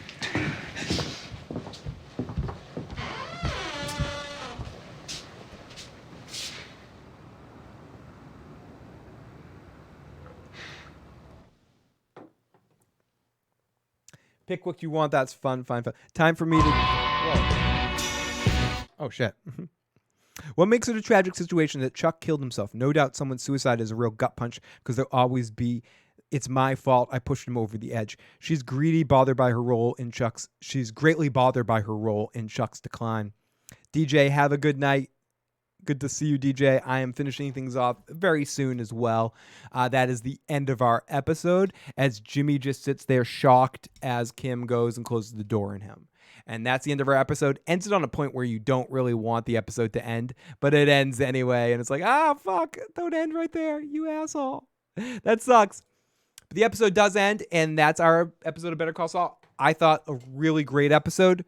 Pick what you want. That's fun. Fine. Time for me to... Whoa. Oh, shit. What makes it a tragic situation that Chuck killed himself? No doubt someone's suicide is a real gut punch because there'll always be, it's my fault, I pushed him over the edge. She's greatly bothered by her role in Chuck's decline. DJ, have a good night. Good to see you, DJ. I am finishing things off very soon as well. That is the end of our episode, as Jimmy just sits there shocked as Kim goes and closes the door on him. And that's the end of our episode. Ends it on a point where you don't really want the episode to end, but it ends anyway. And it's like, fuck, don't end right there, you asshole. That sucks. But the episode does end, and that's our episode of Better Call Saul. I thought a really great episode.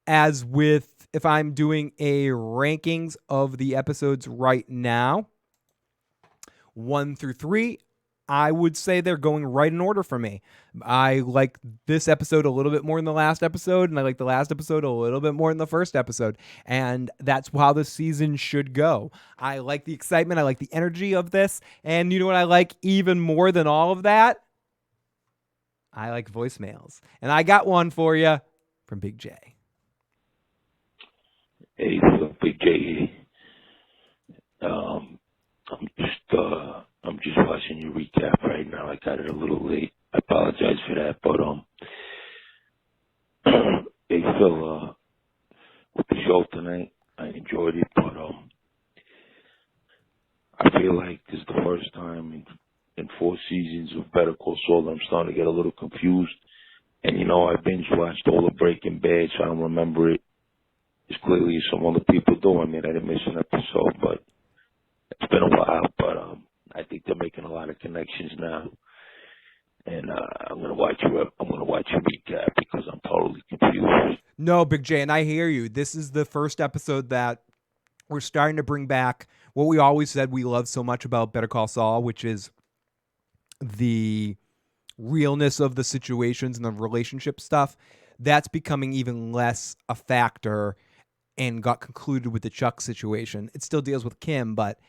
As with, if I'm doing a rankings of the episodes right now, 1 through 3, I would say they're going right in order for me. I like this episode a little bit more than the last episode, and I like the last episode a little bit more than the first episode. And that's how the season should go. I like the excitement. I like the energy of this. And you know what I like even more than all of that? I like voicemails. And I got one for you from Big J. Hey, Big J. I'm just watching your recap right now. I got it a little late. I apologize for that, but hey Phil, with the show tonight, I enjoyed it, but I feel like this is the first time in 4 seasons of Better Call Saul that I'm starting to get a little confused. And I binge watched all of Breaking Bad, so I don't remember it as clearly as some other people do. I mean, I didn't miss an episode, but it's been a while. But I think they're making a lot of connections now, and I'm gonna watch your recap because I'm totally confused. No, Big J, and I hear you. This is the first episode that we're starting to bring back what we always said we love so much about Better Call Saul, which is the realness of the situations and the relationship stuff. That's becoming even less a factor and got concluded with the Chuck situation. It still deals with Kim, but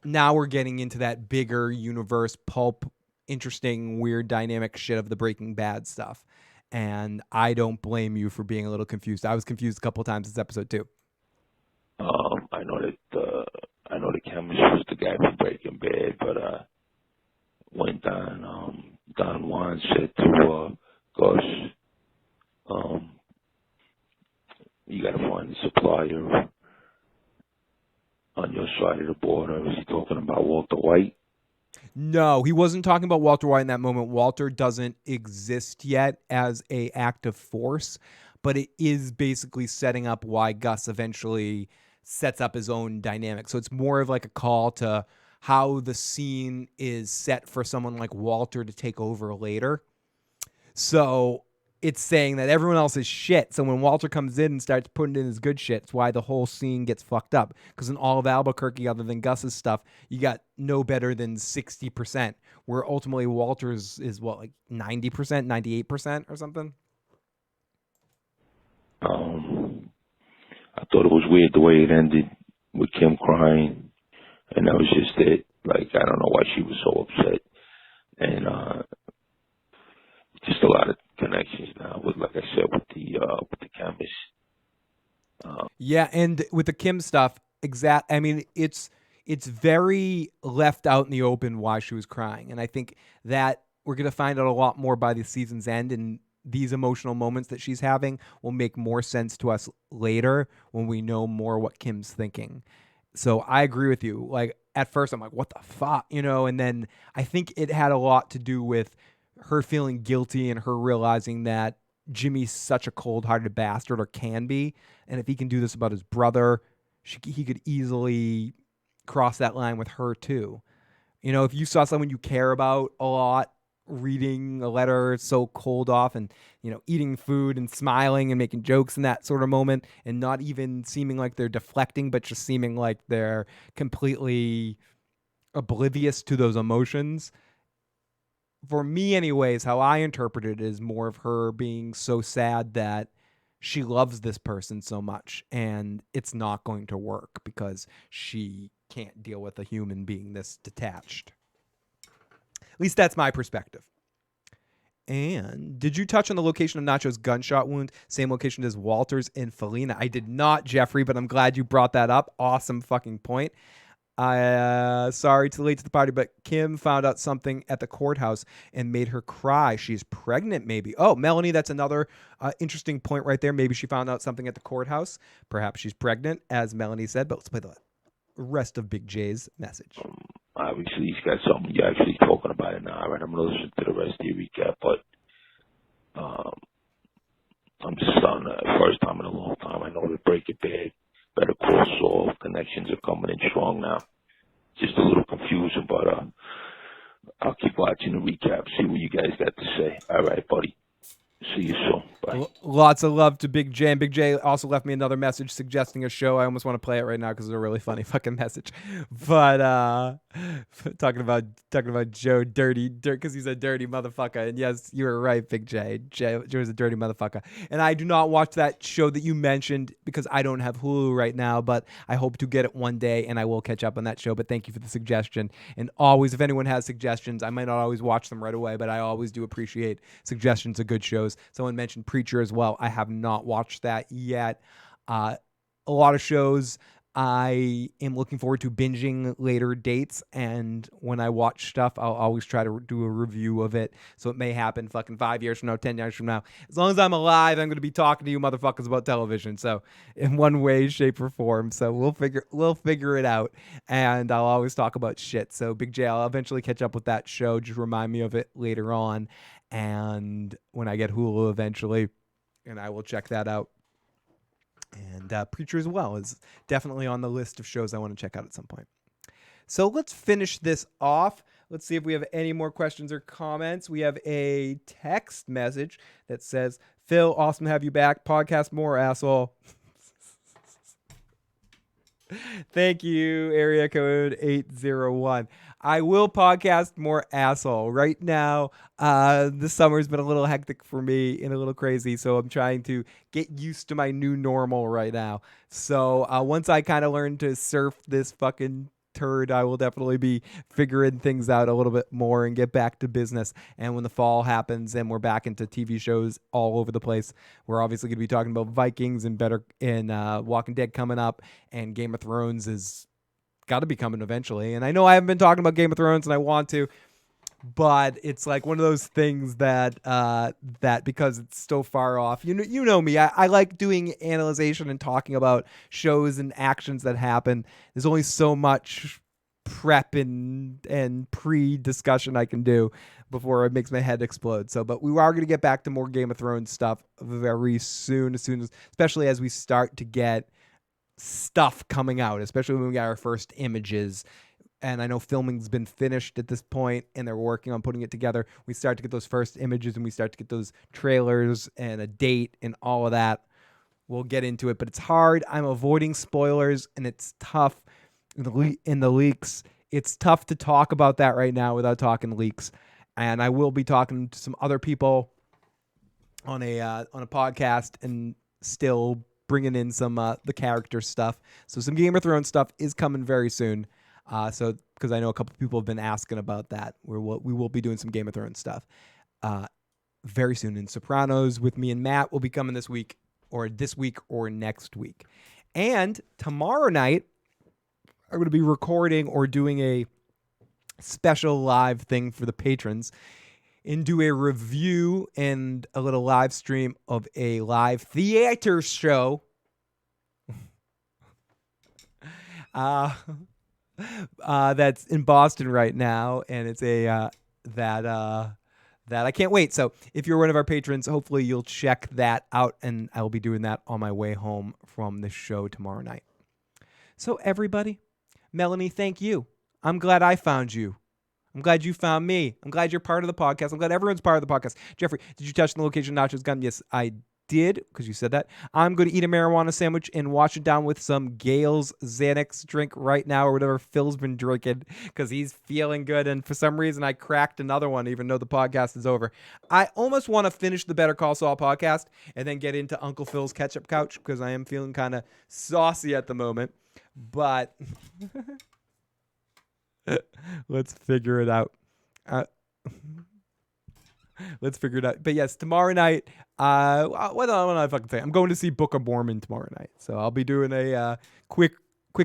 now we're getting into that bigger universe, pulp, interesting, weird dynamic shit of the Breaking Bad stuff. And I don't blame you for being a little confused. I was confused a couple of times this episode too. I know the chemist was the guy from Breaking Bad, but when Don Juan said to Gus, you got to find the supplier on your side of the border. Was he talking about Walter White? No, he wasn't talking about Walter White in that moment. Walter doesn't exist yet as a active force, but it is basically setting up why Gus eventually sets up his own dynamic. So it's more of like a call to how the scene is set for someone like Walter to take over later. So it's saying that everyone else is shit. So when Walter comes in and starts putting in his good shit, it's why the whole scene gets fucked up. Because in all of Albuquerque, other than Gus's stuff, you got no better than 60%, where ultimately Walter's is what, like 90%, 98% or something? I thought it was weird the way it ended with Kim crying, and that was just it. Like, I don't know why she was so upset. And just a lot of connections now with, like I said, with the chemist. Yeah, and with the Kim stuff, I mean, it's very left out in the open why she was crying, and I think that we're gonna find out a lot more by the season's end, and these emotional moments that she's having will make more sense to us later when we know more what Kim's thinking. So I agree with you. Like, at first I'm like, what the fuck, and then I think it had a lot to do with her feeling guilty and her realizing that Jimmy's such a cold-hearted bastard, or can be, and if he can do this about his brother, he could easily cross that line with her too. If you saw someone you care about a lot reading a letter so cold off and, eating food and smiling and making jokes in that sort of moment and not even seeming like they're deflecting, but just seeming like they're completely oblivious to those emotions. For me anyways, how I interpret it is more of her being so sad that she loves this person so much and it's not going to work because she can't deal with a human being this detached. At least that's my perspective. And did you touch on the location of Nacho's gunshot wound? Same location as Walter's in Felina. I did not, Jeffrey, but I'm glad you brought that up. Awesome fucking point. Sorry too late to the party, but Kim found out something at the courthouse and made her cry. She's pregnant, maybe. Oh, Melanie, that's another interesting point right there. Maybe she found out something at the courthouse. Perhaps she's pregnant, as Melanie said, but let's play the rest of Big J's message. Obviously, he's got something. You're actually talking about it now, right? I'm going to listen to the rest of your recap, but I'm just on the first time in a long time. I know the Breaking Bad, Better Call Saul connections are coming in strong now. Just a little confusing, but I'll keep watching the recap, see what you guys got to say. All right, buddy. See you soon. Bye. Lots of love to Big J. And Big J also left me another message suggesting a show. I almost want to play it right now because it's a really funny fucking message. But talking about Joe dirt because he's a dirty motherfucker. And yes, you were right, Big J. Joe's a dirty motherfucker. And I do not watch that show that you mentioned because I don't have Hulu right now, but I hope to get it one day and I will catch up on that show. But thank you for the suggestion. And always, if anyone has suggestions, I might not always watch them right away, but I always do appreciate suggestions of good shows. Someone mentioned Preacher as well. I have not watched that yet. A lot of shows I am looking forward to binging later dates, and when I watch stuff, I'll always try to do a review of it. So it may happen fucking 5 years from now, 10 years from now. As long as I'm alive, I'm going to be talking to you motherfuckers about television. So in one way, shape, or form. So we'll figure it out, and I'll always talk about shit. So Big J, I'll eventually catch up with that show. Just remind me of it later on. And when I get Hulu eventually, and I will check that out. And Preacher as well is definitely on the list of shows I want to check out at some point. So let's finish this off. Let's see if we have any more questions or comments. We have a text message that says, Phil, awesome to have you back. Podcast more, asshole. Thank you, area code 801. I will podcast more, asshole. Right now, this summer's been a little hectic for me and a little crazy, so I'm trying to get used to my new normal right now. So once I kind of learn to surf this fucking turd, I will definitely be figuring things out a little bit more and get back to business. And when the fall happens and we're back into TV shows all over the place, we're obviously going to be talking about Vikings and Walking Dead coming up, and Game of Thrones is got to be coming eventually. And I know I haven't been talking about Game of Thrones and I want to, but it's like one of those things that because it's so far off, you know me, I like doing analyzation and talking about shows and actions that happen. There's only so much prep and pre-discussion I can do before it makes my head explode. So, but we are going to get back to more Game of Thrones stuff very soon, especially as we start to get stuff coming out, especially when we got our first images. And I know filming's been finished at this point and they're working on putting it together. We start to get those first images and we start to get those trailers and a date and all of that. We'll get into it, but it's hard. I'm avoiding spoilers and it's tough in the leaks. It's tough to talk about that right now without talking leaks. And I will be talking to some other people on a podcast and still bringing in some the character stuff. So some Game of Thrones stuff is coming very soon. So because I know a couple people have been asking about that, we will be doing some Game of Thrones stuff very soon. And Sopranos with me and Matt will be coming this week or next week. And tomorrow night, I'm going to be recording or doing a special live thing for the patrons and do a review and a little live stream of a live theater show. That's in Boston right now, and it's that I can't wait. So if you're one of our patrons, hopefully you'll check that out, and I'll be doing that on my way home from the show tomorrow night. So everybody, Melanie, thank you. I'm glad I found you. I'm glad you found me. I'm glad you're part of the podcast. I'm glad everyone's part of the podcast. Jeffrey, did you touch the location of Nacho's gun? Yes, I did, because you said that. I'm going to eat a marijuana sandwich and wash it down with some Gale's Xanax drink right now, or whatever Phil's been drinking, because he's feeling good. And for some reason, I cracked another one, even though the podcast is over. I almost want to finish the Better Call Saul podcast and then get into Uncle Phil's ketchup couch, because I am feeling kind of saucy at the moment. But let's figure it out. Let's figure it out. But yes, tomorrow night, what do I fucking say? I'm going to see Book of Mormon tomorrow night. So I'll be doing a quick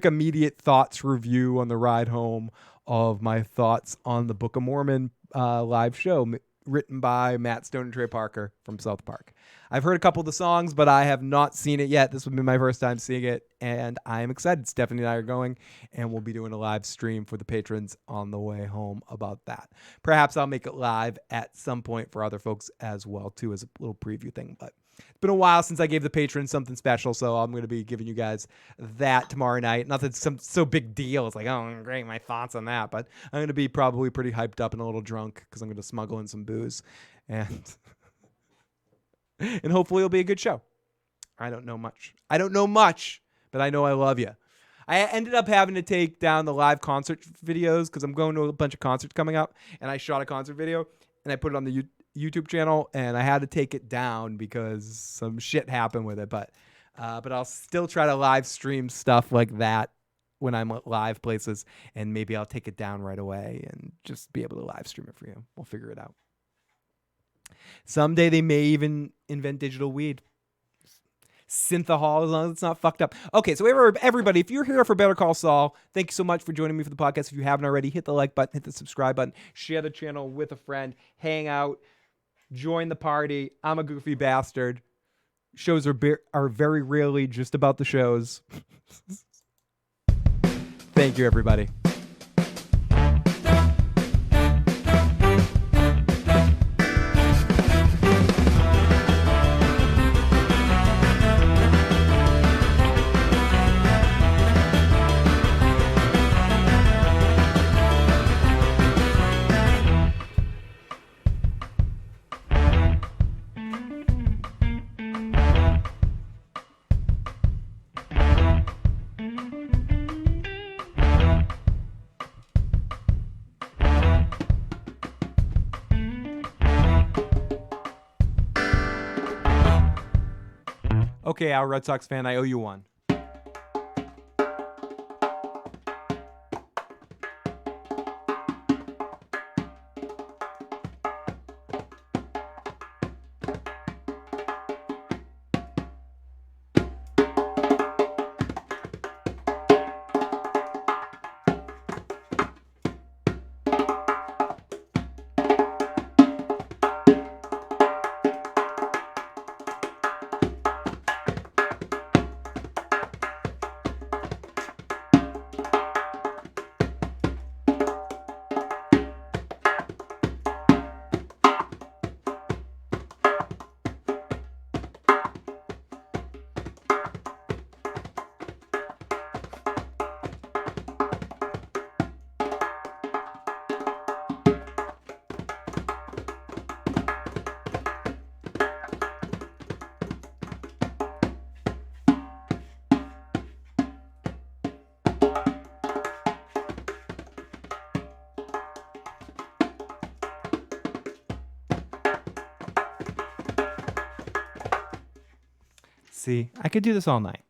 immediate thoughts review on the ride home of my thoughts on the Book of Mormon live show written by Matt Stone and Trey Parker from South Park. I've heard a couple of the songs, but I have not seen it yet. This would be my first time seeing it, and I am excited. Stephanie and I are going, and we'll be doing a live stream for the patrons on the way home about that. Perhaps I'll make it live at some point for other folks as well, too, as a little preview thing. But it's been a while since I gave the patrons something special, so I'm going to be giving you guys that tomorrow night. Not that it's some so big deal. It's like, oh, great, my thoughts on that. But I'm going to be probably pretty hyped up and a little drunk, because I'm going to smuggle in some booze. And hopefully it'll be a good show. I don't know much, but I know I love you. I ended up having to take down the live concert videos, because I'm going to a bunch of concerts coming up, and I shot a concert video and I put it on the YouTube channel, and I had to take it down because some shit happened with it. But I'll still try to live stream stuff like that when I'm at live places, and maybe I'll take it down right away and just be able to live stream it for you. We'll figure it out. Someday they may even invent digital weed. Synthahol, as long as it's not fucked up. Okay, so everybody, if you're here for Better Call Saul, thank you so much for joining me for the podcast. If you haven't already, hit the like button, hit the subscribe button, share the channel with a friend, hang out, join the party. I'm a goofy bastard. Shows are very rarely just about the shows. Thank you, everybody. Okay, our Red Sox fan, I owe you one. See, I could do this all night.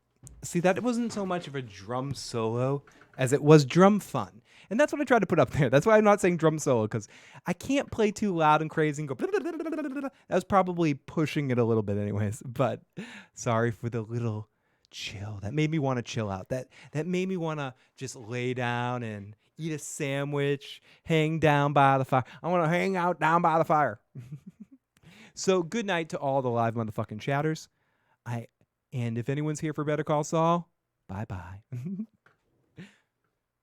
See, that wasn't so much of a drum solo as it was drum fun. And that's what I tried to put up there. That's why I'm not saying drum solo, because I can't play too loud and crazy and go. That was probably pushing it a little bit, anyways. But sorry for the little chill. That made me want to chill out. That made me want to just lay down and eat a sandwich, hang down by the fire. I want to hang out down by the fire. So good night to all the live motherfucking chatters. And if anyone's here for Better Call Saul, bye-bye.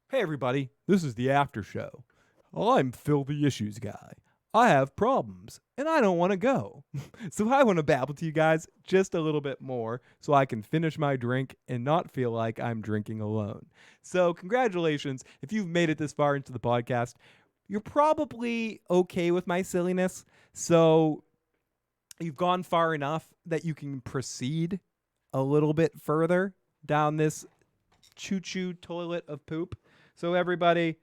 Hey, everybody. This is the after show. I'm Phil the Issues Guy. I have problems, and I don't want to go. So I want to babble to you guys just a little bit more so I can finish my drink and not feel like I'm drinking alone. So congratulations. If you've made it this far into the podcast, you're probably okay with my silliness. So you've gone far enough that you can proceed a little bit further down this choo-choo toilet of poop. So everybody,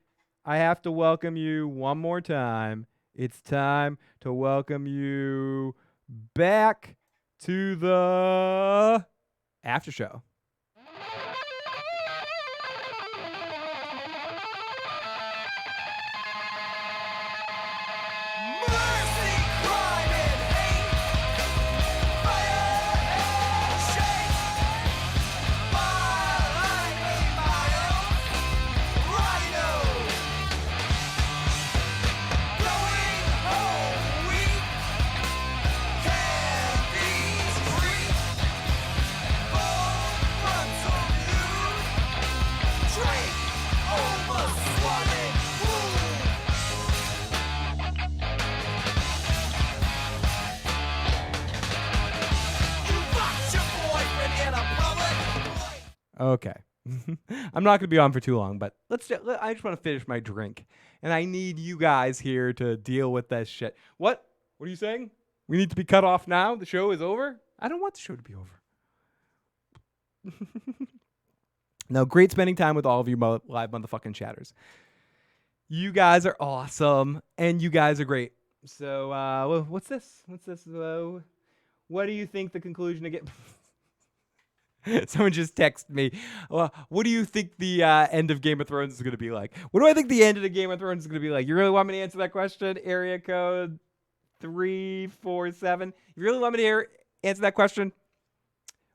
I have to welcome you one more time. It's time to welcome you back to the after show. Okay. I'm not going to be on for too long, but I just want to finish my drink. And I need you guys here to deal with that shit. What? What are you saying? We need to be cut off now? The show is over? I don't want the show to be over. No, great spending time with all of you live motherfucking chatters. You guys are awesome, and you guys are great. So, what's this? What do you think the conclusion to get... Someone just texted me. What do you think the end of Game of Thrones is going to be like? What do I think the end of the Game of Thrones is going to be like? You really want me to answer that question? Area code 347. You really want me to answer that question?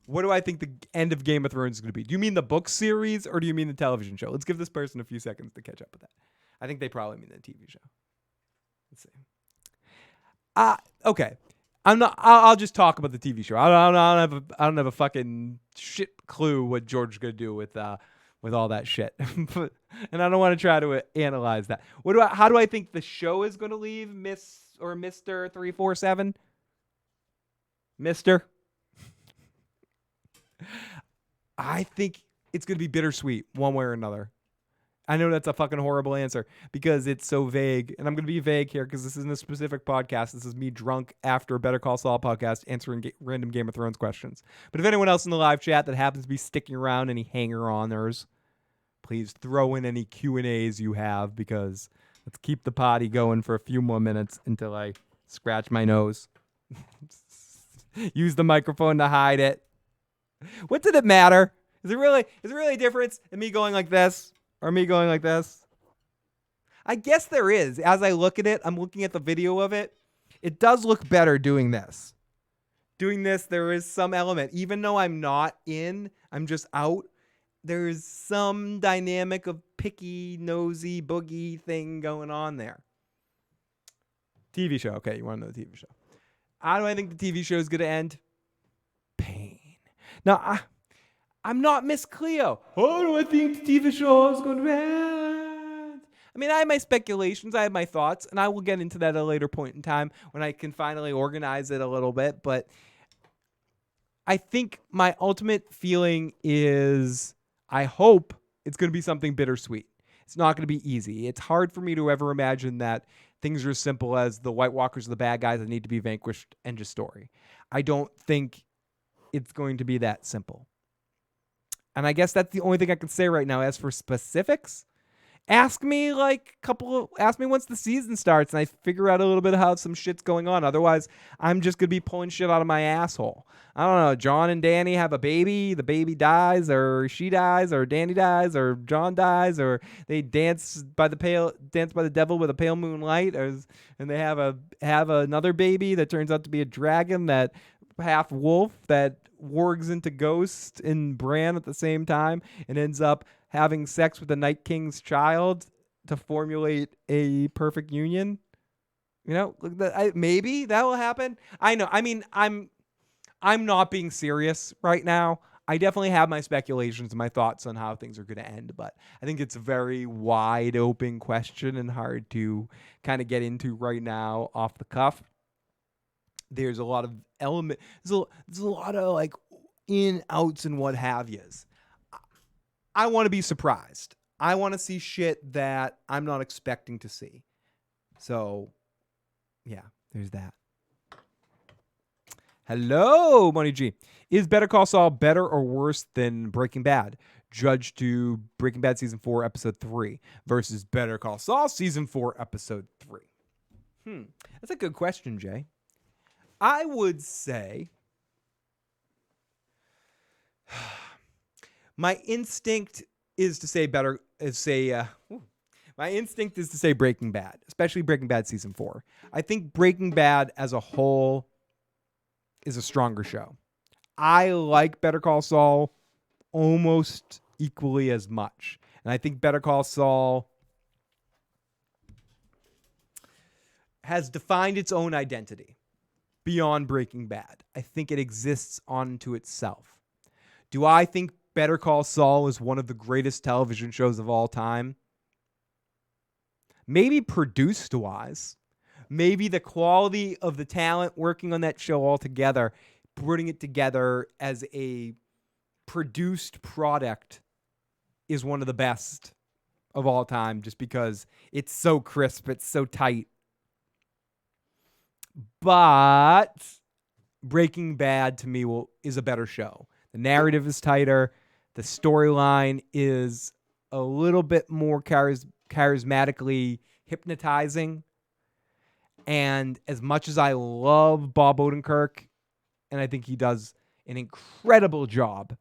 What do I think the end of Game of Thrones is going to be? Do you mean the book series or do you mean the television show? Let's give this person a few seconds to catch up with that. I think they probably mean the TV show. Let's see. Okay. I'll just talk about the TV show. I don't have a fucking shit clue what George is gonna do with all that shit, and I don't want to try to analyze that. How do I think the show is gonna leave Miss or Mr. 347? Mister. I think it's gonna be bittersweet, one way or another. I know that's a fucking horrible answer because it's so vague, and I'm going to be vague here because this isn't a specific podcast. This is me drunk after a Better Call Saul podcast answering random Game of Thrones questions. But if anyone else in the live chat that happens to be sticking around, any hanger-oners, please throw in any Q&As you have because let's keep the potty going for a few more minutes until I scratch my nose. Use the microphone to hide it. What did it matter? Is it really a difference in me going like this? Or me going like this? I guess there is. As I look at it, I'm looking at the video of it. It does look better doing this. Doing this, there is some element. Even though I'm not in, I'm just out, there's some dynamic of picky, nosy, boogie thing going on there. TV show. Okay, you want to know the TV show. How do I think the TV show is going to end? Pain. Now, I'm not Miss Cleo. How do I think the TV show is going to end? I mean, I have my speculations. I have my thoughts. And I will get into that at a later point in time when I can finally organize it a little bit. But I think my ultimate feeling is I hope it's going to be something bittersweet. It's not going to be easy. It's hard for me to ever imagine that things are as simple as the White Walkers are the bad guys that need to be vanquished, end of story. I don't think it's going to be that simple. And I guess that's the only thing I can say right now. As for specifics, Ask me once the season starts and I figure out a little bit of how some shit's going on. Otherwise, I'm just going to be pulling shit out of my asshole. I don't know. John and Danny have a baby. The baby dies, or she dies, or Danny dies, or John dies, or they dance by the devil with a pale moonlight, and they have another baby that turns out to be a dragon that half wolf that wargs into Ghost and Bran at the same time and ends up having sex with the Night King's child to formulate a perfect union. Maybe that will happen. I know. I mean, I'm not being serious right now. I definitely have my speculations and my thoughts on how things are going to end, but I think it's a very wide open question and hard to kind of get into right now off the cuff. There's a lot of there's a lot of like in, outs, and what have yous. I want to be surprised. I want to see shit that I'm not expecting to see. So, yeah, there's that. Hello, Money G. Is Better Call Saul better or worse than Breaking Bad? Judged to Breaking Bad Season 4, Episode 3 versus Better Call Saul Season 4, Episode 3. That's a good question, Jay. I would say my instinct is to say Breaking Bad, especially Breaking Bad Season 4. I think Breaking Bad as a whole is a stronger show. I like Better Call Saul almost equally as much. And I think Better Call Saul has defined its own identity beyond Breaking Bad. I think it exists onto itself. Do I think Better Call Saul is one of the greatest television shows of all time? Maybe produced wise. Maybe the quality of the talent working on that show all together, putting it together as a produced product, is one of the best of all time just because it's so crisp, it's so tight. But Breaking Bad to me is a better show. The narrative is tighter. The storyline is a little bit more charismatically hypnotizing. And as much as I love Bob Odenkirk, and I think he does an incredible job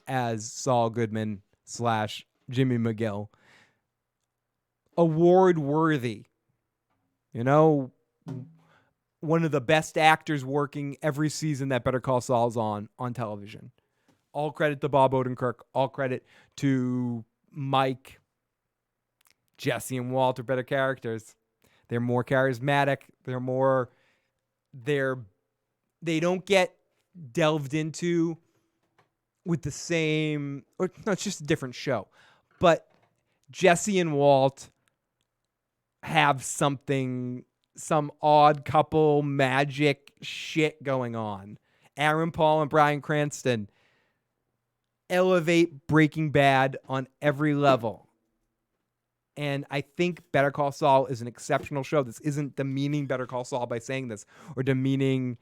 as Saul Goodman / Jimmy McGill, award-worthy, one of the best actors working every season that Better Call Saul's on television. All credit to Bob Odenkirk. All credit to Mike, Jesse, and Walt are better characters. They're more charismatic. They don't get delved into with the same, or no, it's just a different show. But Jesse and Walt have some odd couple magic shit going on. Aaron Paul and Bryan Cranston elevate Breaking Bad on every level. And I think Better Call Saul is an exceptional show. This isn't demeaning Better Call Saul by saying this, or demeaning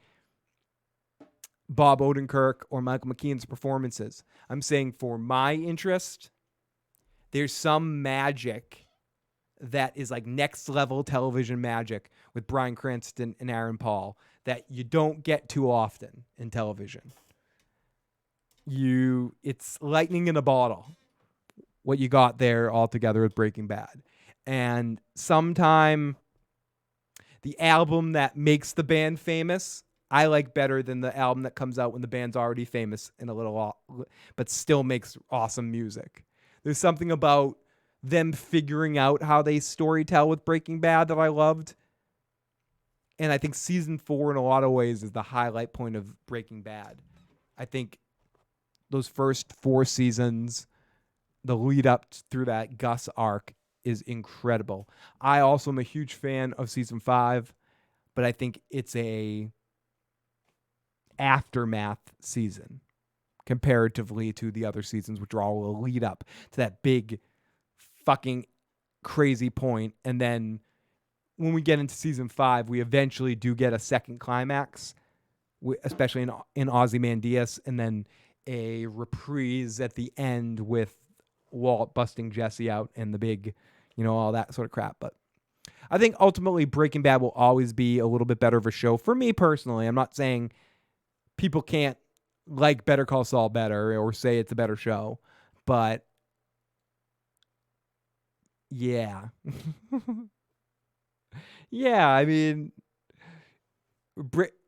Bob Odenkirk or Michael McKean's performances. I'm saying for my interest, there's some magic that is like next level television magic with Bryan Cranston and Aaron Paul that you don't get too often in television. It's lightning in a bottle, what you got there all together with Breaking Bad. And sometime the album that makes the band famous, I like better than the album that comes out when the band's already famous and but still makes awesome music. There's something about them figuring out how they storytell with Breaking Bad that I loved. And I think season 4 in a lot of ways is the highlight point of Breaking Bad. I think those first 4 seasons, the lead up through that Gus arc, is incredible. I also am a huge fan of season 5, but I think it's a aftermath season comparatively to the other seasons, which are all a lead up to that big fucking crazy point. And then when we get into season 5, we eventually do get a second climax, especially in Ozymandias, and then a reprise at the end with Walt busting Jesse out and the big, all that sort of crap. But I think ultimately Breaking Bad will always be a little bit better of a show for me personally. I'm not saying people can't like Better Call Saul better or say it's a better show, but yeah. Yeah, I mean,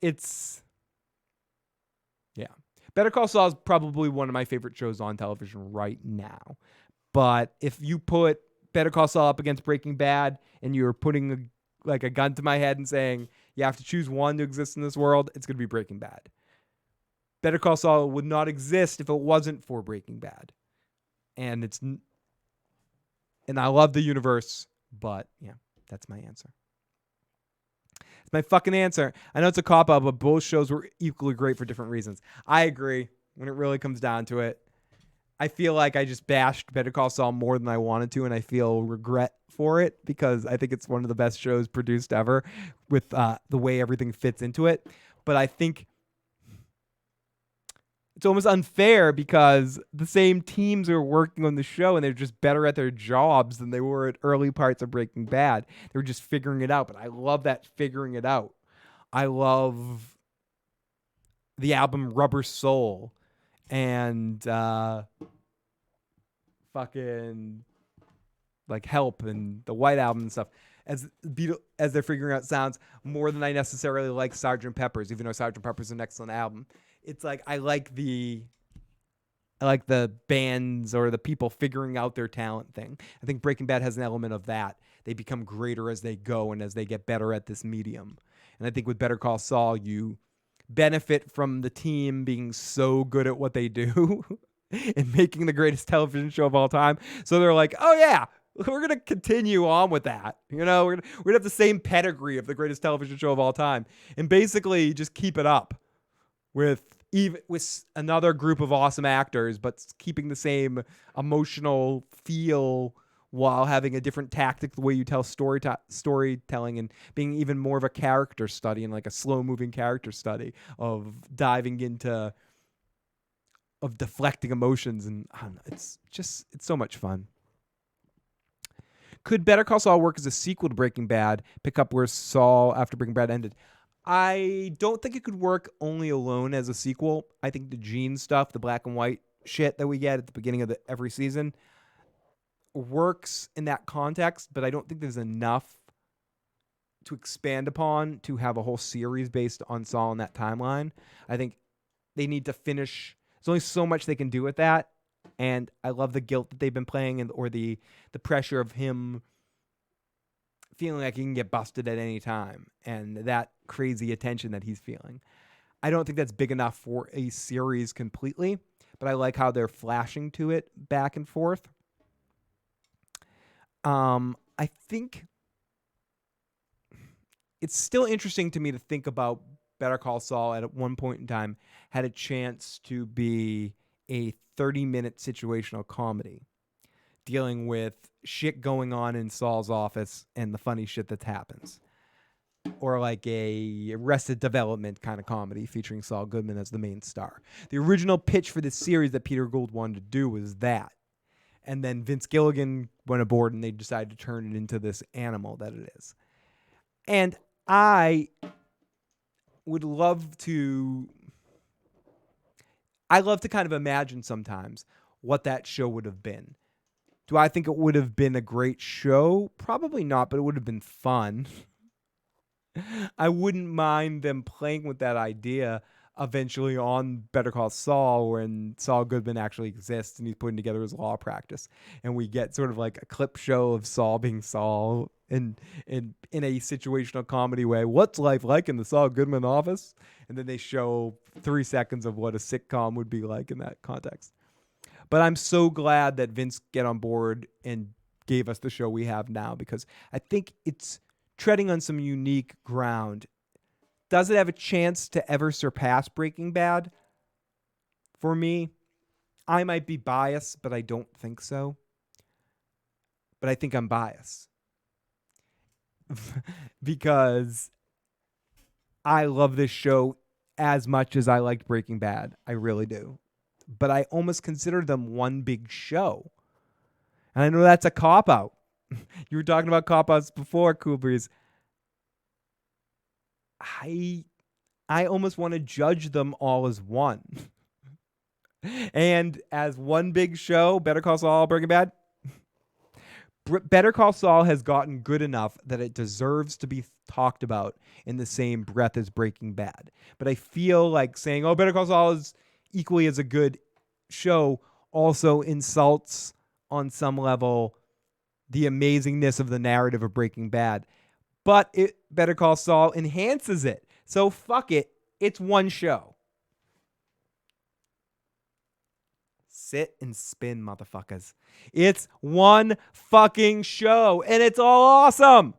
it's, yeah. Better Call Saul is probably one of my favorite shows on television right now. But if you put Better Call Saul up against Breaking Bad and you're putting a gun to my head and saying you have to choose one to exist in this world, it's going to be Breaking Bad. Better Call Saul would not exist if it wasn't for Breaking Bad. And I love the universe, but yeah, that's my answer. It's my fucking answer. I know it's a cop-out, but both shows were equally great for different reasons. I agree when it really comes down to it. I feel like I just bashed Better Call Saul more than I wanted to, and I feel regret for it because I think it's one of the best shows produced ever with the way everything fits into it. But I think it's almost unfair because the same teams are working on the show and they're just better at their jobs than they were at early parts of Breaking Bad. They were just figuring it out, but I love that figuring it out. I love the album Rubber Soul and fucking like Help and the White Album and stuff as they're figuring out sounds more than I necessarily like Sgt. Pepper's, even though Sgt. Pepper's an excellent album. It's like I like the bands or the people figuring out their talent thing. I think Breaking Bad has an element of that. They become greater as they go and as they get better at this medium. And I think with Better Call Saul, you benefit from the team being so good at what they do and making the greatest television show of all time. So they're like, oh yeah, we're going to continue on with that. We're going to have the same pedigree of the greatest television show of all time and basically just keep it up with another group of awesome actors, but keeping the same emotional feel while having a different tactic, the way you tell storytelling and being even more of a character study and like a slow moving character study of diving into, of deflecting emotions. And I don't know, it's so much fun. Could Better Call Saul work as a sequel to Breaking Bad, pick up where Saul after Breaking Bad ended? I don't think it could work only alone as a sequel. I think the Gene stuff, the black and white shit that we get at the beginning of every season works in that context, but I don't think there's enough to expand upon to have a whole series based on Saul in that timeline. I think they need to finish. There's only so much they can do with that. And I love the guilt that they've been playing or the pressure of him feeling like he can get busted at any time and that crazy attention that he's feeling. I don't think that's big enough for a series completely, but I like how they're flashing to it back and forth. I think it's still interesting to me to think about Better Call Saul at one point in time had a chance to be a 30-minute situational comedy dealing with shit going on in Saul's office and the funny shit that happens. Or like a Arrested Development kind of comedy featuring Saul Goodman as the main star. The original pitch for this series that Peter Gould wanted to do was that. And then Vince Gilligan went aboard and they decided to turn it into this animal that it is. And I love to kind of imagine sometimes what that show would have been. Do I think it would have been a great show? Probably not, but it would have been fun. I wouldn't mind them playing with that idea eventually on Better Call Saul when Saul Goodman actually exists and he's putting together his law practice. And we get sort of like a clip show of Saul being Saul in a situational comedy way. What's life like in the Saul Goodman office? And then they show 3 seconds of what a sitcom would be like in that context. But I'm so glad that Vince got on board and gave us the show we have now because I think it's treading on some unique ground. Does it have a chance to ever surpass Breaking Bad? For me, I might be biased, but I don't think so. But I think I'm biased. Because I love this show as much as I liked Breaking Bad. I really do. But I almost consider them one big show. And I know that's a cop-out. You were talking about cop-outs before, Cool Breeze. I almost want to judge them all as one. And as one big show, Better Call Saul, Breaking Bad, Better Call Saul has gotten good enough that it deserves to be talked about in the same breath as Breaking Bad. But I feel like saying, oh, Better Call Saul is equally as a good show also insults on some level the amazingness of the narrative of Breaking Bad. But Better Call Saul enhances it. So fuck it. It's one show. Sit and spin, motherfuckers. It's one fucking show, and it's all awesome.